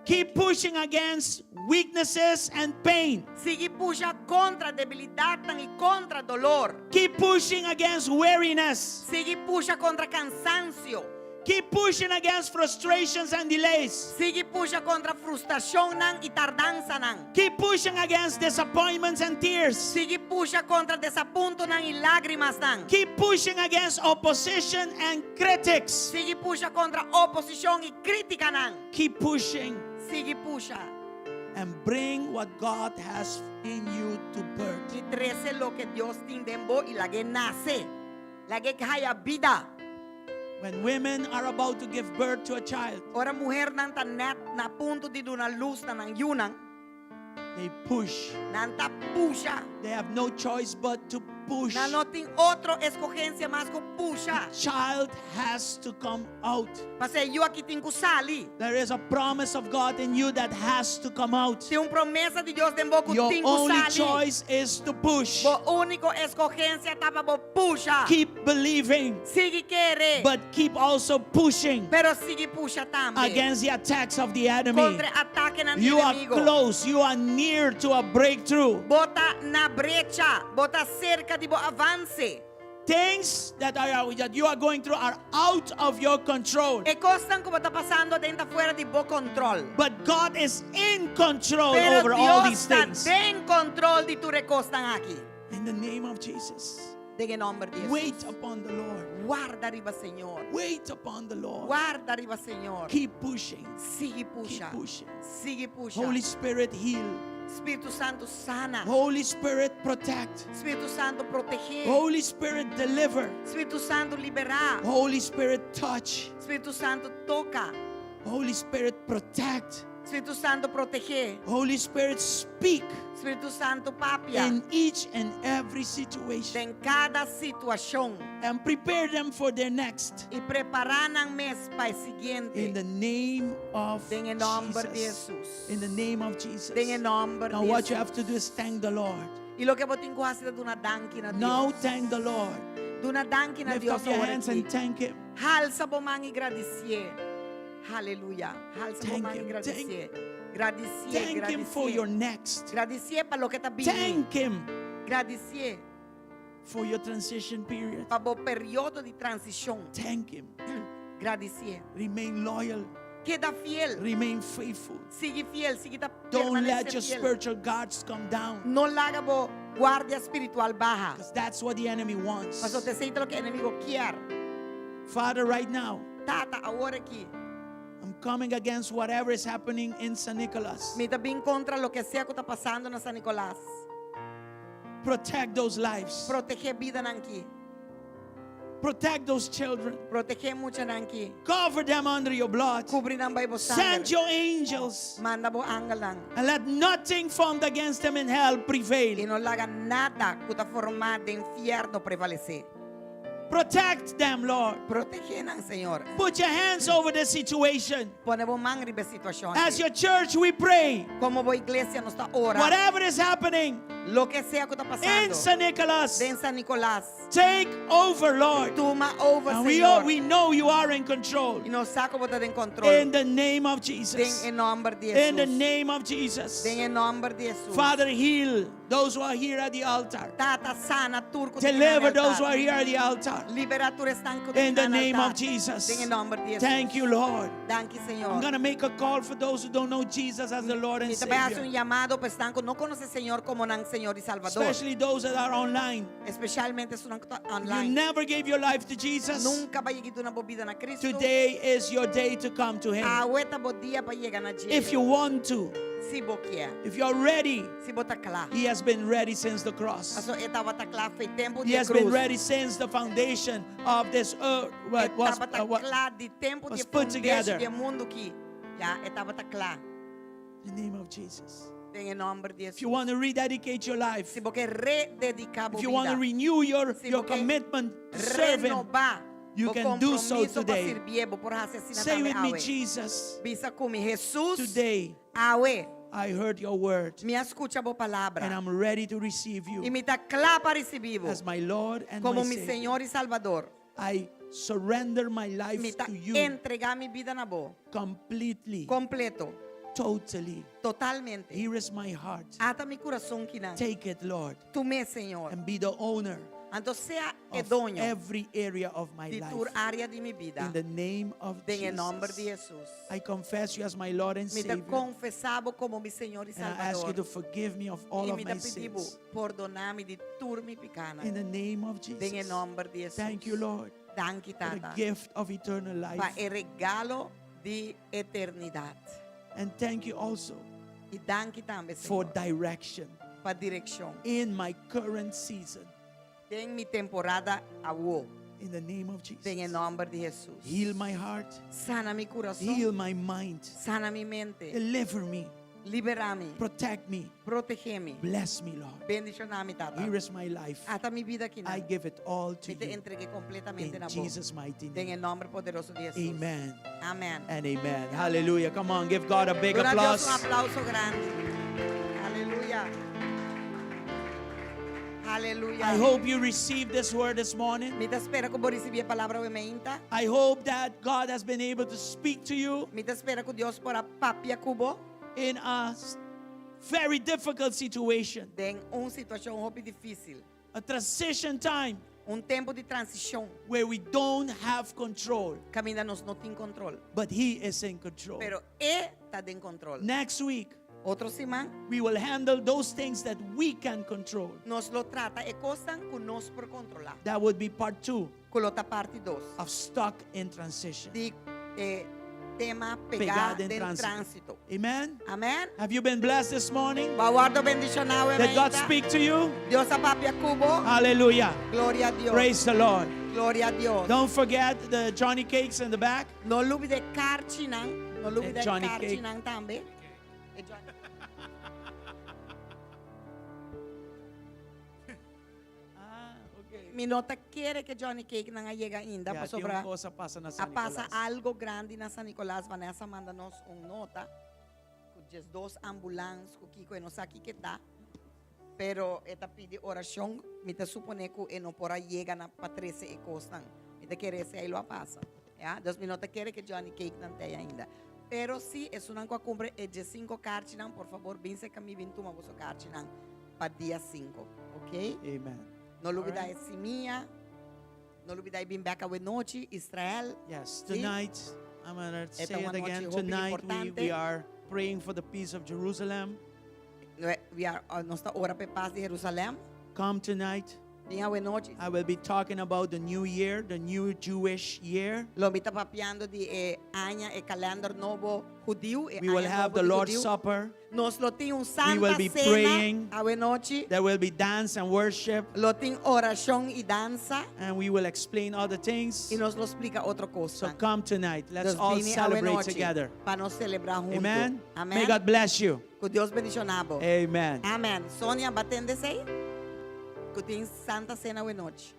Keep pushing against weaknesses and pain. Sigue puxa contra debilidade e contra dolor. Keep pushing against weariness. Sigue puxa contra cansancio. Keep pushing against frustrations and delays. Sigue puxa contra frustração e tardança não. Keep pushing against disappointments and tears. Sigue puxa contra desaponto não e lágrimas não. Keep pushing against opposition and critics. Sigue puxa contra oposição e crítica não. Keep pushing Sigue puxa and bring what God has in you to birth. e trece lo que Deus tem dentro e lage nasce. Lage kaya vida. When women are about to give birth to a child, Ora mulher não tá net na ponto de dar luz na nang yunang. they push. Não tá puxa. They have no choice but to push. Na não tem outra escorrência mais que puxa. Child has to come out. Parce eu aqui tenho que sair. There is a promise of God in you that has to come out. Tem promessa de Deus dentro que Your tenho que only sair. choice is to push. Bo único escorrência tá para puxa. Keep believing, Sigue querer. but keep also pushing Pero sigue puxa também. against the attacks of the enemy. Contra ataque ng You are inimigo. close, you are near near to a breakthrough. Bota na brecha, bota cerca di bo avance. Things that you are going through are out of your control. E costan como está pasando dentro fuera di bo control. But God is in control Pero over all Dios these está things. en control di tu recostan aquí. In the name of Jesus. En el nombre de Jesús. Wait upon the Lord. Guarda arriba, Señor. Wait upon the Lord. Guarda arriba, Señor. Keep pushing. Sigue puxa. Keep pushing. Sigue puxa. Holy Spirit, heal. Espíritu Santo sana. Holy Spirit, protect. Espíritu Santo protege. Holy Spirit, deliver. Espíritu Santo liberar. Holy Spirit, touch. Espíritu Santo toca. Holy Spirit, protect. Espíritu Santo protege. Holy Spirit, speak Espíritu Santo papia. in each and every situation En cada situación. and prepare them for their next. Y preparar ang mes para el siguiente. In the name of En el nombre de Jesus. Jesús. In the name of Jesus. En el nombre Now de what you Jesús. have to do is thank the Lord. Y lo que vos tengo que hacer es una danquina a Now Dios. thank the Lord. Una danquina a Lift Dios up your ahora hands aquí. and thank Him. Halsa bo man agradecer. Aleluya. Halsa bo Thank man him. agradecer. Agradecer, Thank Him for your next. Agradecer para lo que está vindo. Thank Him Agradecer for your transition period. para o período de transição. Thank Him. Agradecer. Remain loyal. Queda fiel. Remain faithful. Sigue fiel. Sigue tá Don't let permanecer your fiel. spiritual guards come down. No larga bo guardia espiritual baja. Because that's what the enemy wants. Mas você aceita lo que o inimigo quer. Father, right now, Tata, agora aqui. I'm coming against whatever is happening in San Nicolas. Me também contra lo que sea que está passando na San Nicolás. Protect those lives. Proteger vida nanqui. Protect those children. Proteger mucha nanqui. Cover them under your blood. Cubrir ang Bible Send sangre. your angels. Manda bo angel lang. And let nothing formed against them in hell E prevail. não larga nada que está formado de infierno prevalecer. Protect them, Lord. Proteger ang Senhor. Put your hands over the situation. Pone bo man ribe situação. As your church, we pray. Como bo iglesia nos está ora. Whatever is happening Lo que sea que está in pasando. San Nicolas, De San Nicolás. take over, Lord. Toma over, And Senhor. we know you are in control. E nos saca botar en control. In the name of Den Jesus. en nombre de In the Jesús. name of Jesus. Den en nombre de Jesús. Father, heal those who are here at the altar. Tata sana turco. Deliver those who are here at the altar. Liberatura están In the name of Jesus. Den en nombre de Jesús. Thank you, Lord. Danke, Senhor. I'm going to make a call for those who don't know Jesus as the Lord and Y também hace Savior. llamado para están que no conoce Señor como nan Señor y Salvador. Especially those that are online. Especialmente su You online. never gave your life to Jesus. Nunca va a llegar una bobida na Cristo. Today is your day to come to Him. Ahorita bo dia para llegar na If you want to, si bo quer. if you're ready, Si bo ta clar. He has been ready since the cross. Aso etaba ta clar foi tempo He de has been cruz. ready since the foundation of this earth was, Etaba ta clar de tempo was de put together. de mundo que já etaba ta clar. in the name of Jesus. En el nombre de If you Jesús. want to rededicate your life, Si bo quer rededicar bo if you want to vida. renew your Si bo quer commitment to serve Him, renovar you bo can do so compromisso para today. servir bo por assassinar say with me, awe. Jesus, Bisa comi Jesus. today Awe. I heard your word Me escucha bo palavra. and I'm ready to receive E you me tá clar para receber as my Lord and como my mi Savior. Senhor e Salvador. I surrender my Me life tá to you entregar mi vida na bo. completely, Completo. totally. Totalmente. Here is my heart. Ata mi coração que não. Take it, Lord, Tu me, Senhor. and be the owner Então sea é of dono every area of my de life. tua área de minha vida. In the name of Em nome de Jesus, Jesus. I confess you as my Lord and Me tá Savior. confessado como mi Senhor e And I ask you to Salvador. forgive me of all E of me my tá pedindo sins. perdonar-me de tudo mi pecado. In the name of Em Jesus. nome de Jesus. Thank you, Lord, Danke, for the Tata. gift of eternal Para life. o regalo de eternidade. And thank you also E danke também, for Senhor, direction para direção. in my current season. Tem mi temporada agora. In the name of Em Jesus. nome de Jesus. Heal my heart. Sana mi coração. Heal my mind. Sana mi mente. Deliver me. Libera-me. Protect me. Protege-me. Bless me, Lord. Bendicionar-me, Tata. Here is my life. Ata mi vida aqui. I give it all to Me te you. entreguei completamente In na boca. Jesus' mighty Em name. nome poderoso de Jesus. Amen Amém. and amen. Hallelujah. Come on, give God a big Dona a Deus applause. aplauso grande. Aleluia. Aleluia. I hope you received this word this morning. Me te espera que eu vou receber a palavra hoje. I hope that God has been able to speak to you Me te espera que Deus porá papia cubo in a very difficult situation, Den uma situação muito difícil. a transition time Tempo de transição. where we don't have control, Caminha nós não tem controle. but He is in control. Pero está em controle. Next week, Outro semana, we will handle those things that we can control. nós lo trata e coisas que nós por controlar. That would be part 2 Colota parte 2. of stuck in transition. De tema Pegada pegada em em trânsito. trânsito. Amen. Amém? Have you been blessed this morning? Guardo bendicional e Did God speak to you? Deus a papia cubo. Hallelujah. Glória a Deus. Praise the Lord. Glória a Deus. Don't forget the Johnny cakes in the back. Não lube de carcinang. Não lube de Johnny cake. carcinang também. E Johnny- Okay. Minota quer que Johnny Cake não chega ainda Yeah, para tem sobrar. uma coisa passa na A San passa Nicolas. algo grande na San Nicolás. Vanessa manda nos nota. Com just 2 ambulâncias. Com Kiko e não sabe que tá. Pero esta pide oração. Me te supone que não porá chega na Patrícia e Costan. Me te quer se aí lo passa. Yeah? 2 minutos quer que Johnny Cake não tenha ainda. Pero se é uma coisa compre é de 5 cartas, por favor, vinse que me vintuma vosso cartas para dia 5. Ok? Amen. Não olvide Alright. esse minha. Não olvide bem back a noite, Israel. Yes, See? tonight, I'm going to say Esta it uma noite again. muito Tonight, importante. we are praying for the peace of Jerusalem. We are nossa hora para paz de Jerusalém. Come tonight. Vinha a noite. I will be talking about the new year, the new Jewish year. Lo está papiando de año e calendário novo judío. We will have the Lord's Supper. Nós lo tem We santa will be cena praying. a noite. There will be dance and worship. Lo tem oração e dança. And we will explain other things. E nos lo explica outra coisa. So come tonight. Let's Nós all vini a celebrate noite together. para nós celebrar juntos. Amen. Amém. May God bless you. Que Deus bendicionabo. Amen. Amém. Sônia, batendo aí? Que tem santa cena a noite.